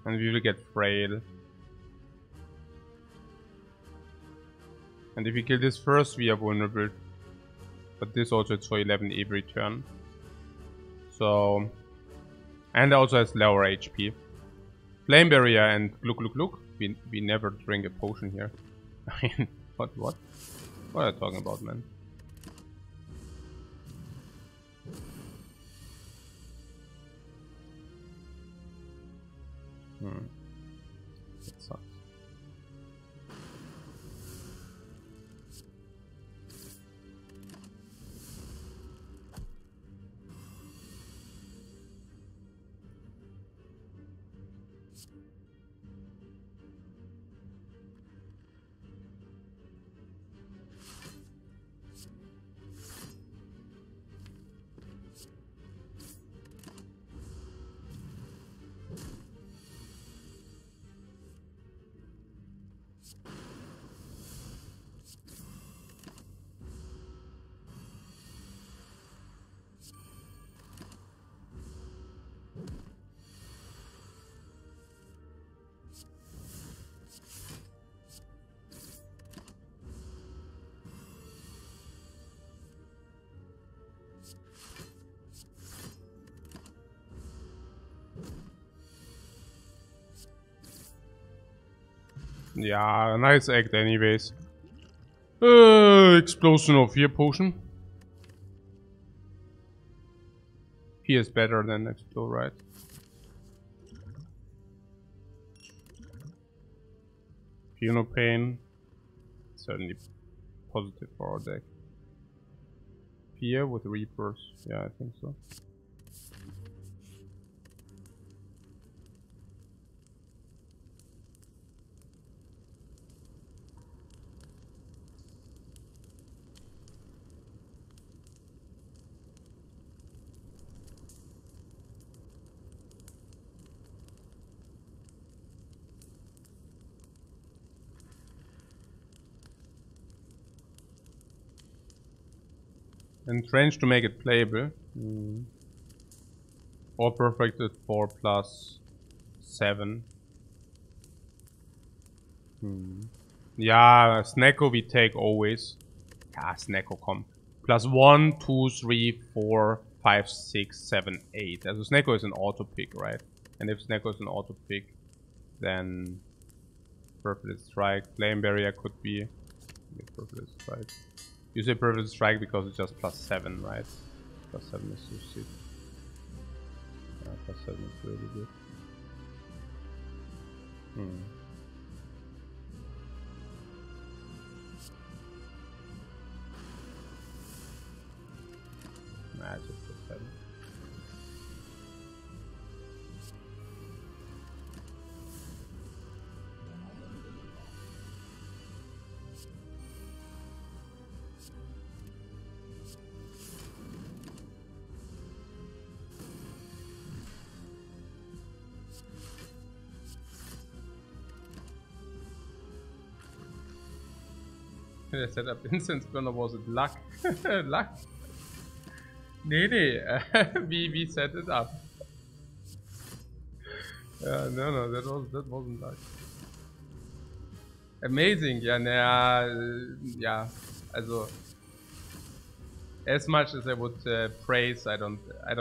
And we will get frail. And if we kill this first, we are vulnerable. But this also is for 11 every turn. So... And also has lower HP. Flame barrier and look. We never drink a potion here. I mean, what? What are you talking about, man? That sucks. Yeah, nice act anyways. Explosion of Fear potion. Fear is better than Explode, right? Fear no pain. Certainly positive for our deck. Fear with Reapers. Yeah, I think so. Entrenched to make it playable. Or perfected 4+7. Yeah, Snecko we take always. Ah, Snecko, come. Plus 1, 2, 3, 4, 5, 6, 7, 8. Also Snecko is an auto pick, right? And if Snecko is an auto pick, then Purple Strike, Flame Barrier could be Purple Strike. You say Purple Strike because it's just plus 7, right? Plus 7 is so sick. Plus 7 is really good. Nah, just plus 7. I set up instance burner, was it luck? Luck? Nee, we set it up. No, that wasn't luck. Amazing, yeah, also as much as I would praise, I don't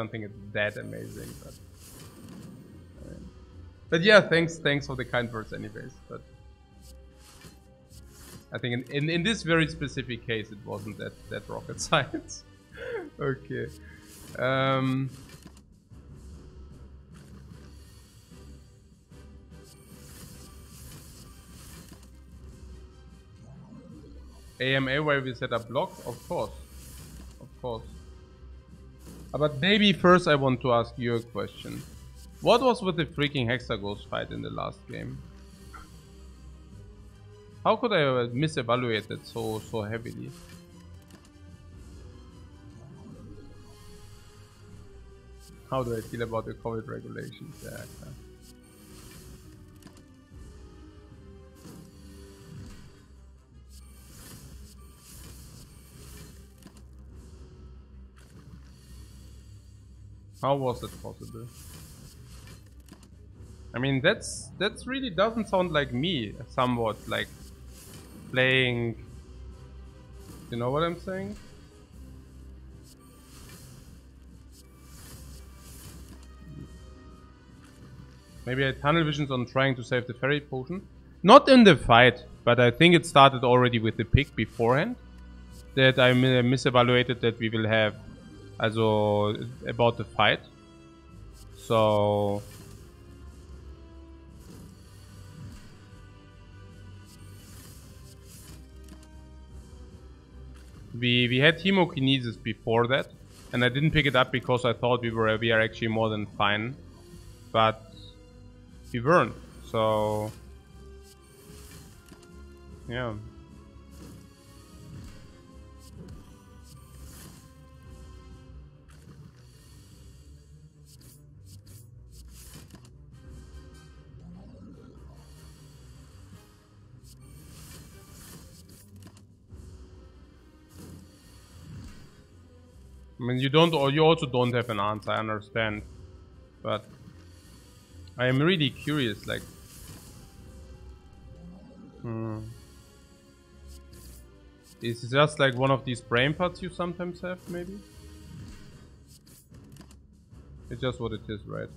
think it's that amazing, but yeah, thanks for the kind words anyways, but I think in this very specific case it wasn't that rocket science. Okay. AMA where we set up blocks? Of course. But maybe first I want to ask you a question. What was with the freaking Hexaghost fight in the last game? How could I misevaluate it so heavily? How do I feel about the COVID regulations? Yeah. How was it possible? I mean, that's really doesn't sound like me. Somewhat like playing. You know what I'm saying? Maybe I had tunnel visions on trying to save the fairy potion. Not in the fight, but I think it started already with the pick beforehand. That I misevaluated that we will have also about the fight. So we had hemokinesis before that, and I didn't pick it up because I thought we are actually more than fine, but we weren't. So yeah. I mean, you also don't have an answer, I understand, but I am really curious, like, is it just like one of these brain pots you sometimes have, maybe? It's just what it is, right?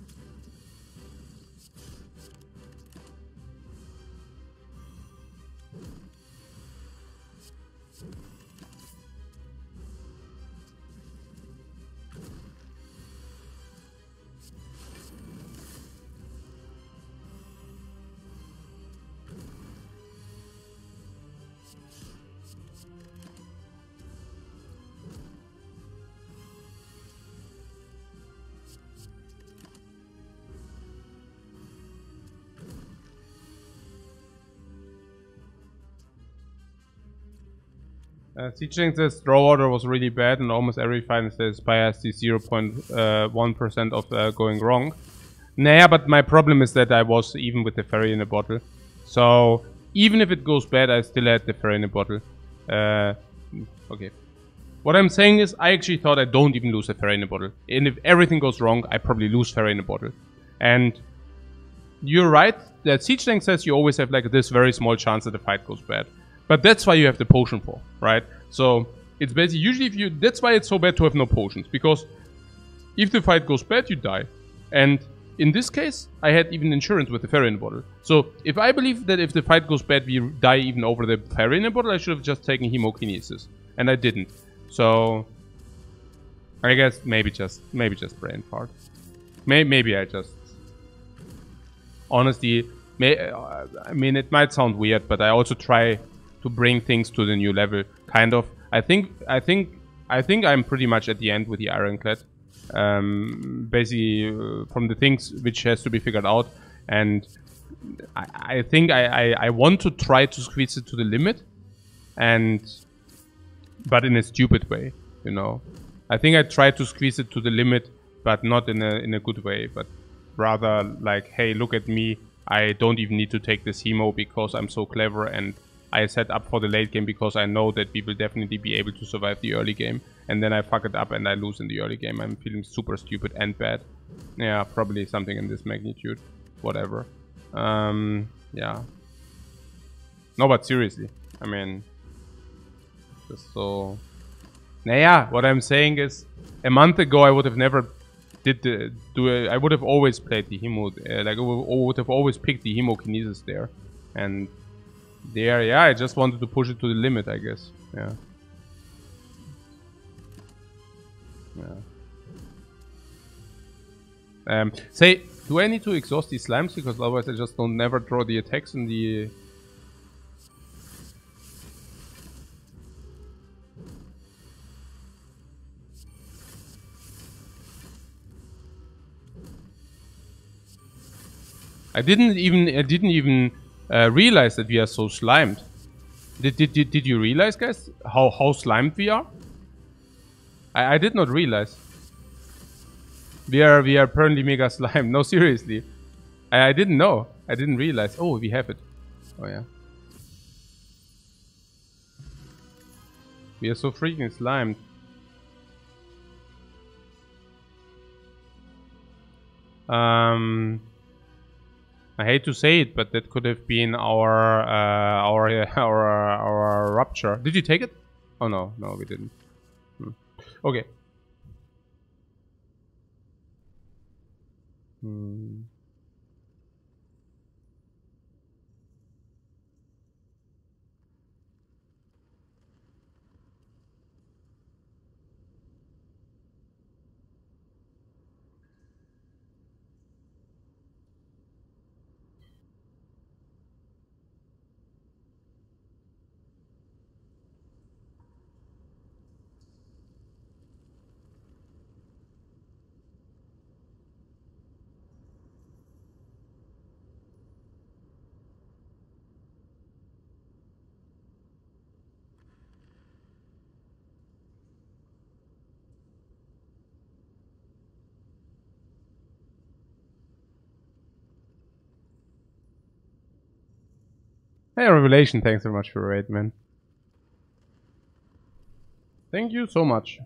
Teaching says draw order was really bad, and almost every fight says Spire has the 0.1% of going wrong. Nah, but my problem is that I was even with the fairy in a bottle. So even if it goes bad, I still had the fairy in a bottle. Okay. What I'm saying is I actually thought I don't even lose a fairy in a bottle. And if everything goes wrong, I probably lose fairy in a bottle. And you're right that Siege Tank says you always have like this very small chance that the fight goes bad. But that's why you have the potion for, right? So It's basically, usually if you, that's why it's so bad to have no potions, because if the fight goes bad, you die. And in this case, I had even insurance with the Ferrin bottle. So if I believe that if the fight goes bad, we die even over the Ferrin bottle, I should have just taken hemokinesis. And I didn't. So I guess maybe just brain fart. Maybe I just... Honestly, I mean, it might sound weird, but I also try to bring things to the new level. Kind of. I think I'm pretty much at the end with the Ironclad. Basically, from the things which has to be figured out, and I think I want to try to squeeze it to the limit, but in a stupid way, you know. I think I tried to squeeze it to the limit, but not in a good way, but rather like, hey, look at me. I don't even need to take this hemo because I'm so clever, and I set up for the late game because I know that we will definitely be able to survive the early game. And then I fuck it up and I lose in the early game. I'm feeling super stupid and bad. Yeah, probably something in this magnitude. Whatever. Yeah. No, but seriously. I mean... Just so... Naja, what I'm saying is... A month ago I would have never... I would have always played the hemo... like, I would have always picked the hemokinesis there. And... There, yeah, I just wanted to push it to the limit, I guess. Yeah. Yeah. Say, do I need to exhaust these slimes? Because otherwise I just don't never draw the attacks in the... I didn't even realize that we are so slimed. Did you realize, guys, how slimed we are? I did not realize. We are apparently mega slime. No, seriously. I didn't know. I didn't realize. Oh, we have it. Oh, yeah. We are so freaking slimed. I hate to say it, but that could have been our rupture. Did you take it? Oh, no. No, we didn't. Okay. Hey, Revelation, thanks so much for the raid, man. Thank you so much.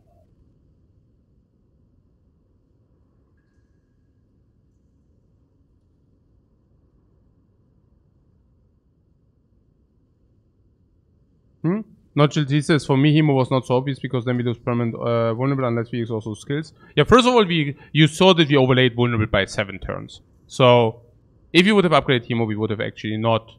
Notchel says, for me, Hemo was not so obvious because then we lose permanent vulnerable unless we exhaust those skills. Yeah, first of all, you saw that we overlaid vulnerable by 7 turns. So, if you would have upgraded Hemo, we would have actually not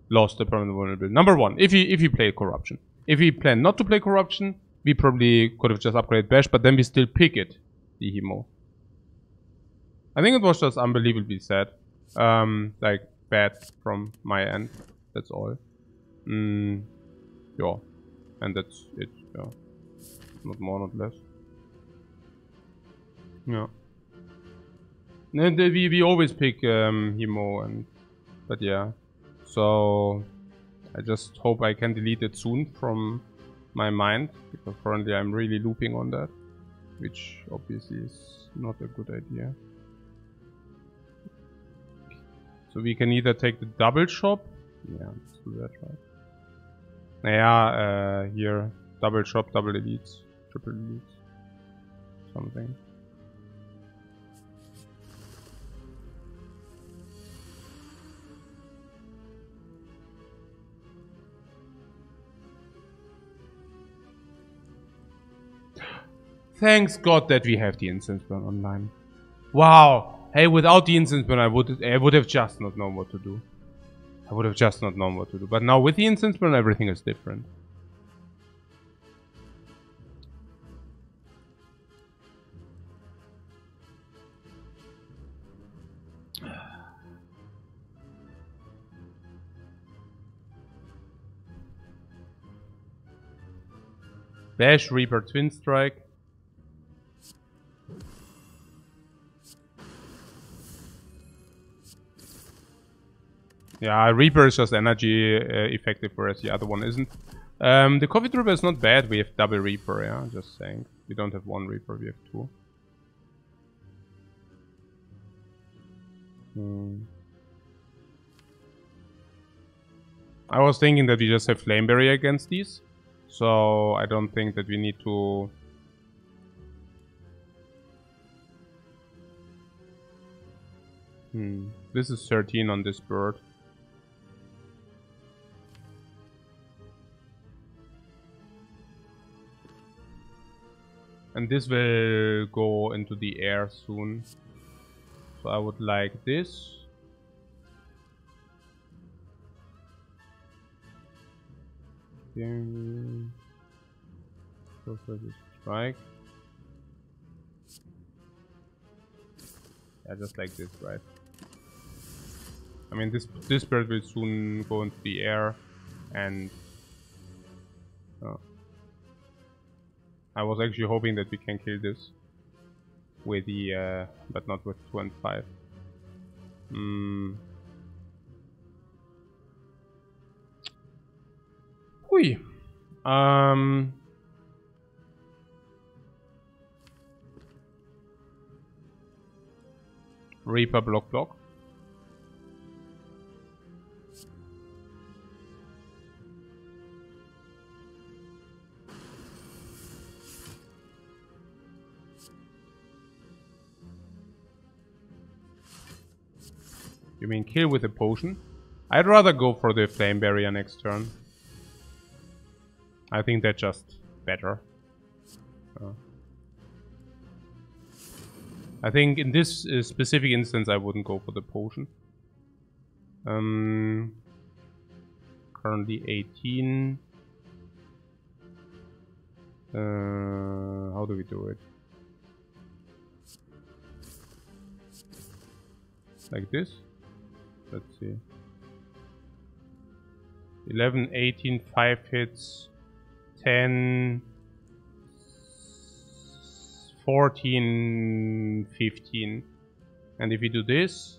lost the permanent vulnerable. Number one, if you play Corruption. If we plan not to play Corruption, we probably could have just upgraded Bash, but then we still pick it, the Hemo. I think it was just unbelievably sad. Like, bad from my end. That's all. Yeah. And that's it, yeah. Not more, not less. Yeah. And we always pick Hemo, but yeah. So I just hope I can delete it soon from my mind, because currently I'm really looping on that, which obviously is not a good idea. So we can either take the double shop. Yeah, let's do that, right? Yeah, here, double shop, double elites, triple elites, something. Thanks God that we have the instance burn online. Wow. Hey, without the instance burn, I would have just not known what to do. I would have just not known what to do. But now with the instance burn, everything is different. Bash, Reaper, Twin Strike. Yeah, Reaper is just energy effective, whereas the other one isn't. The Coffee Trooper is not bad. We have double Reaper, yeah, just saying. We don't have one Reaper, we have two. I was thinking that we just have Flame Barrier against these. So I don't think that we need to... This is 13 on this bird. And this will go into the air soon. So I would like this. Go for this strike. Yeah, just like this, right? I mean, this bird will soon go into the air, and I was actually hoping that we can kill this with the, but not with 2 and 5. Hui. Reaper block. You mean kill with a potion? I'd rather go for the Flame Barrier next turn. I think that's just better. I think in this specific instance I wouldn't go for the potion. Currently 18. How do we do it? Like this? Let's see. 11, 18, 5 hits. 10, 14, 15. And if we do this,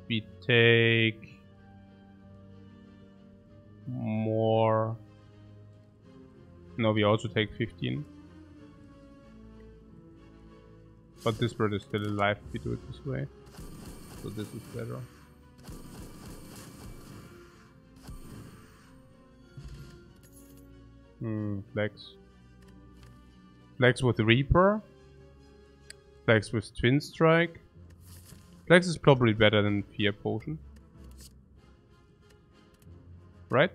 we take more. No, we also take 15. But this bird is still alive if we do it this way. So this is better. Flex. Flex with Reaper. Flex with Twin Strike. Flex is probably better than Fear Potion. Right?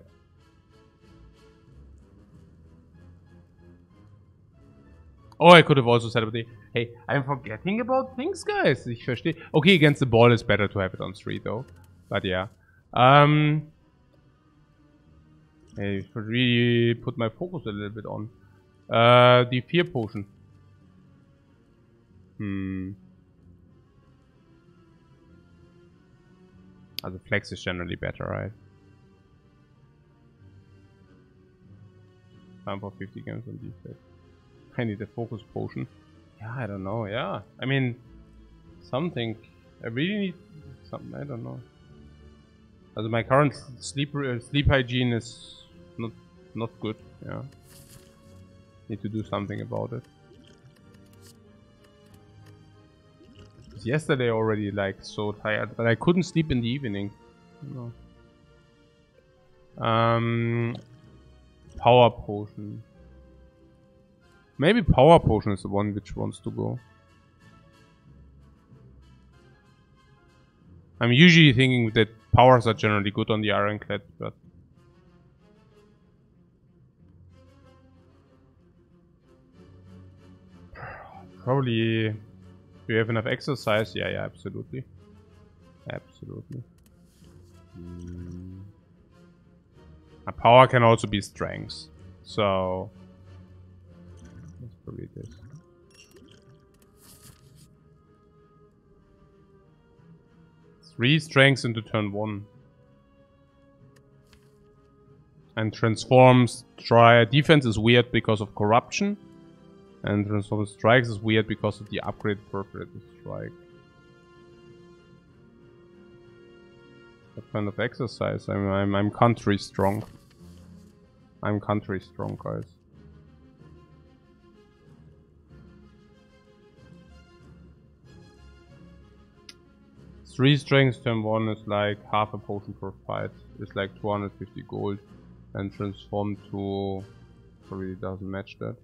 Oh, I could have also set up the... Hey, I'm forgetting about things, guys. Ich verstehe. Okay, against the ball is better to have it on 3 though. But yeah. I should really put my focus a little bit on the Fear Potion. The Flex is generally better, right? Time for 50 games on defense. I need a Focus Potion. Yeah, I don't know, yeah. I mean, something. I really need something, I don't know. My current sleep hygiene is not good, yeah. Need to do something about it. Yesterday already like so tired, but I couldn't sleep in the evening. No. Power Potion. Maybe Power Potion is the one which wants to go. I'm usually thinking that powers are generally good on the Ironclad, but Probably... Do you have enough exercise? Yeah, absolutely. Absolutely. A power can also be strength. So... Let's probably this. Three strengths into turn 1. And transforms defense is weird because of corruption. And transforms strikes is weird because of the upgrade perforated strike. What kind of exercise? I'm country strong. I'm country strong, guys. Three strengths turn 1 is like half a potion per fight. It's like 250 gold. And transform to... Probably doesn't match that.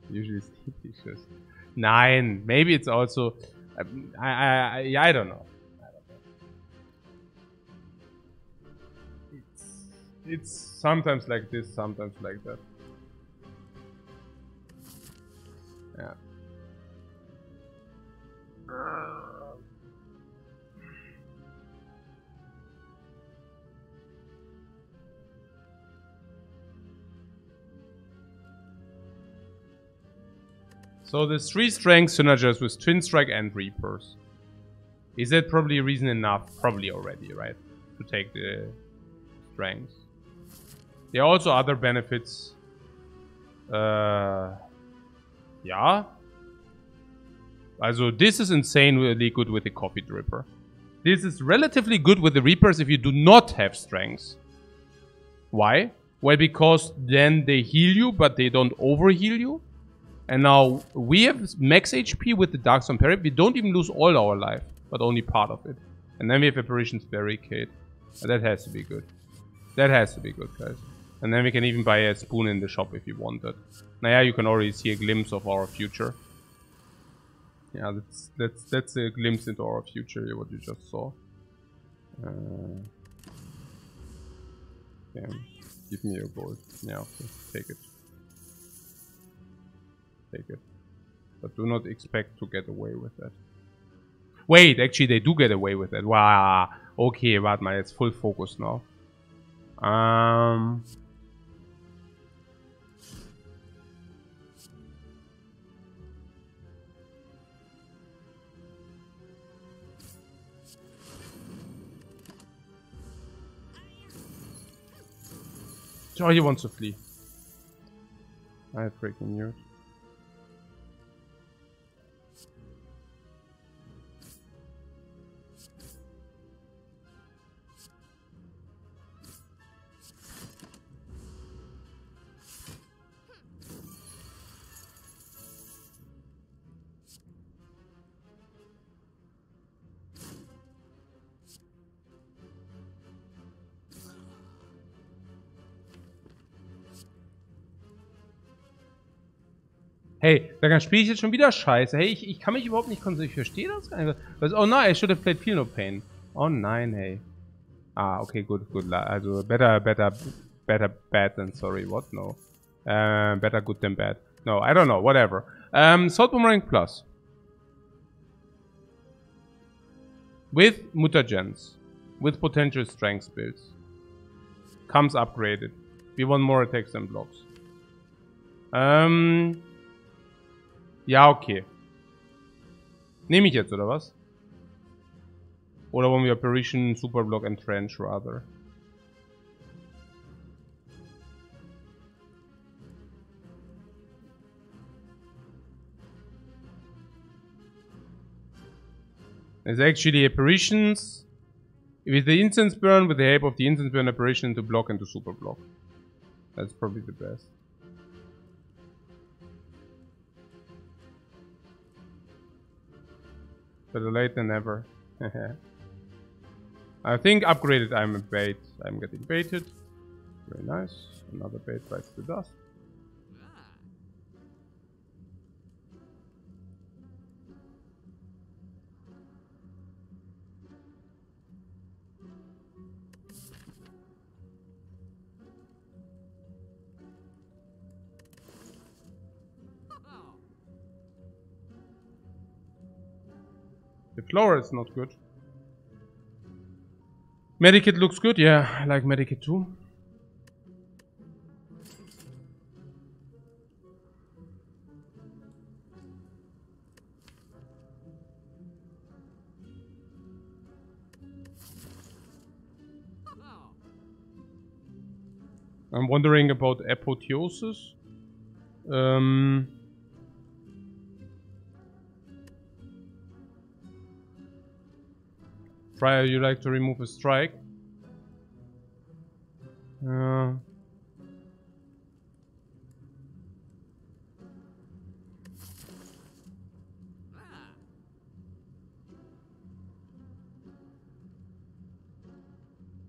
Usually it's just 9. Maybe it's also... I don't know. It's sometimes like this, sometimes like that. Yeah. So the 3 strengths synergize with Twin Strike and Reapers. Is that probably reason enough? Probably already, right? To take the strengths. There are also other benefits. Yeah. Also, this is insanely good with the Coffee Dripper. This is relatively good with the Reapers if you do not have strengths. Why? Well, because then they heal you, but they don't overheal you. And now we have max HP with the Darkstone Parry. We don't even lose all our life, but only part of it. And then we have Apparition's Barricade. That has to be good. That has to be good, guys. And then we can even buy a spoon in the shop if you want that. Now, yeah, you can already see a glimpse of our future. Yeah, that's a glimpse into our future here, what you just saw. Damn. Give me your gold. Yeah, okay. Take it. Take it. But do not expect to get away with that. Wait, actually they do get away with that. Wow. Okay, warte mal, it's full focus now. Oh, he wants to flee. I freaking knew it. Hey, da spiele ich jetzt schon wieder scheiße. Hey, ich kann mich überhaupt nicht konzentrieren. Ich verstehe das gar nicht. Oh nein, I should have played Feel No Pain. Oh nein, hey. Ah, okay, good. Also, better bad than sorry. What? No. Better good than bad. No, I don't know. Whatever. Salt Boomerang Plus. With mutagens. With potential strength builds. Comes upgraded. We want more attacks than blocks. Ja, okay. Nehme ich jetzt, oder was? Oder wollen wir Apparition, Superblock and Trench, rather? There's actually apparitions with the incense burn, with the help of the incense burn apparition to block and to super block. That's probably the best. Better late than never. I think upgraded I'm a bait. I'm getting baited. Very nice. Another bait bites the dust. The floor is not good. Medikit looks good, yeah, I like Medikit too. I'm wondering about apotheosis. Friar, you like to remove a strike?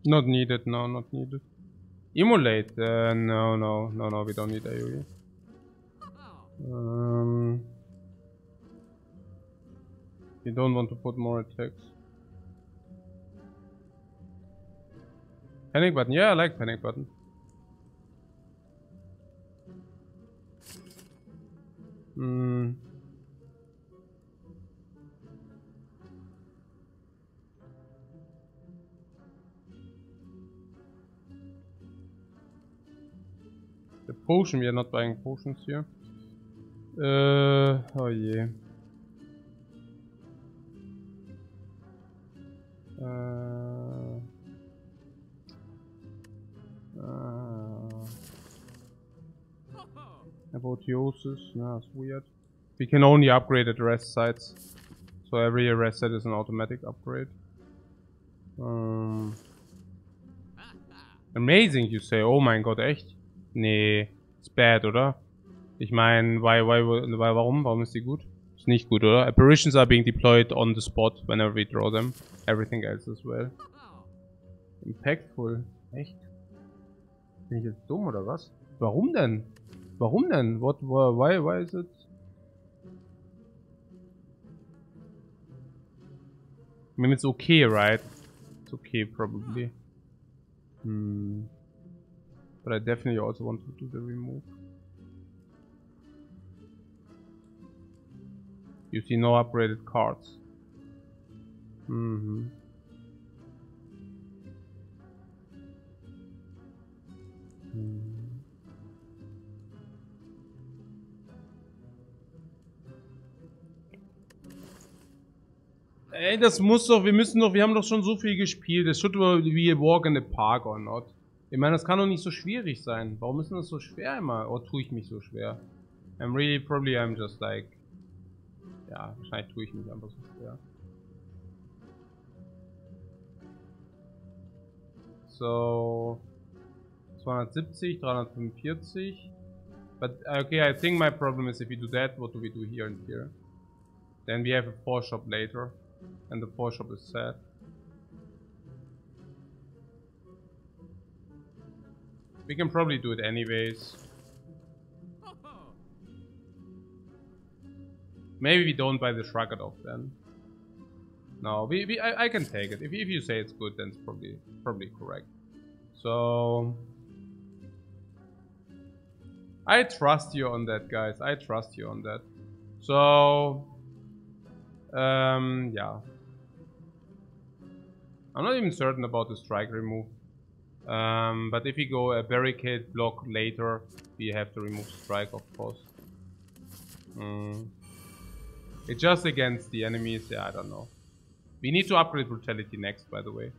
Not needed, no, not needed. Immolate, no, we don't need AoE. You don't want to put more attacks. Panic button, yeah, I like panic button. The potion, we are not buying potions here. Oh yeah. Apotheosis, no, it's weird. We can only upgrade at rest sites. So every rest site is an automatic upgrade. Amazing, you say. Oh mein Gott, echt? Nee, it's bad, oder? Ich meine, warum? Warum ist die gut? Ist nicht gut, oder? Apparitions are being deployed on the spot whenever we draw them. Everything else as well. Impactful. Echt? Bin ich jetzt dumm, oder was? Warum denn? Warum denn? Why is it? I mean, it's okay, right? It's okay, probably. But I definitely also want to do the remove. You see no upgraded cards. Ey, das muss doch, wir haben doch schon so viel gespielt. Es should be a walk in the park or not. Ich meine, das kann doch nicht so schwierig sein. Warum ist denn das so schwer immer? Oder tue ich mich so schwer? I'm just like... Ja, wahrscheinlich tue ich mich einfach so schwer. So... 270, 345. But, okay, I think my problem is if we do that, what do we do here and here? Then we have a 4-shop later. And the 4-shop is sad. We can probably do it anyways. Maybe we don't buy the Shrugget off then. No, I can take it. If you say it's good, then it's probably correct. So I trust you on that, guys. I trust you on that. So yeah. I'm not even certain about the strike remove. But if we go a barricade block later, we have to remove strike, of course. It's just against the enemies, yeah, I don't know. We need to upgrade brutality next, by the way.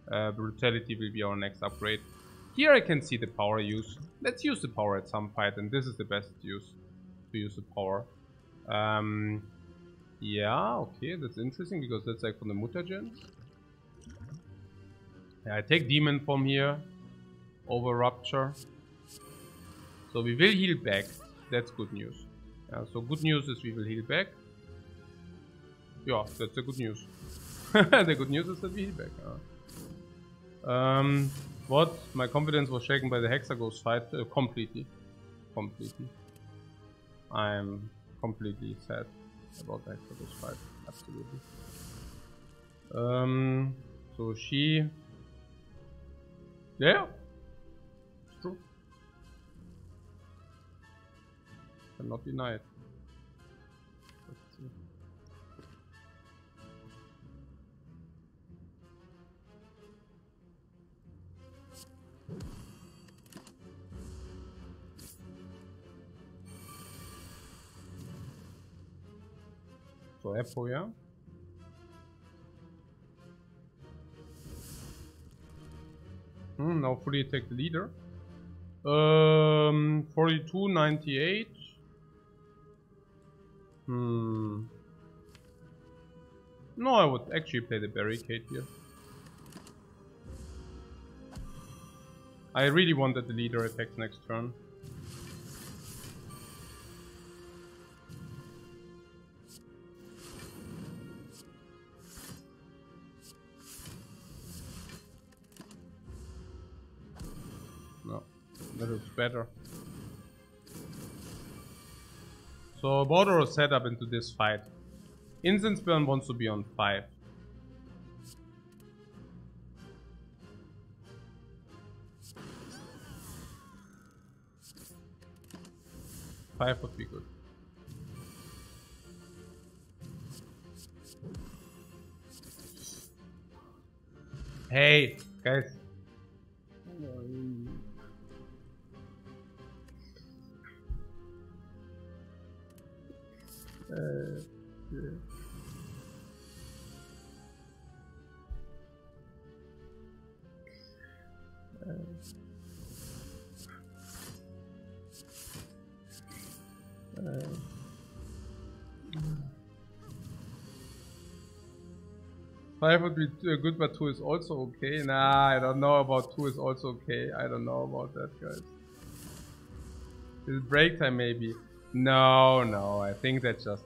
Brutality will be our next upgrade. Here I can see the power use. Let's use the power at some fight, and this is the best use to use the power. Yeah, okay, that's interesting because that's like from the mutagens. Yeah, I take demon from here over rupture. So we will heal back. That's good news. Yeah, so good news is we will heal back. Yeah, that's the good news. The good news is that we heal back. What? My confidence was shaken by the Hexagos fight completely. Completely. I'm completely sad about the Hexagos fight. Absolutely. So she... Yeah. It's true. Cannot deny it. So Epo, yeah. Now fully attack the leader. 42.98. No, I would actually play the barricade here. I really want that the leader attacks next turn. No, that is better. So border a setup into this fight. Incense Burn wants to be on 5. 5 would be good. Hey, guys. Five would be good, but 2 is also okay. Nah, I don't know about 2 is also okay. I don't know about that, guys. Is it break time maybe? No, I think that's just...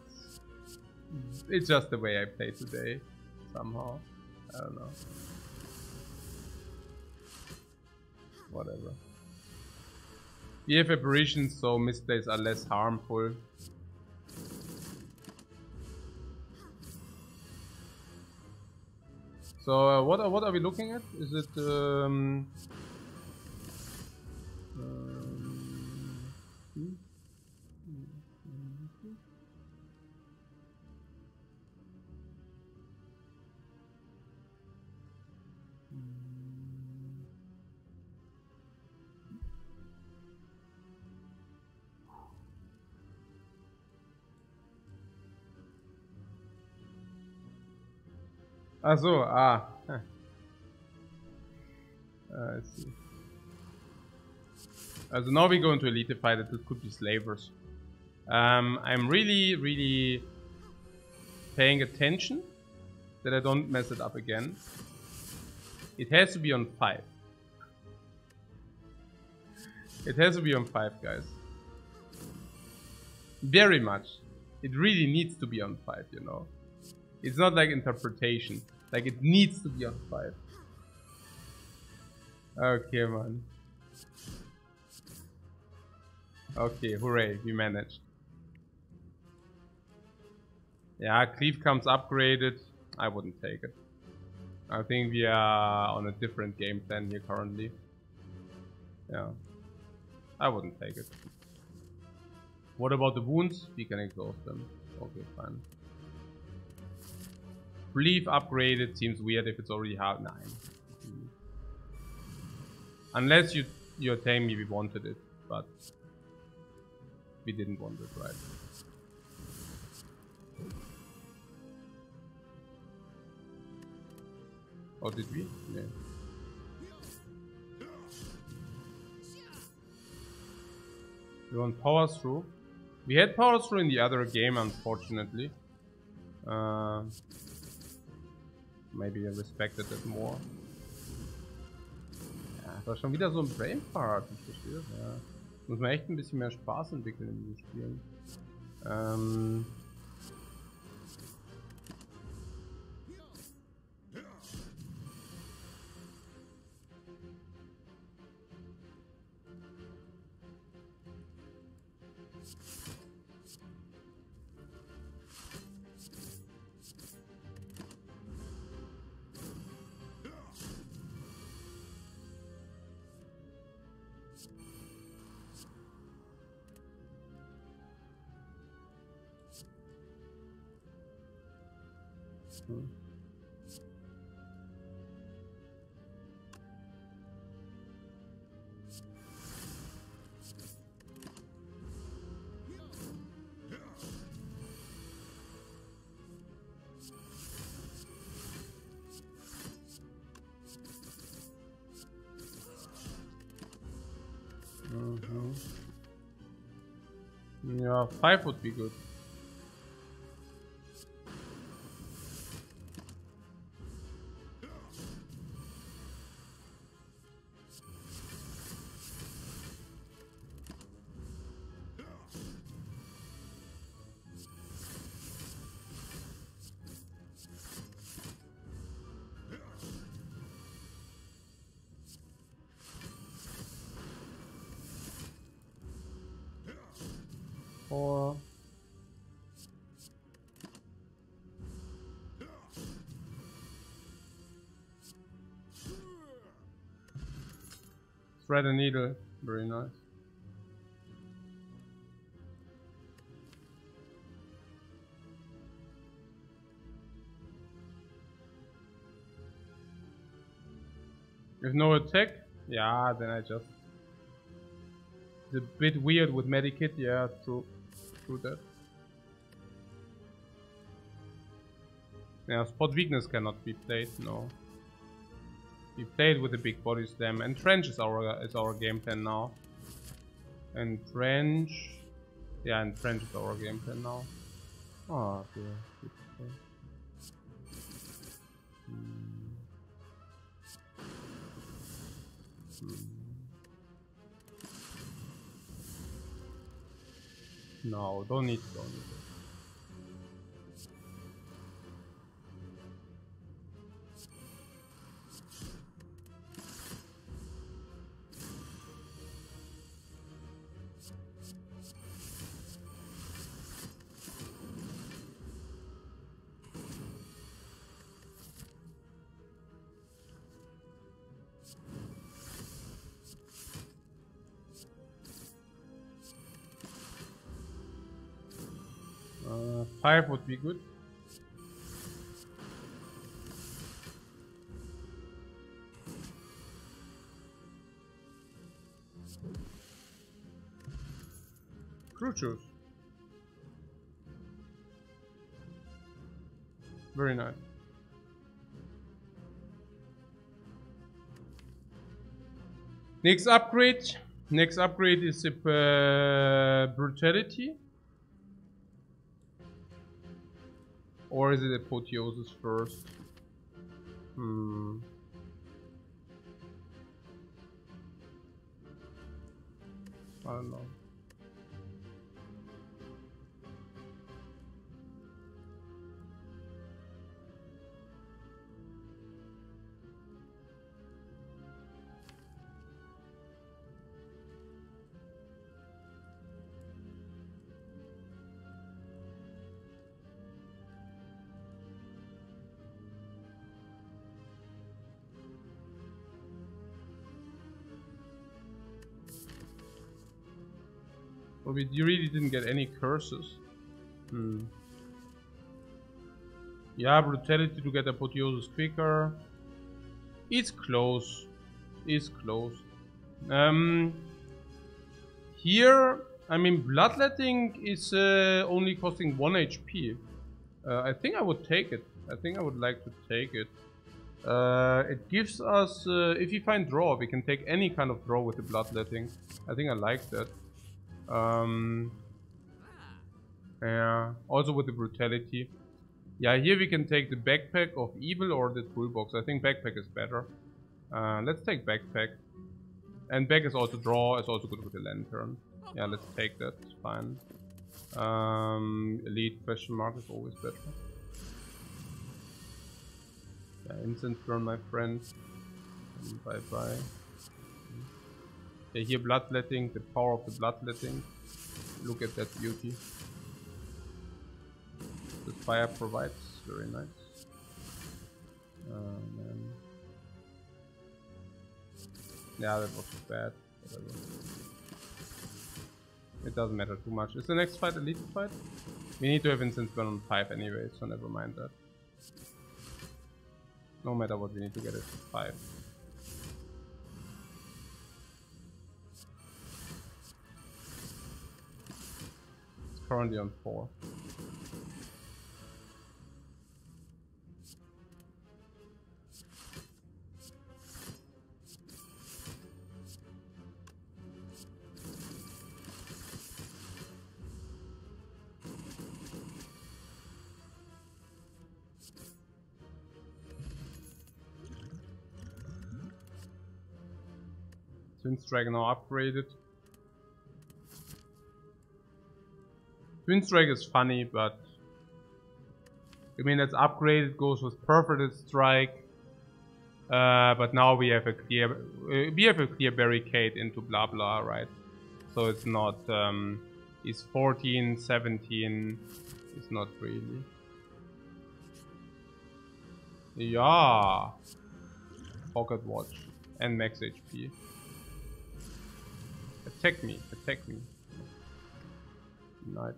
It's just the way I play today, somehow. I don't know. Whatever. We have apparitions, so misplays are less harmful. So what are we looking at? Is it I see. So now we go into Eliteify that it could be slavers. I'm really paying attention that I don't mess it up again. It has to be on 5. It has to be on 5, guys. Very much. It really needs to be on 5, you know. It's not like interpretation. Like, it needs to be on 5. Okay, man. Okay, hooray, we managed. Yeah, Cleave comes upgraded. I wouldn't take it. I think we are on a different game plan here currently. Yeah. I wouldn't take it. What about the wounds? We can exhaust them. Okay, fine. Cleave upgraded seems weird if it's already hard 9. Unless you're telling me we wanted it, but we didn't want it, right? Or did we? Yeah. We want power through. We had power through in the other game, unfortunately. Maybe I respected it more. Ja, das war schon wieder so ein Brainfart, ich verstehe. Ja. Muss man echt ein bisschen mehr Spaß entwickeln in diesen Spielen. Yeah, 5 would be good. Or thread a needle, very nice. If no attack, yeah, then I just. It's a bit weird with Medikit, yeah, true that. Yeah, spot weakness cannot be played, no. We played with the big body slam, and trench is our game plan now. And trench, yeah, and trench is our game plan now. Oh, yeah. No, don't need it. 5 would be good. Crucius. Very nice. Next upgrade is brutality. Or is it apotheosis first? I don't know. Well, we really didn't get any curses. Yeah, brutality to get apotheosis quicker. It's close. It's close. Here, I mean, bloodletting is only costing 1 HP. I think I would take it. I think I would like to take it. It gives us, if you find draw, we can take any kind of draw with the bloodletting. I think I like that. Yeah, also with the brutality. Yeah, here we can take the backpack of evil or the toolbox. I think backpack is better. Let's take backpack. And back is also draw, is also good with the lantern. Yeah, let's take that, it's fine. Elite question mark is always better. Yeah, instant burn, my friend. And bye bye. Yeah, here bloodletting, the power of the bloodletting. Look at that beauty. The Spire provides, very nice. Man. Yeah, that was bad. Whatever. It doesn't matter too much. Is the next fight elite fight? We need to have instant burn on 5 anyway, so never mind that. No matter what, we need to get it to 5. It's currently on 4. Twin Strike now upgraded. Twin Strike is funny, but I mean it's upgraded, goes with Perforated Strike. But now we have a clear barricade into blah blah, right? So it's not is 14, 17. It's not really. Yeah. Pocket watch and max HP. Attack me, attack me. Nice.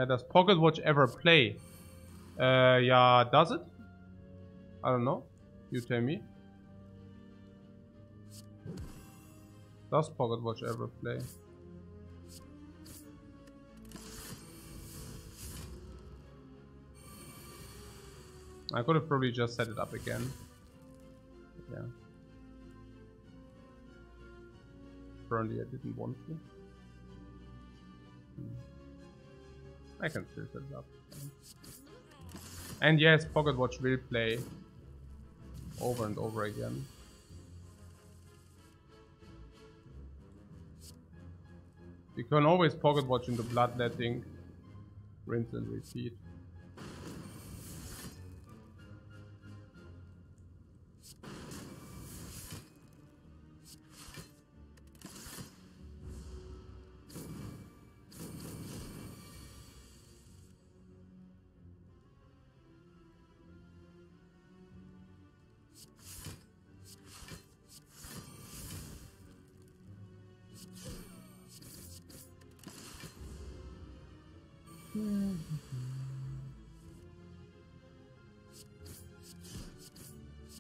Does Pocket Watch ever play? Yeah, does it? I don't know. You tell me. Does Pocket Watch ever play? I could have probably just set it up again. Yeah. Apparently I didn't want to. I can still set it up. And yes, Pocket Watch will play over and over again. You can always Pocket Watch into Bloodletting, rinse and repeat.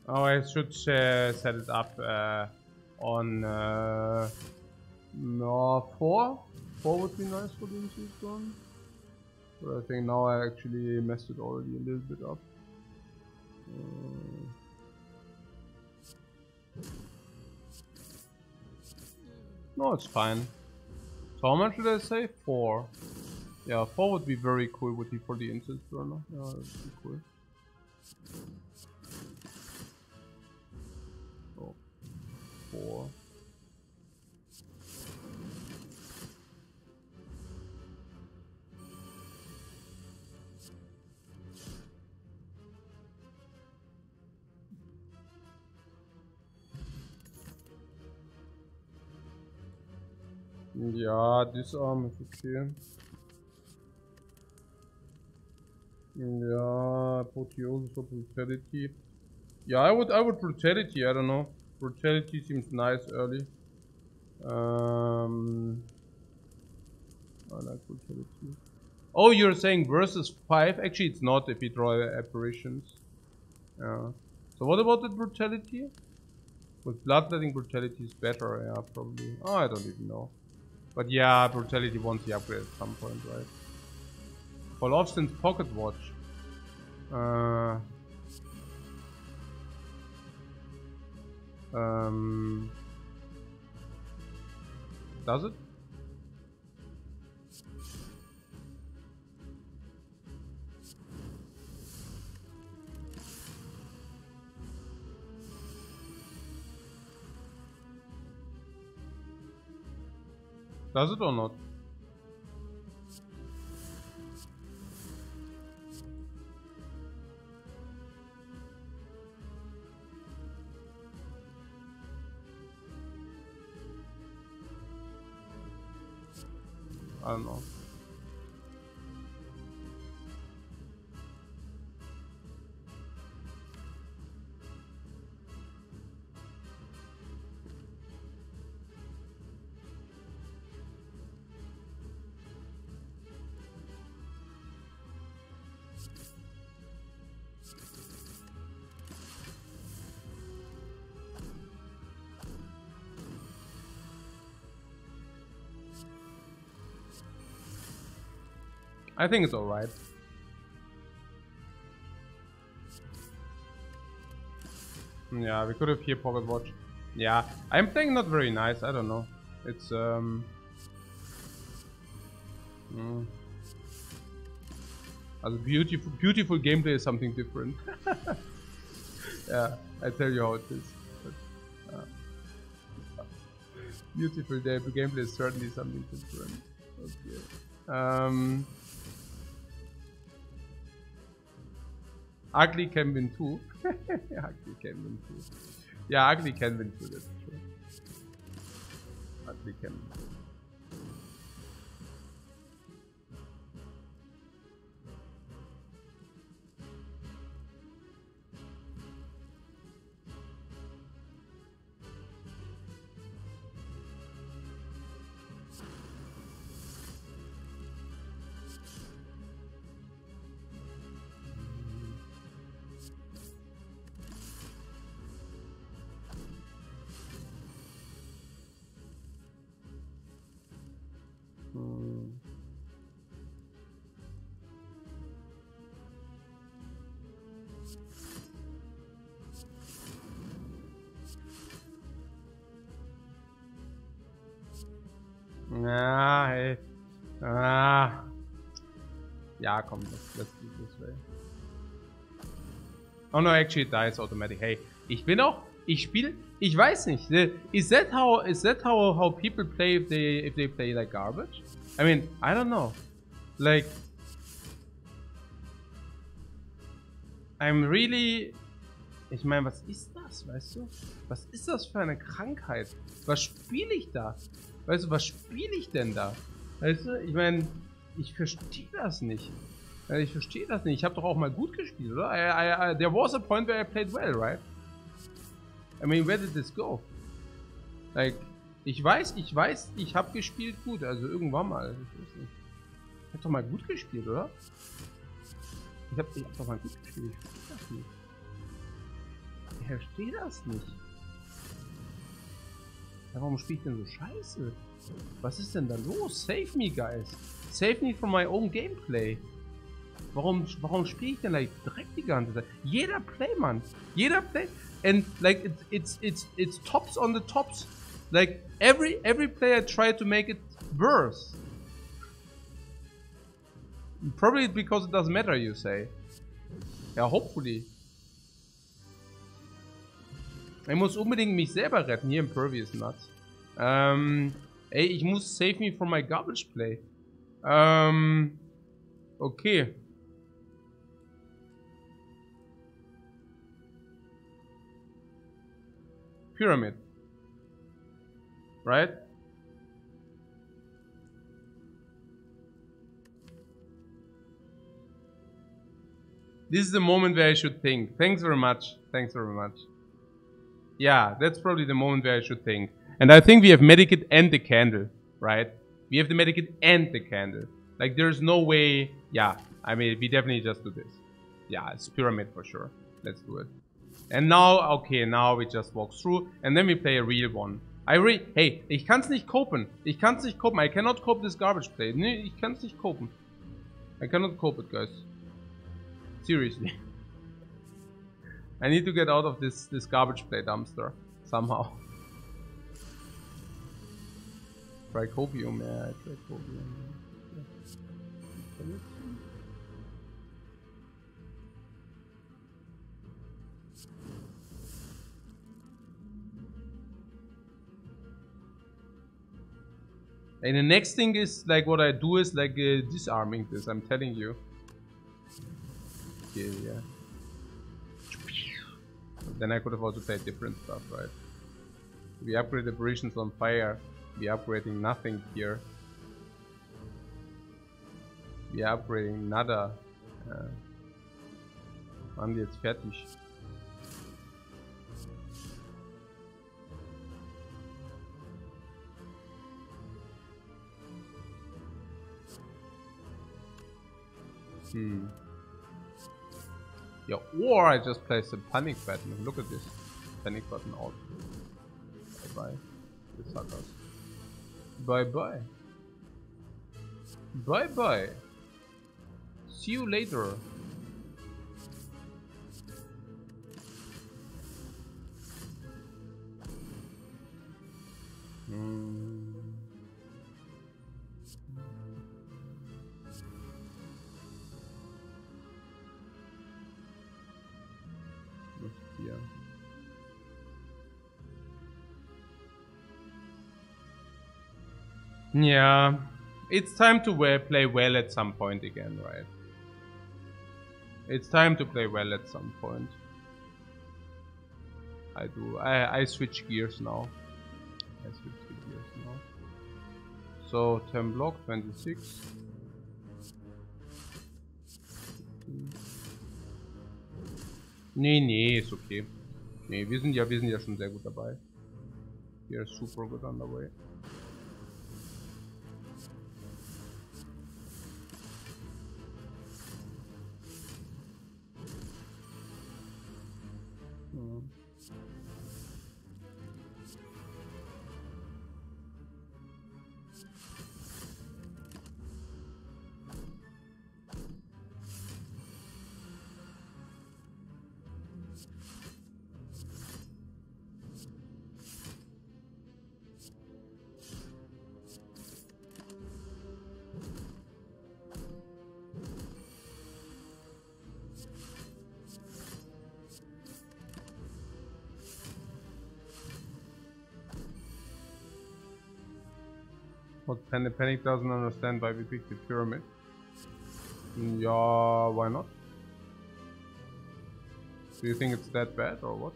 Oh, I should set it up on no, 4? 4 would be nice for the Intuitive one. But I think now I actually messed it already a little bit up. No, it's fine. So how much did I say? 4. Yeah, 4 would be very cool with the for the instance burner. Yeah, that would be cool. Oh, 4. Yeah, disarm is okay. Yeah, apotheosis or brutality. Yeah, I would brutality. I don't know. Brutality seems nice early. I like brutality. Oh, you're saying versus 5? Actually, it's not if you draw apparitions. Yeah. So what about the brutality? With bloodletting, brutality is better. Yeah, probably. Oh, I don't even know. But yeah, brutality wants the upgrade at some point, right? Fall off since Pocket Watch. Does it? Does it or not? I don't know. I think it's alright. Yeah, we could have here Pocket Watch. Yeah, I'm playing not very nice. I don't know. It's Also beautiful gameplay is something different. Yeah, I tell you how it is. But, beautiful gameplay is certainly something different. Okay. Ugly can win too. Ugly can win too. Yeah, Ugly can win too, that's true. Ugly can win too. Ah, hey. Ah. Ja, komm, let's do it this way. Oh no, actually it dies automatic. Hey, ich weiß nicht. Is that how people play if they play like garbage? I mean, I don't know. Like, I'm really. Ich meine, was ist das, weißt du? Was ist das für eine Krankheit? Was spiele ich da? Weißt du, was spiele ich denn da? Weißt du, ich meine, ich verstehe das nicht. Ich verstehe das nicht. Ich habe doch auch mal gut gespielt, oder? There was a point where I played well, right? I mean, where did this go? Like, ich weiß, ich habe gespielt gut, also irgendwann mal. Ich habe doch mal gut gespielt, oder? Ich hab doch mal gut gespielt. Ich verstehe das nicht. Ja, warum spiele ich denn so scheiße? Was ist denn da los? Save me, guys. Save me from my own gameplay. Warum spiele ich denn like Dreck die ganze Zeit? Jeder Play, Mann. Jeder Play. And like it's tops on the tops. Like every player tried to make it worse. Probably because it doesn't matter, you say. Ja, hopefully. Ich muss unbedingt mich selber retten. Hier im Pervious Nuts. Ey, ich muss save me from my garbage play. Okay. Pyramid. Right? This is the moment where I should think. Thanks very much. Thanks very much. Yeah, that's probably the moment where I should think. And I think we have Medikit and the candle, right? We have the Medikit and the candle. Like, there's no way... Yeah, I mean, we definitely just do this. Yeah, it's pyramid for sure. Let's do it. And now, okay, now we just walk through. And then we play a real one. Hey, ich kann's nicht copen. Ich kann's nicht copen. I cannot cope this garbage play. Nee, ich kann's nicht copen. I cannot cope it, guys. Seriously. I need to get out of this garbage play dumpster. Somehow. Tricopium, yeah, tricopium. And the next thing is, like, what I do is, like, disarming this, I'm telling you. Okay, yeah. Then I could have also played different stuff, right? We upgrade apparitions on fire. We are upgrading nothing here. We are upgrading nada. Waren wir jetzt fertig? Yeah, or I just place the panic button. Look at this. Panic button out. Bye bye. The suckers. Bye bye. Bye bye. See you later. Yeah, it's time to play well at some point again, right? It's time to play well at some point. I switch gears now. So 10 block, 26. Nee, ist okay. Nee, wir sind ja schon sehr gut dabei. We are super good on the way. But Panic doesn't understand why we picked the pyramid. Yeah, why not? Do you think it's that bad or what?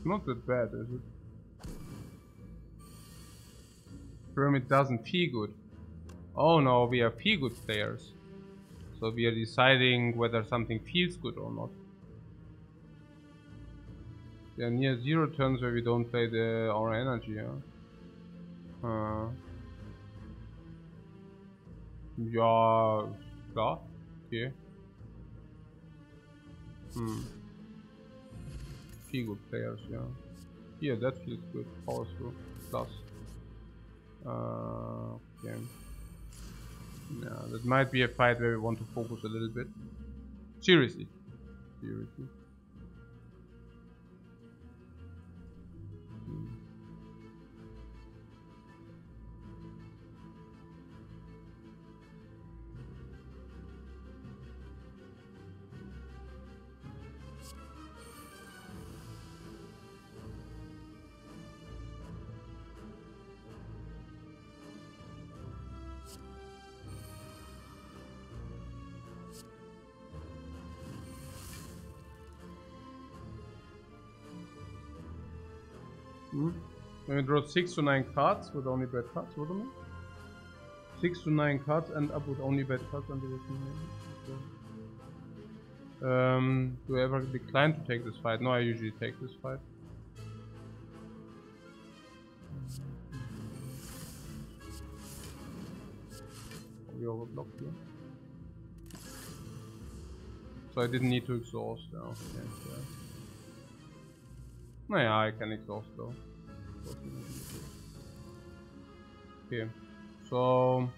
Not that bad, is it? Pyramid doesn't feel good. Oh no, we are feel good players. So we are deciding whether something feels good or not. There are near 0 turns where we don't play our energy, yeah? Ja, klar. Okay. Feel good players, yeah. Yeah, that feels good. Power through. Plus. Okay. Yeah, that might be a fight where we want to focus a little bit. Seriously. When we draw 6 to 9 cards with only bad cards, what do you mean? 6 to 9 cards end up with only bad cards under the team. Do I ever decline to take this fight? No, I usually take this fight. We overblocked here. So I didn't need to exhaust. Okay, yeah. Naja, I can exhaust though. Okay, so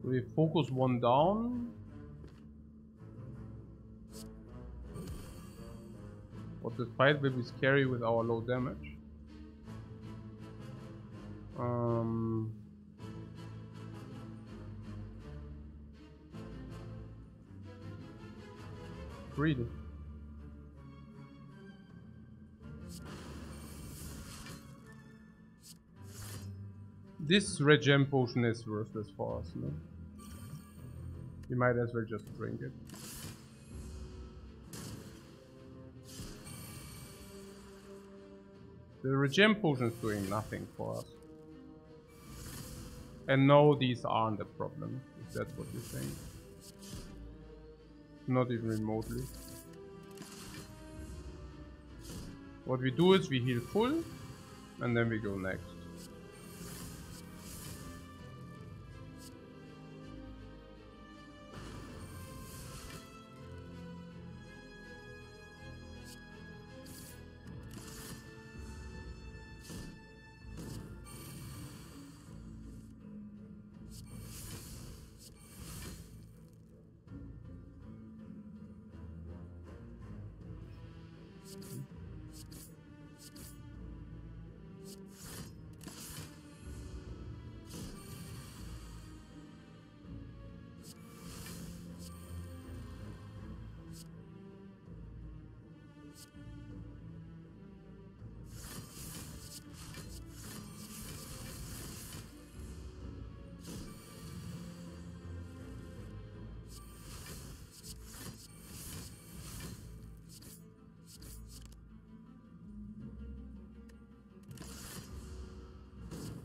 we focus one down. But this fight will be scary with our low damage. Really? This red gem potion is worthless for us, no? We might as well just drink it. The regen potion is doing nothing for us. And no, these aren't a problem, if that's what you're saying. Not even remotely. What we do is we heal full, and then we go next.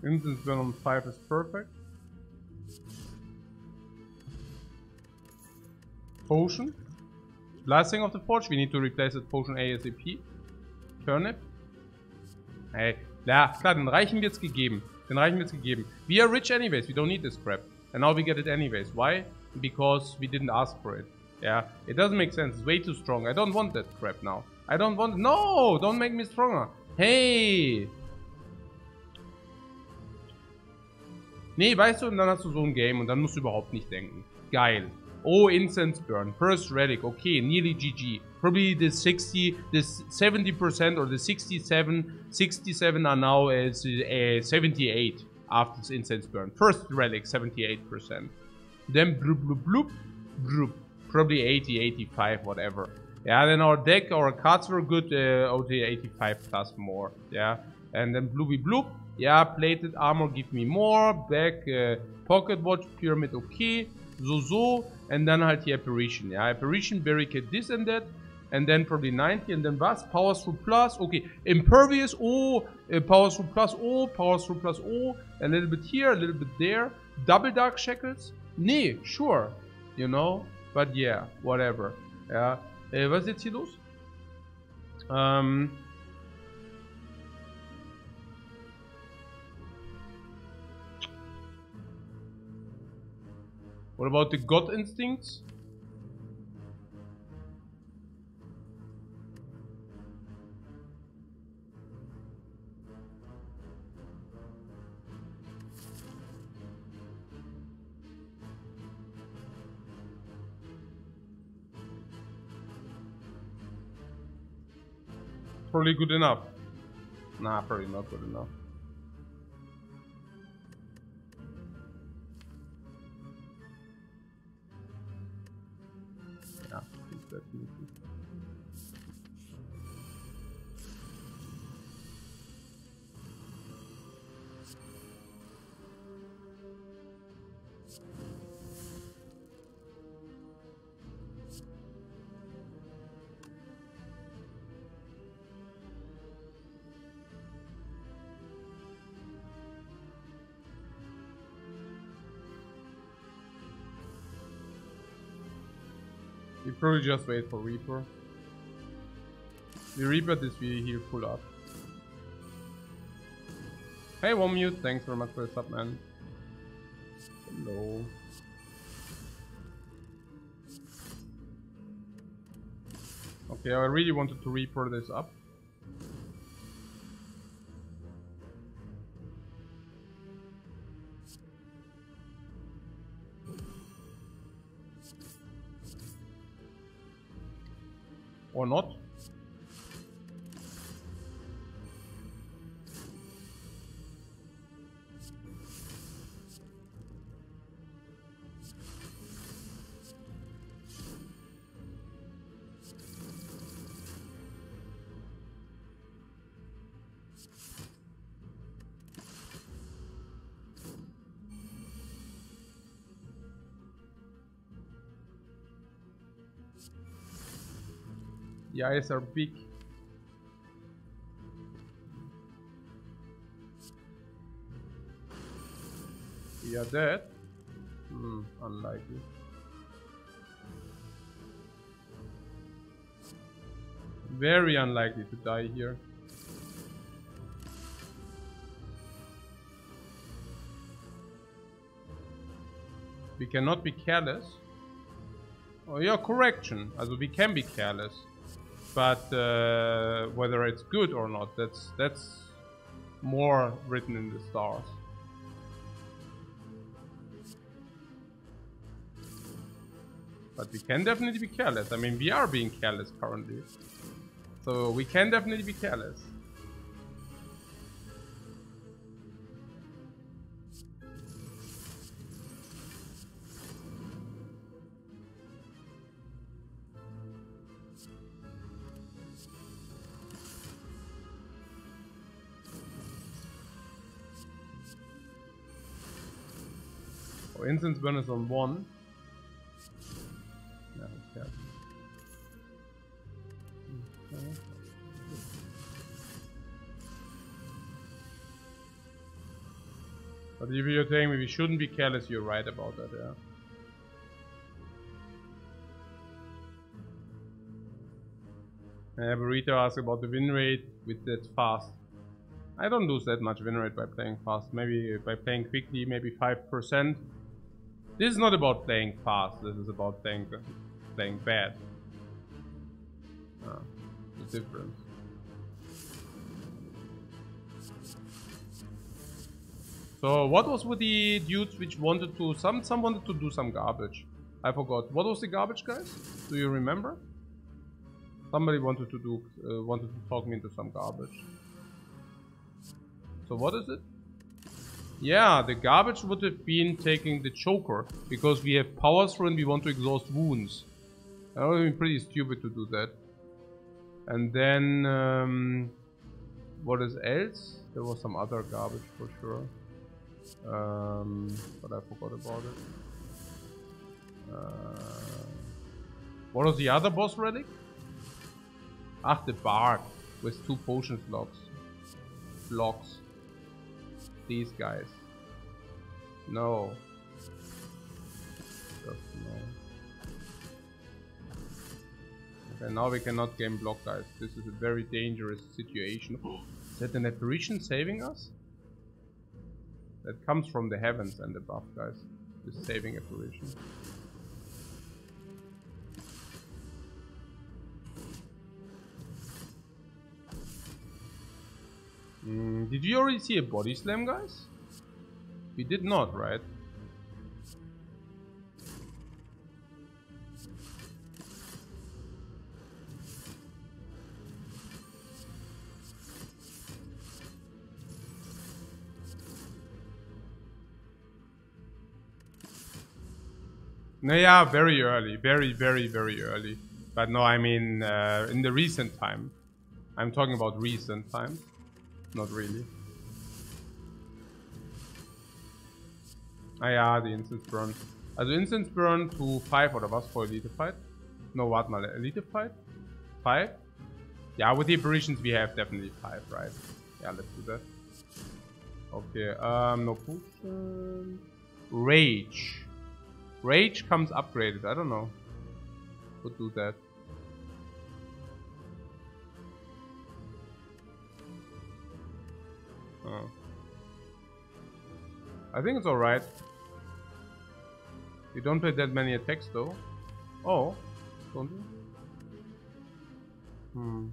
Instance burn on 5 is perfect. Potion. Blessing of the Forge. We need to replace that Potion ASAP. Turnip. Hey, ja, klar, den Reichen wird's gegeben. Den Reichen wird's gegeben. We are rich anyways. We don't need this crap. And now we get it anyways. Why? Because we didn't ask for it. Yeah, it doesn't make sense. It's way too strong. I don't want that crap now. I don't want... No! Don't make me stronger. Hey! Nee, weißt du, und dann hast du so ein Game und dann musst du überhaupt nicht denken. Geil. Oh, Incense Burn. First Relic. Okay, nearly GG. Probably the 60, the 70% or the 67 are now as 78 after this Incense Burn. First Relic, 78%. Then bloop, bloop, bloop, bloop. Probably 80, 85, whatever. Yeah, then our deck, our cards were good. OT 85 plus more. Yeah. And then bloopy bloop. Yeah, plated armor give me more. Back, pocket watch, pyramid, okay. So. And then halt die apparition. Yeah, apparition, barricade, this and that. And then probably 90. And then was? Power through plus. Okay. Impervious. Oh. Power through plus. Oh. Power through plus. Oh. A little bit here, a little bit there. Double dark shackles. Nee, sure. You know. But yeah, whatever. Ja. Was ist jetzt hier los? What about the God instincts? Probably good enough. Nah, probably not good enough. Yeah, definitely. We probably just wait for Reaper. The Reaper this we heal full up. Hey Womute, thanks very much for the sub, man. Hello. Okay, I really wanted to Reaper this up. Or not. The eyes are big. We are dead. Unlikely. Very unlikely to die here. We cannot be careless. Oh yeah, correction. Also we can be careless. But whether it's good or not, that's more written in the stars. But we can definitely be careless. I mean, we are being careless currently. So we can definitely be careless. Oh, incense burn is on 1. Yeah, okay. But if you're saying we shouldn't be careless, you're right about that, yeah. Burrito asked about the win rate with that fast. I don't lose that much win rate by playing fast. Maybe by playing quickly, maybe 5%. This is not about playing fast. This is about playing bad. The difference. So what was with the dudes which wanted to some wanted to do some garbage? I forgot. What was the garbage, guys? Do you remember? Somebody wanted to talk me into some garbage. So what is it? Yeah, the garbage would have been taking the choker because we have powers through and we want to exhaust wounds. That would have been pretty stupid to do that. And then what is else? There was some other garbage for sure. But I forgot about it. What was the other boss relic? Ah, the bark with 2 potion blocks. These guys. No. Just no. Okay, now we cannot game block, guys. This is a very dangerous situation. Is that an apparition saving us? That comes from the heavens and above, guys. This saving apparition. Did you already see a body slam, guys? We did not, right? No, yeah, very early. Very early. But no, I mean, in the recent time. I'm talking about recent times. Not really. Ah ja, die Instance Burn. Also Instance Burn to 5 oder was for Elite Fight? No, warte mal, Elite Fight? 5? Yeah, with the apparitions we have definitely 5, right? Yeah, let's do that. Okay, no potion. Rage. Rage comes upgraded, I don't know. Could do that. Oh. I think it's alright. You don't play that many attacks though. Oh, don't you?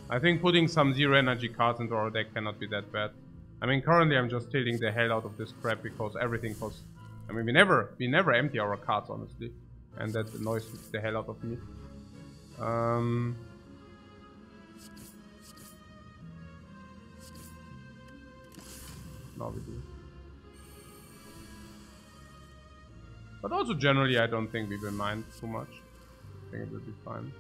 I think putting some 0 energy cards into our deck cannot be that bad. I mean, currently I'm just tilting the hell out of this crap because everything costs. I mean, we never empty our cards, honestly. And that annoys the hell out of me. Now we do. But also generally I don't think we will mind too much. I think it will be fine.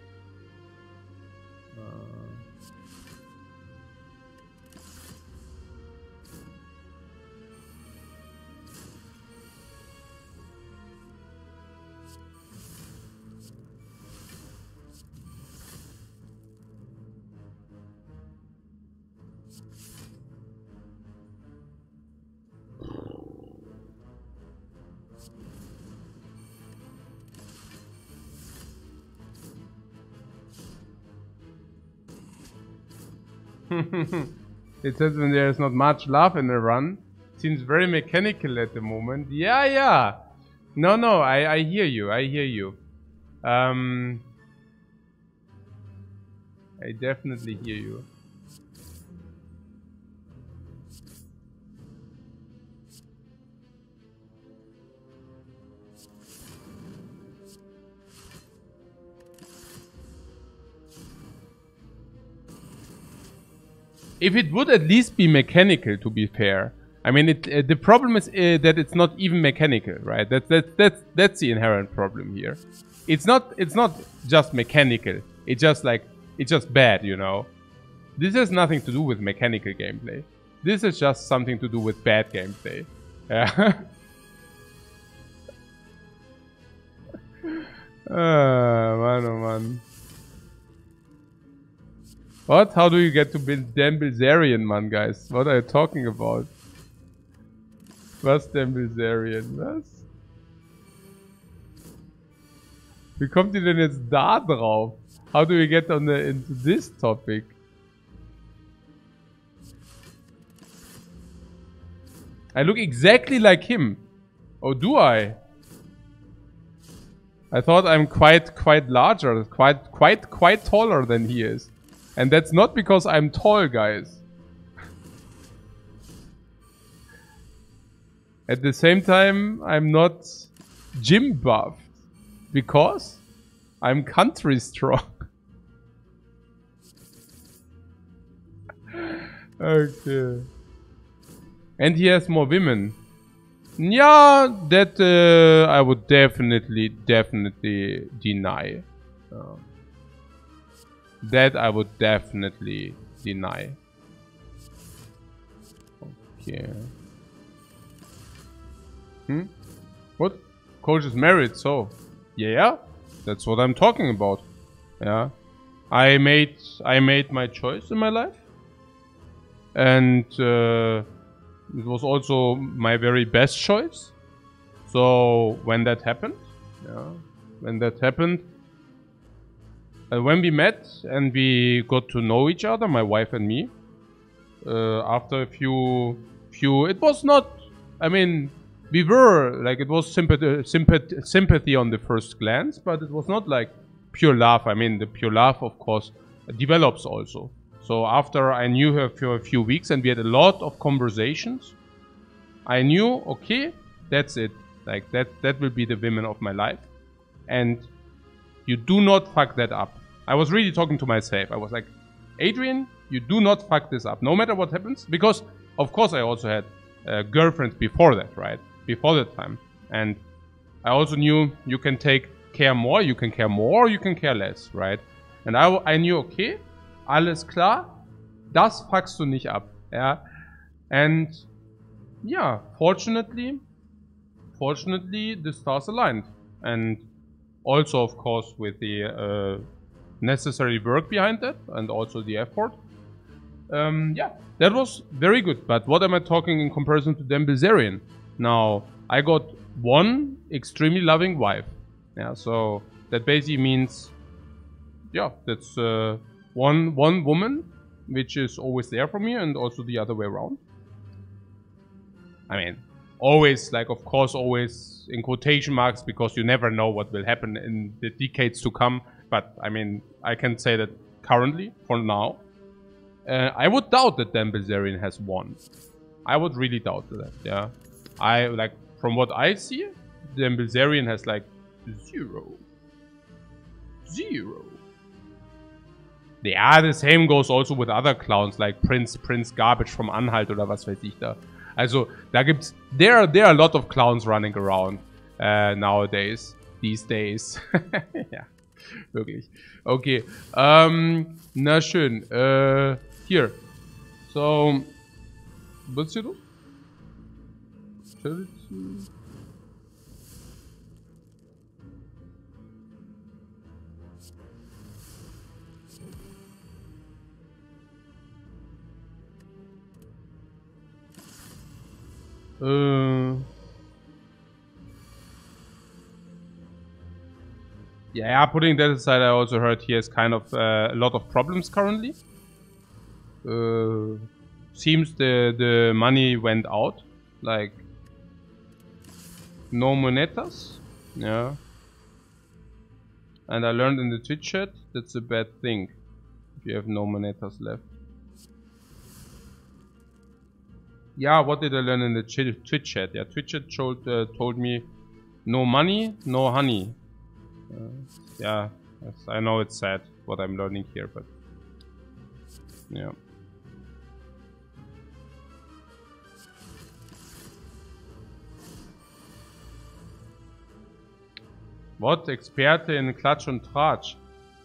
It says when there is not much love in the run. Seems very mechanical at the moment. Yeah, yeah. No, I hear you. I hear you. I definitely hear you. If it would at least be mechanical, to be fair. I mean, the problem is that it's not even mechanical, right? That's the inherent problem here. It's not just mechanical. It's just bad, you know. This has nothing to do with mechanical gameplay. This is just something to do with bad gameplay. Yeah. Man, oh man. What? How do you get to Dan Bilzerian, man, guys? What are you talking about? Was Dan Bilzerian? Was? Wie kommt ihr denn jetzt da drauf? How do we get into this topic? I look exactly like him. Oh, do I? I thought I'm quite larger, quite taller than he is. And that's not because I'm tall, guys. At the same time, I'm not gym buffed. Because I'm country strong. Okay. And he has more women. Yeah, that I would definitely deny. That I would definitely deny. Okay. What? Coach is married, so yeah, that's what I'm talking about. Yeah, I made my choice in my life, and it was also my very best choice. So when that happened, when we met and we got to know each other, my wife and me, after a few, it was not. I mean, we were like, it was sympathy on the first glance, but it was not like pure love. I mean, the pure love, of course, develops also. So after I knew her for a few weeks and we had a lot of conversations, I knew, okay, that's it. Like that will be the woman of my life, and you do not fuck that up. I was really talking to myself. I was like, Adrian, you do not fuck this up, no matter what happens, because of course I also had girlfriends before that, right? Before that time, and I also knew you can take care more, you can care more, you can care less, right? And I knew, okay, alles klar, das fuckst du nicht ab, yeah. And yeah, fortunately the stars aligned, and also of course with the necessary work behind that and also the effort. Yeah, that was very good. But what am I talking in comparison to Dan Bilzerian? Now, I got one extremely loving wife. Yeah, so that basically means, yeah, that's one woman, which is always there for me, and also the other way around. I mean, always, like, of course, always in quotation marks, because you never know what will happen in the decades to come. But, I mean, I can say that currently, for now, I would doubt that Dan Bilzerian has won. I would really doubt that, yeah. I, like, from what I see, Dan Bilzerian has, like, 0. Yeah, the same goes also with other clowns, like Prince Garbage from Anhalt oder was weiß ich da. Also, da gibt's, there are a lot of clowns running around nowadays, these days. Ja, wirklich. Okay, na schön. Hier. So, willst du? Yeah, putting that aside, I also heard he has kind of a lot of problems currently. Seems the money went out. Like, no monetas. Yeah. And I learned in the Twitch chat, that's a bad thing. If you have no monetas left. Yeah, what did I learn in the Twitch chat? Yeah, Twitch chat told me, no money, no honey. Yeah, yes, I know it's sad what I'm learning here, but yeah. What? Experte in Klatsch und Tratsch.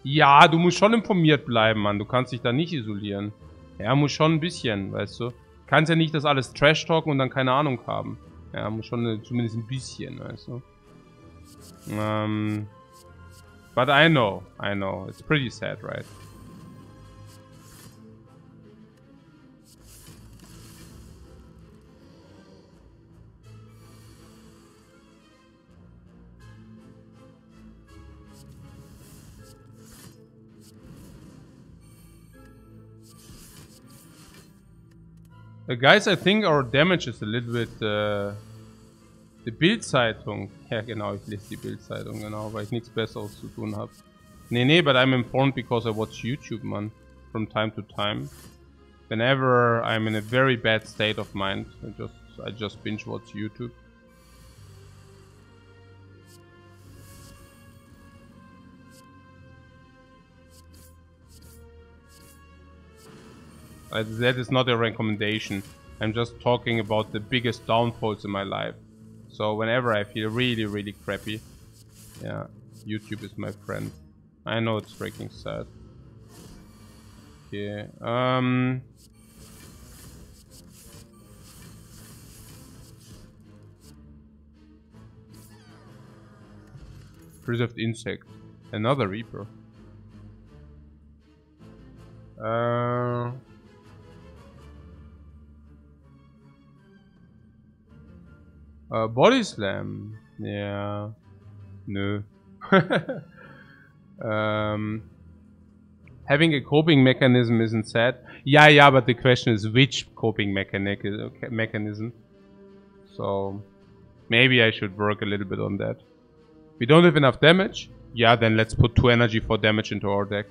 Ja, du musst schon informiert bleiben, Mann. Du kannst dich da nicht isolieren. Ja, muss schon ein bisschen, weißt du. Kannst ja nicht das alles Trash-talken und dann keine Ahnung haben. Ja, muss schon zumindest ein bisschen, weißt du. But I know. It's pretty sad, right? Guys, I think our damage is a little bit die Bild-Zeitung. Ja genau, ich lese die Bild-Zeitung, genau, weil ich nichts Besseres zu tun habe. Nee, but I'm informed because I watch YouTube, man. From time to time. Whenever I'm in a very bad state of mind, I just binge watch YouTube. That is not a recommendation. I'm just talking about the biggest downfalls in my life. So whenever I feel really, really crappy, yeah, YouTube is my friend. I know it's freaking sad. Okay, Preserved insect. Another Reaper. Body slam. Yeah. No. Having a coping mechanism isn't sad. Yeah, but the question is which coping mechanism. So maybe I should work a little bit on that. We don't have enough damage? Yeah, then let's put 2 energy for damage into our deck.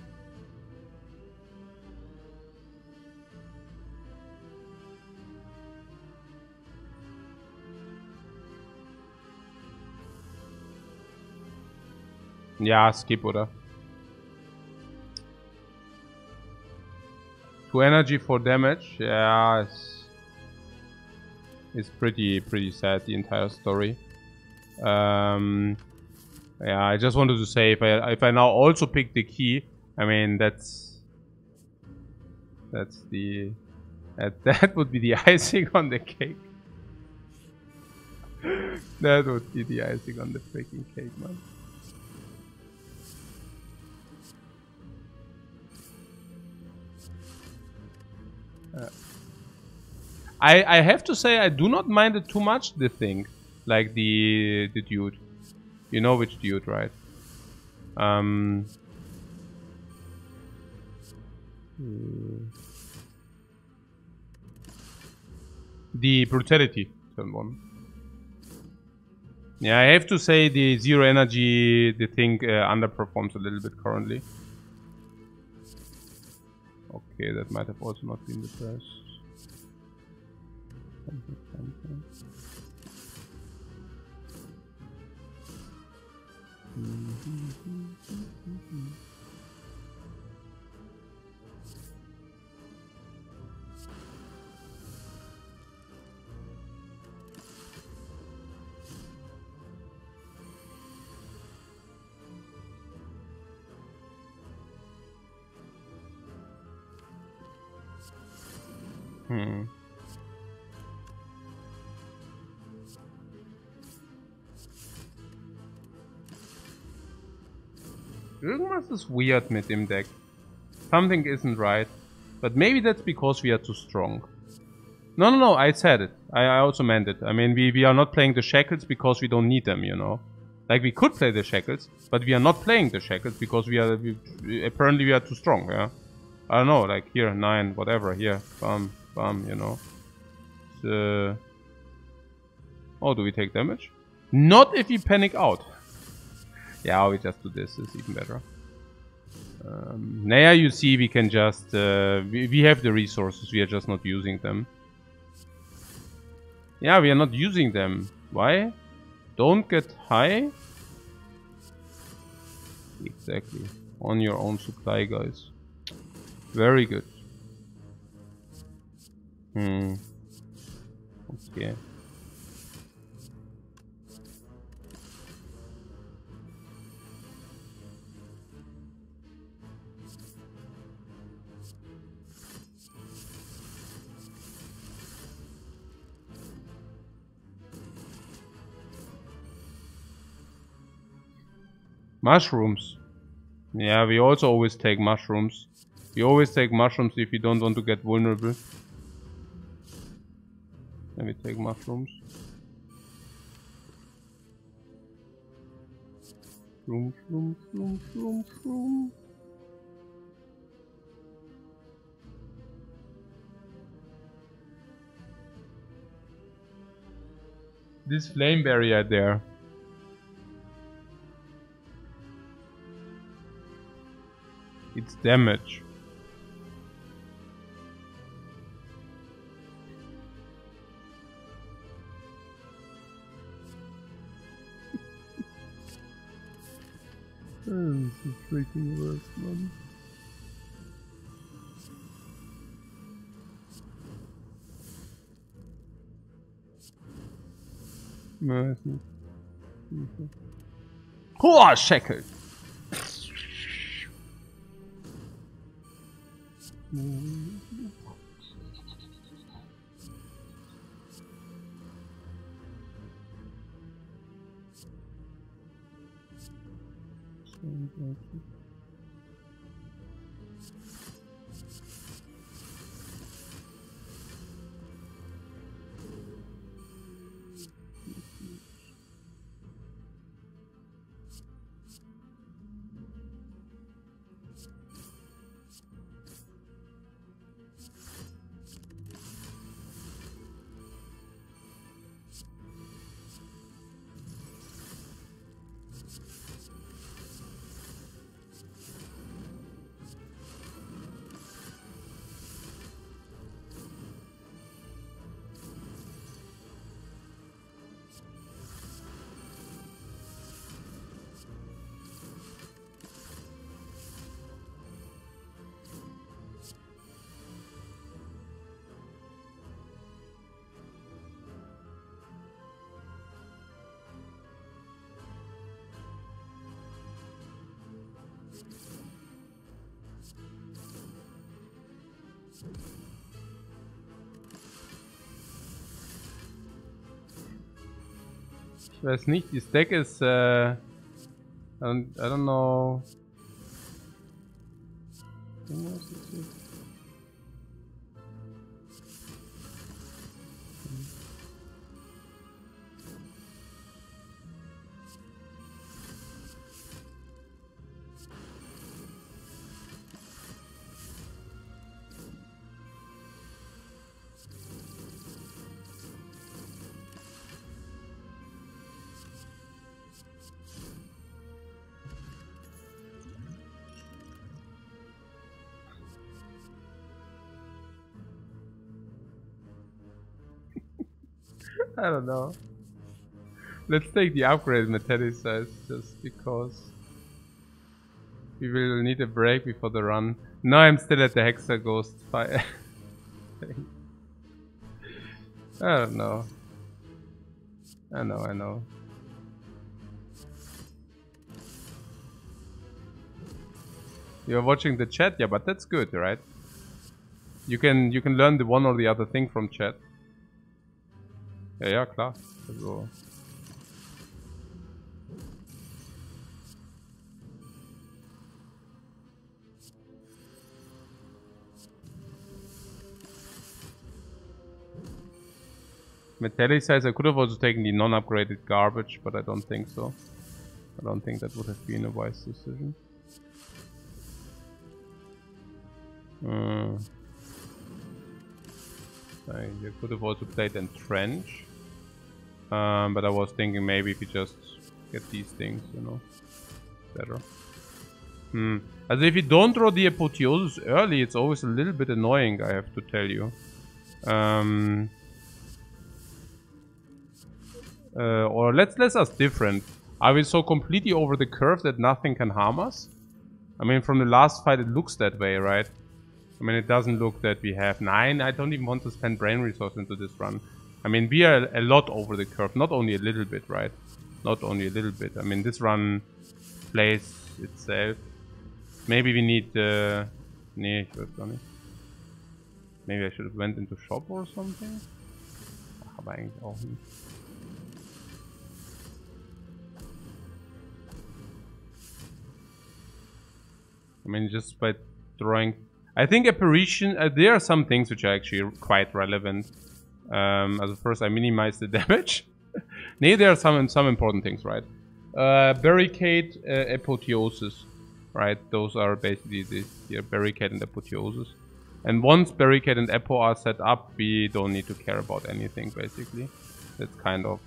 Ja, skip, oder? 2 energy for damage. Yeah, it's pretty sad, the entire story. Yeah, I just wanted to say, if I now also pick the key, I mean that would be the icing on the cake. That would be the icing on the freaking cake, man. I have to say I do not mind it too much, the thing. Like the dude. You know which dude, right? The brutality turn 1. Yeah, I have to say the 0 energy, the thing underperforms a little bit currently. Okay, that might have also not been the best. Irgendwas ist weird mit dem Deck. Something isn't right. But maybe that's because we are too strong. No, I said it. I also meant it. I mean, we are not playing the Shackles because we don't need them, you know. Like, we could play the Shackles, but we are not playing the Shackles because apparently we are too strong, yeah. I don't know, like here, 9, whatever, here, bam, bam, you know. So, oh, do we take damage? Not if we panic out. Yeah, we just do this, it's even better. Now you see we can just, we have the resources, we are just not using them. Yeah, we are not using them. Why? Don't get high. Exactly. On your own supply, guys. Very good. Okay. Mushrooms. Yeah, we also always take mushrooms. We always take mushrooms if you don't want to get vulnerable. Let me take mushrooms. Shroom, shroom, shroom, shroom, shroom. This flame barrier there. It's damage. This is freaking worst, man. No, it's not. Oh, shackled! Ich weiß nicht, this deck is, I don't know. I don't know. Let's take the upgrade metallicize just because we will need a break before the run. No, I'm still at the Hexa Ghost Fire. I don't know. I know. You're watching the chat, yeah, but that's good, right? You can learn the one or the other thing from chat. Ja, klar. Also. Metallicize, I could have also taken the non-upgraded garbage, but I don't think so. I don't think that would have been a wise decision. You could have also played Entrench. But I was thinking maybe if you just get these things, you know, better. As if you don't draw the Apotheosis early, it's always a little bit annoying, I have to tell you. Or let's ask different. Are we so completely over the curve that nothing can harm us? I mean, from the last fight it looks that way, right? I mean, it doesn't look that we have 9. I don't even want to spend brain resource into this run. I mean, we are a lot over the curve, not only a little bit, right? Not only a little bit. I mean, this run plays itself. Maybe we need... Nee, ich weiß gar nicht. Maybe I should have went into shop or something? Ach, aber eigentlich auch nicht. I mean, just by drawing... I think Apparition... there are some things which are actually quite relevant. As first I minimize the damage. Nee, there are some important things, right? Barricade, Apotheosis. Right, those are basically the Barricade and Apotheosis. And once Barricade and Apo are set up, we don't need to care about anything, basically. That's kind of...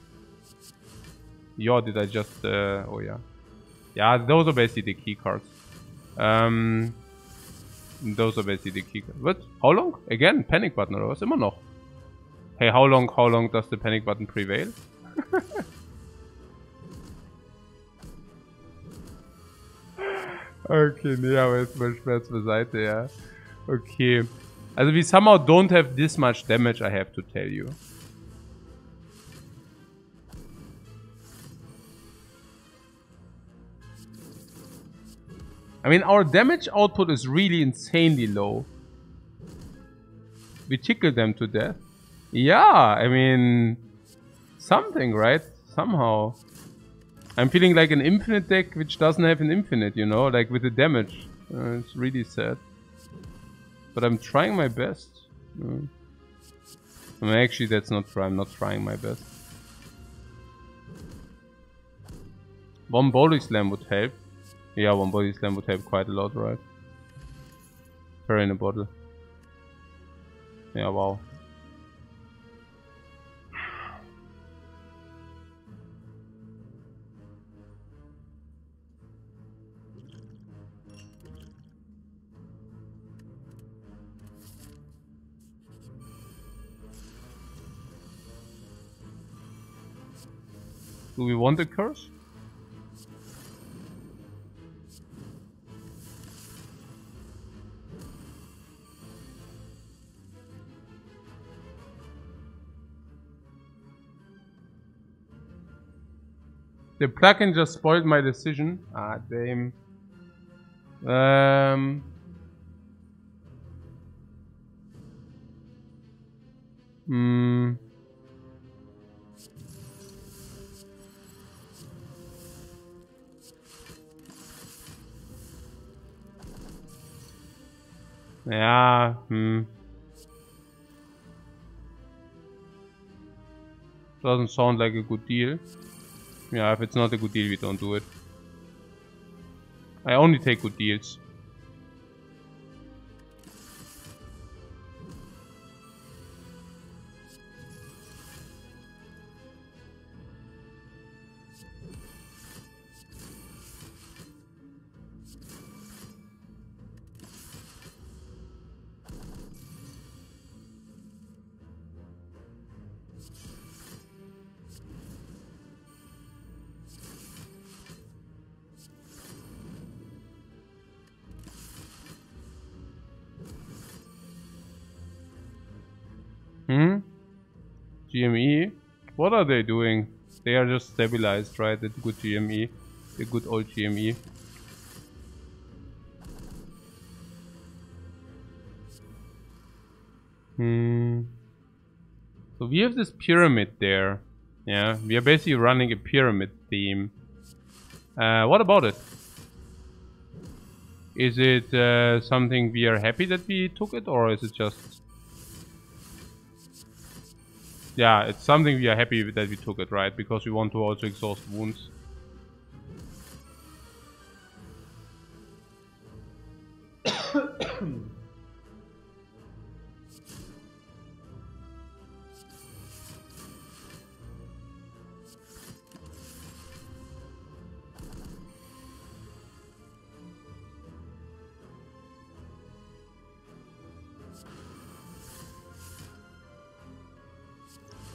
Yo, did I just... oh yeah. Yeah, those are basically the key cards. Those are basically the key cards. What? How long? Again, Panic Button oder was? Immer noch. Hey, how long does the Panic Button prevail? Okay, nee, aber jetzt mal Schmerz beiseite, ja. Okay. Also we somehow don't have this much damage, I have to tell you. I mean, our damage output is really insanely low. We tickle them to death. Yeah, I mean... Something, right? Somehow. I'm feeling like an infinite deck which doesn't have an infinite, you know? Like with the damage. It's really sad. But I'm trying my best. I mean, actually, that's not true. I'm not trying my best. One body slam would help. Yeah, one body slam would help quite a lot, right? Fairy in a bottle. Yeah, wow. Do we want a curse? The plugin just spoiled my decision. Ah, damn. Yeah, Doesn't sound like a good deal. Yeah, if it's not a good deal, we don't do it. I only take good deals. GME? What are they doing? They are just stabilized, right? The good GME. The good old GME. So we have this pyramid there. Yeah, we are basically running a pyramid theme. What about it? Is it something we are happy that we took it, or is it just... Yeah, it's something we are happy that we took it, right? Because we want to also exhaust wounds.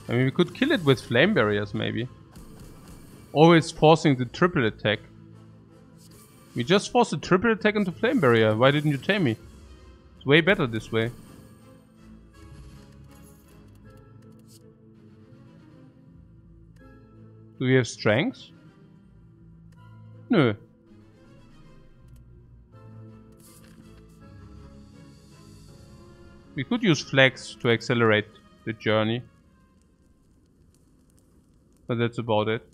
I mean, we could kill it with flame barriers, maybe. Always forcing the triple attack. We just forced a triple attack into flame barrier. Why didn't you tame me? It's way better this way. Do we have strength? No. We could use flags to accelerate the journey. But that's about it.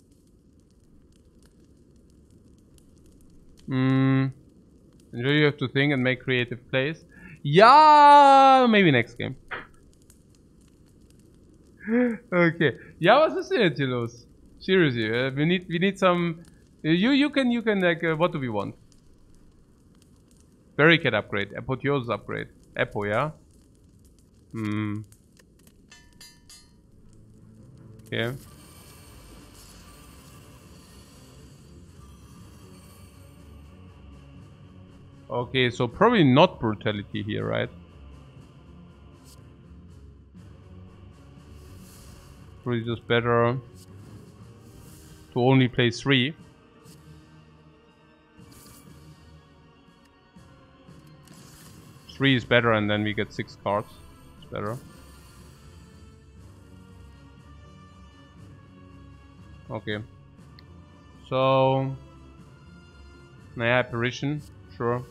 And you have to think and make creative plays. Yeah, maybe next game. Okay. Yeah, what's the synergy loss? Seriously, we need some. You can like what do we want? Barricade upgrade, apotheosis upgrade, Apo, yeah. Okay. Okay, so probably not brutality here, right? Probably just better to only play 3. Three is better, and then we get 6 cards. It's better. Okay. So, yeah, apparition, sure.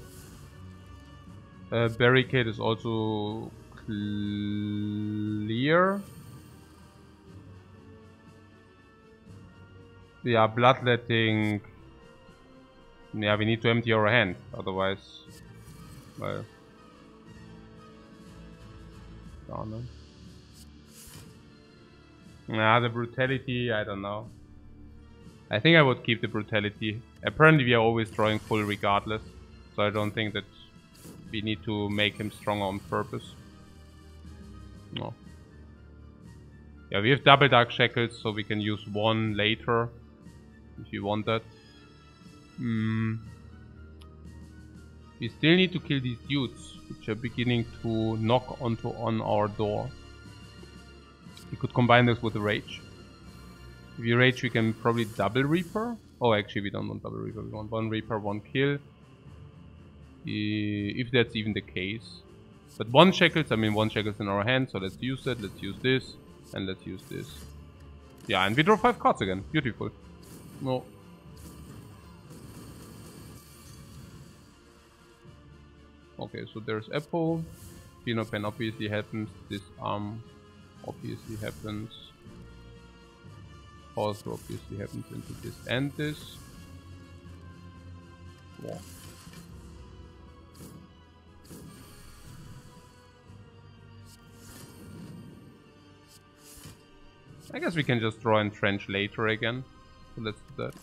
Barricade is also clear. Yeah, bloodletting. Yeah, we need to empty our hand, otherwise, well, no. Nah, the brutality, I don't know. I think I would keep the brutality. Apparently we are always drawing full regardless, so I don't think that we need to make him stronger on purpose. No. Yeah, we have double dark shackles, so we can use one later if you want that. We still need to kill these dudes, which are beginning to knock on our door. We could combine this with a rage. If we rage, we can probably double Reaper. Oh, actually, we don't want double Reaper. We want one Reaper, one kill. If that's even the case. But one shackles, I mean, one shackles in our hand, so let's use that. Let's use this, and let's use this. Yeah, and we draw 5 cards again. Beautiful. No. Okay, so there's Apple. Phenopen obviously happens. This arm obviously happens. Also obviously happens into this and this. Yeah. I guess we can just draw and trench later again. So let's do that.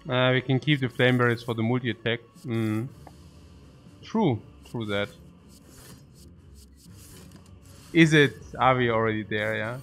We can keep the flame berries for the multi-attack. True that. Is it? Are we already there, yeah?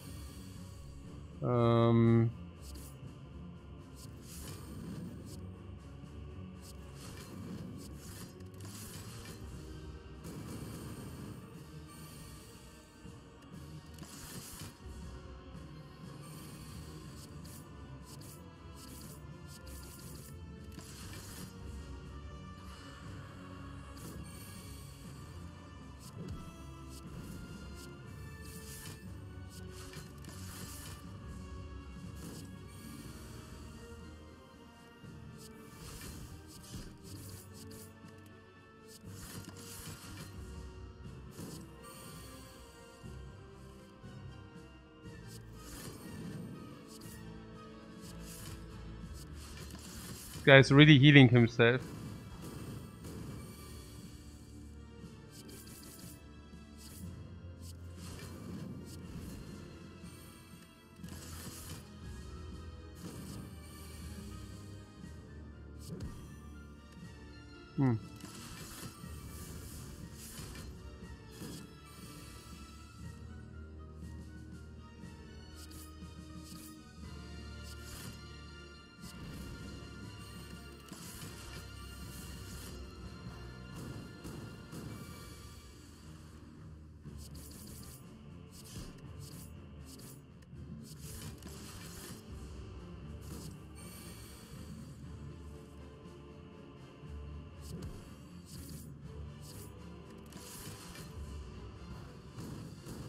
Guy's really healing himself.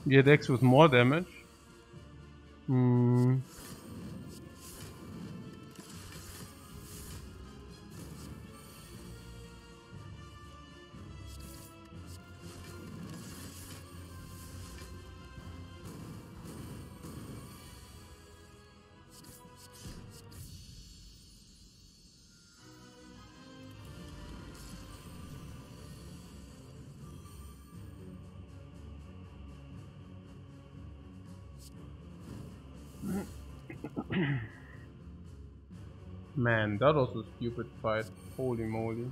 The attacks with more damage. Man, that was a stupid fight. Holy moly.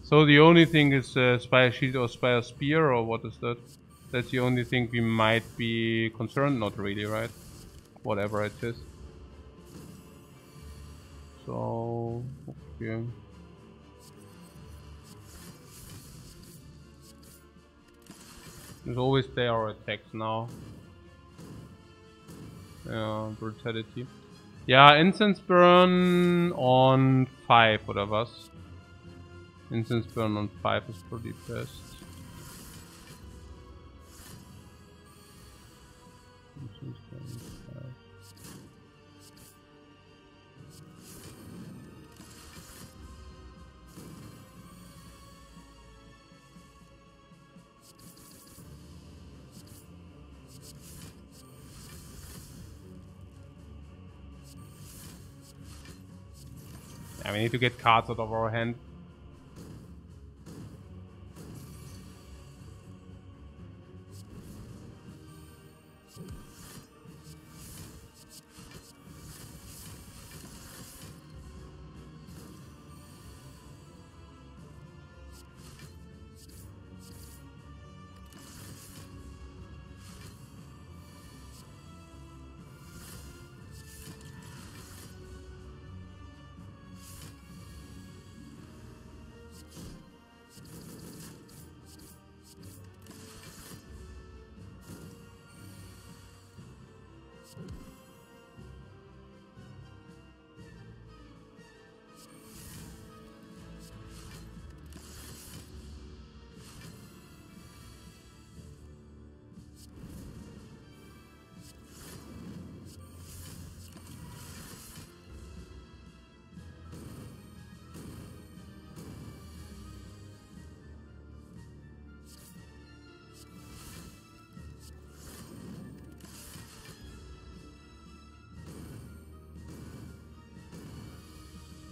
So the only thing is Spire Shield or Spire Spear, or what is that? That's the only thing we might be concerned, not really, right? Whatever it is. So, okay. There's always there our attacks now. Yeah, brutality. Ja, Incense Burn on 5 oder was? Incense Burn on 5 is pretty best. Incense Burn on 5. Yeah, we need to get cards out of our hand.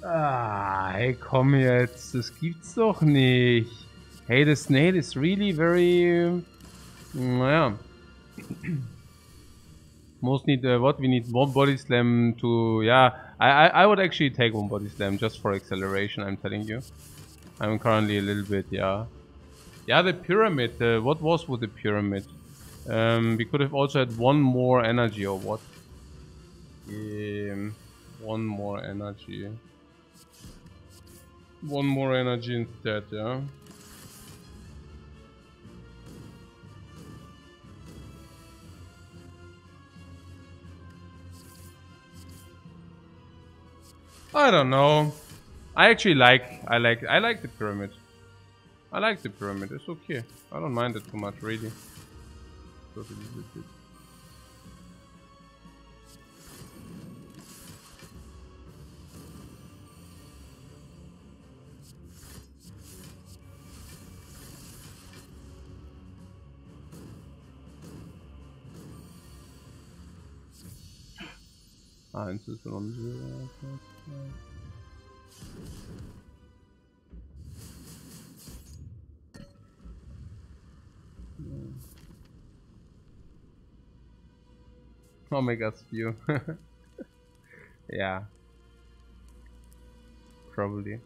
Ah, hey, komm jetzt. Das gibt's doch nicht. Hey, the snail is really very... Naja. Most need... what? We need one body slam to... Yeah, I would actually take one body slam just for acceleration, I'm telling you. I'm currently a little bit, yeah. Yeah, the pyramid. What was with the pyramid? We could have also had one more energy or what? One more energy. One more energy instead, yeah. I don't know. I actually like the pyramid. I like the pyramid. It's okay. I don't mind it too much, really. Totally legit. Eins ist schon Omega Spew. Yeah. Probably.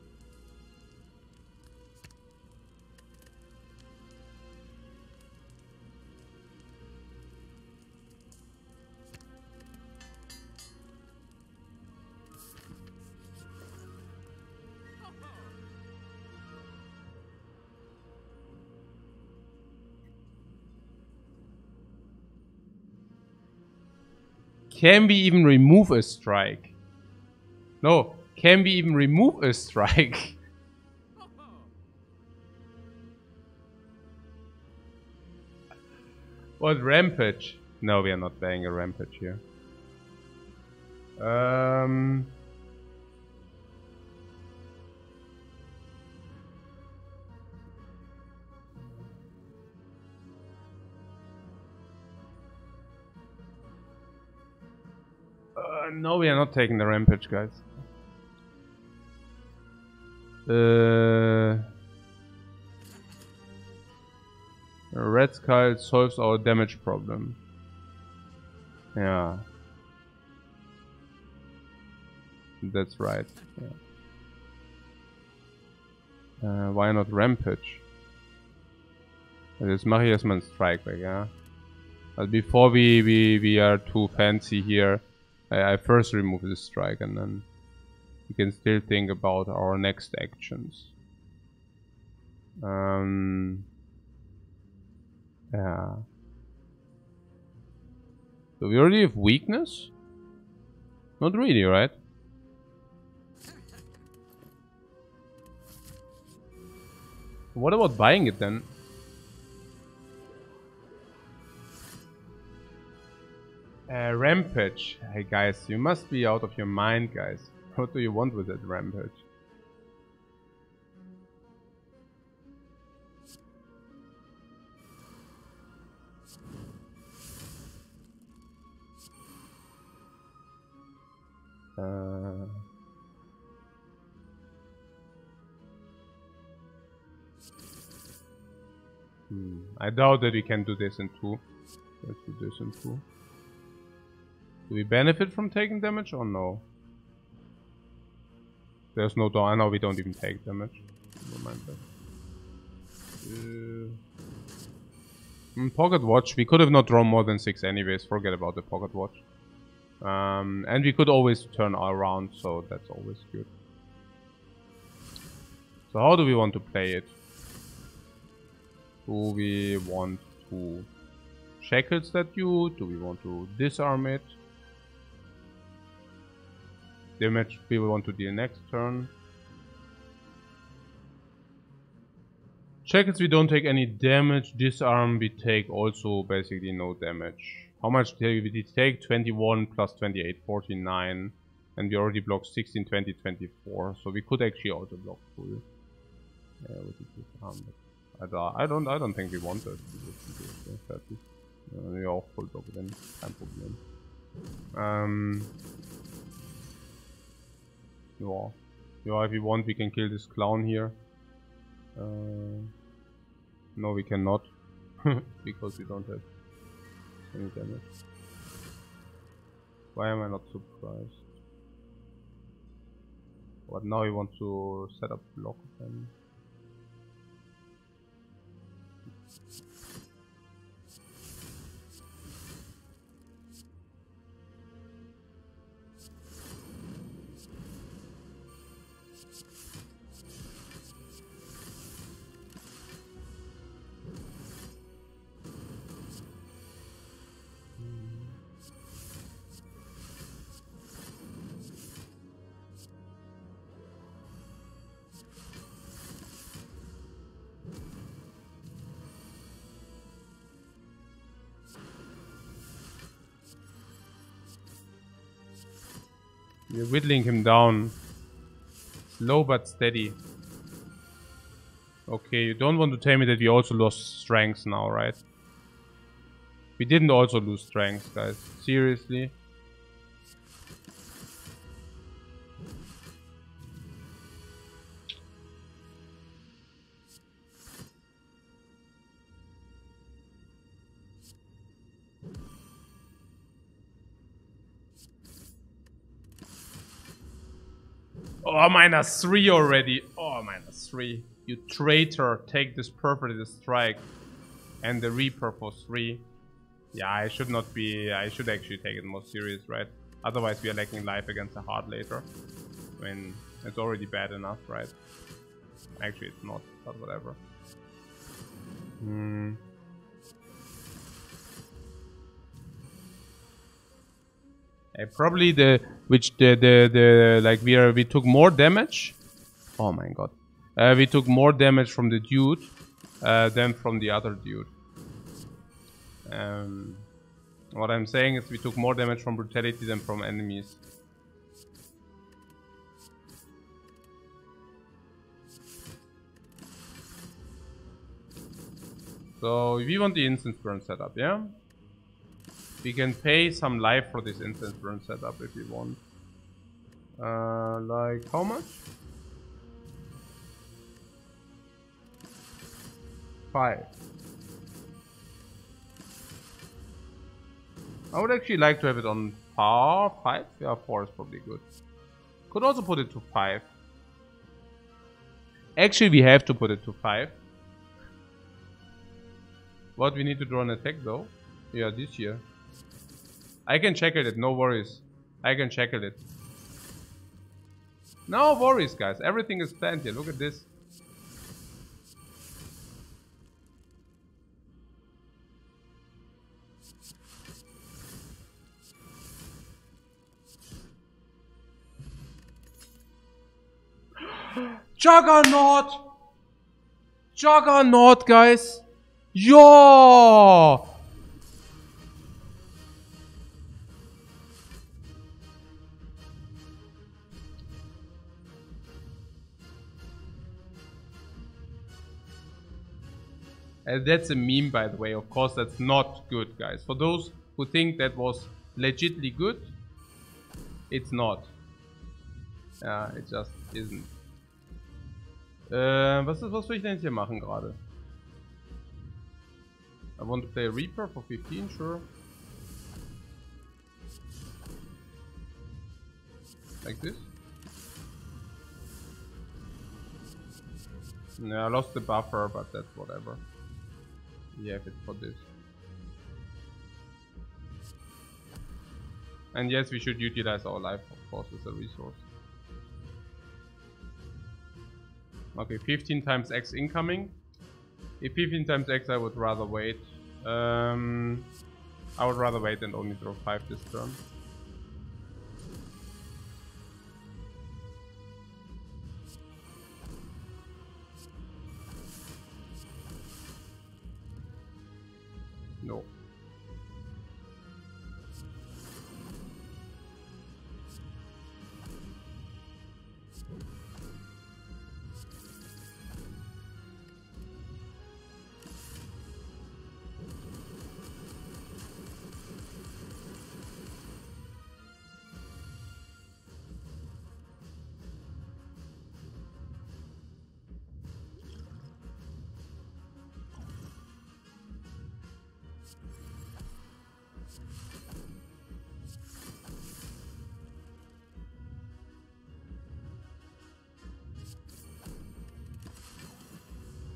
Can we even remove a strike? No, can we even remove a strike? What, rampage? No, we are not playing a rampage here. No, we are not taking the rampage, guys. Red Skull solves our damage problem. Yeah. That's right. Yeah. Why not rampage? Jetzt mache ich erstmal einen Strike back, yeah? But before we are too fancy here, I first remove this strike and then we can still think about our next actions. Yeah. Do we already have weakness? Not really, right? What about buying it then? Rampage. Hey guys, you must be out of your mind, guys. What do you want with that rampage? I doubt that we can do this in 2. Let's do this in 2. Do we benefit from taking damage or no? There's no door. I know we don't even take damage. Never mind that. Pocket watch. We could have not drawn more than 6 anyways. Forget about the pocket watch. And we could always turn around, so that's always good. So how do we want to play it? Do we want to shackles that you? Do we want to disarm it? Damage we want to deal next turn. Shackles we don't take any damage. Disarm we take also basically no damage. How much did we take? 21 plus 28, 49. And we already blocked 16, 20, 24. So we could actually also block full. Yeah, with the disarm. I don't think we want that. Wir auch voll drin, kein Problem. Ja. Yeah, if we want, we can kill this clown here. No, we cannot. Because we don't have any damage. Why am I not surprised? But now we want to set up block then. We're whittling him down. Slow but steady. Okay, you don't want to tell me that we also lost strength now, right? We didn't also lose strength, guys. Seriously? Oh, -3 already. Oh, -3. You traitor. Take this purple strike. And the Reaper for 3. Yeah, I should not be... I should actually take it more serious, right? Otherwise we are lacking life against the heart later. I mean, it's already bad enough, right? Actually, it's not, but whatever. Probably we took more damage. Oh my god. We took more damage from the dude than from the other dude. What I'm saying is we took more damage from brutality than from enemies. So we want the instance burn setup, yeah? We can pay some life for this instance burn setup if we want. Like how much? 5. I would actually like to have it on par 5. Yeah, 4 is probably good. Could also put it to 5. Actually, we have to put it to 5. What, we need to draw an attack though? Yeah, this year. I can check it, no worries. I can check it. No worries, guys. Everything is planned here. Look at this. Juggernaut! Juggernaut, guys! Yo! And that's a meme, by the way. Of course, that's not good, guys. For those who think that was legitly good, it's not. It just isn't. Was will ich denn jetzt hier machen gerade? I want to play a Reaper for 15, sure. Like this. Yeah, I lost the buffer, but that's whatever. Yeah, if it's for this. And yes, we should utilize our life, of course, as a resource. Okay, 15 times X incoming. If 15 times X, I would rather wait. I would rather wait and only draw 5 this turn. No.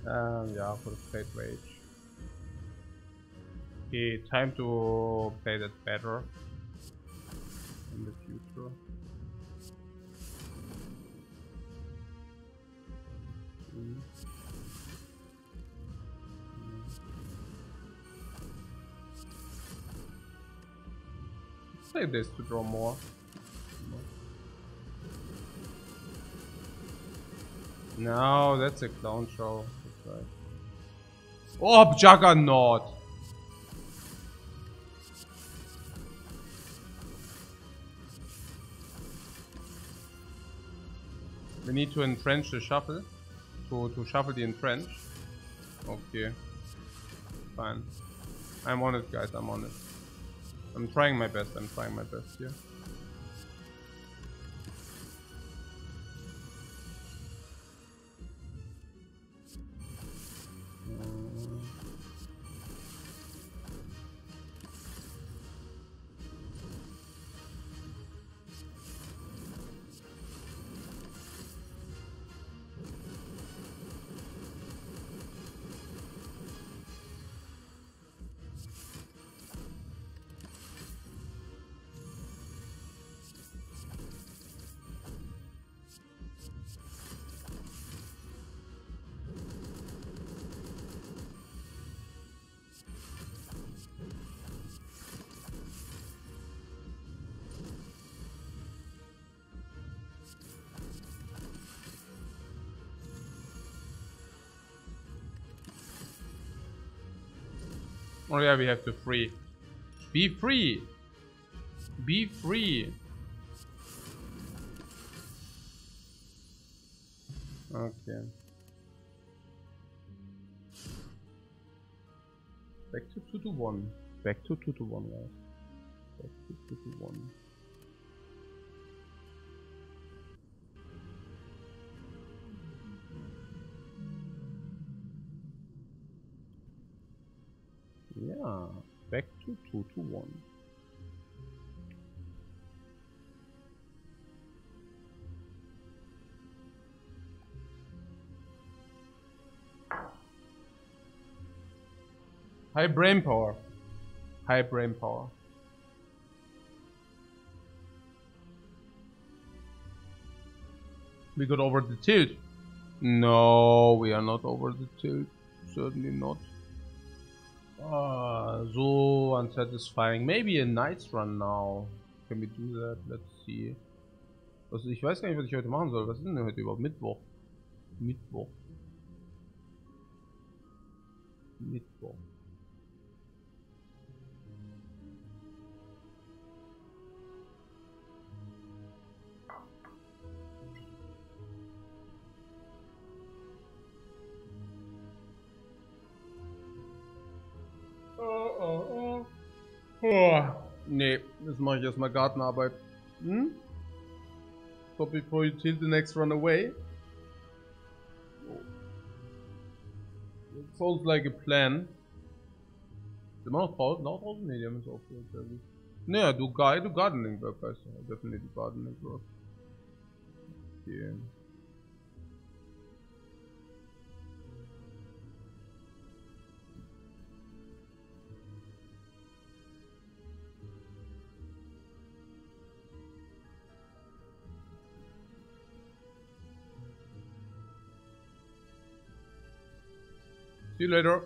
Yeah, for the Fate Rage. Okay, time to play that better in the future. Let's play this to draw more. No, that's a clown show. That's right. Oh, Juggernaut! We need to entrench the shuffle. To shuffle the entrench. Okay. Fine. I'm on it, guys. I'm on it. I'm trying my best. I'm trying my best here. Oh yeah, we have to free. Be free! Be free! Okay. Back to 2 to 1. Back to 2 to 1, guys. Back to 2 to 1. Yeah, back to 2 to 1. High brain power. High brain power. We got over the tilt. No, we are not over the tilt. Certainly not. So unsatisfying. Maybe a Night's Run now. Can we do that? Let's see. Also, ich weiß gar nicht, was ich heute machen soll. Was ist denn heute überhaupt? Mittwoch. Mittwoch. Mittwoch. Nee, jetzt mache ich erstmal Gartenarbeit. Hm? So before you tilt the next run away. It sounds like a plan. Ist immer noch draußen? Nee, die haben es aufgehört. Sehr gut. Naja, du Gardening Work, weißt du. Definitely Gardening Work. Okay. See you later.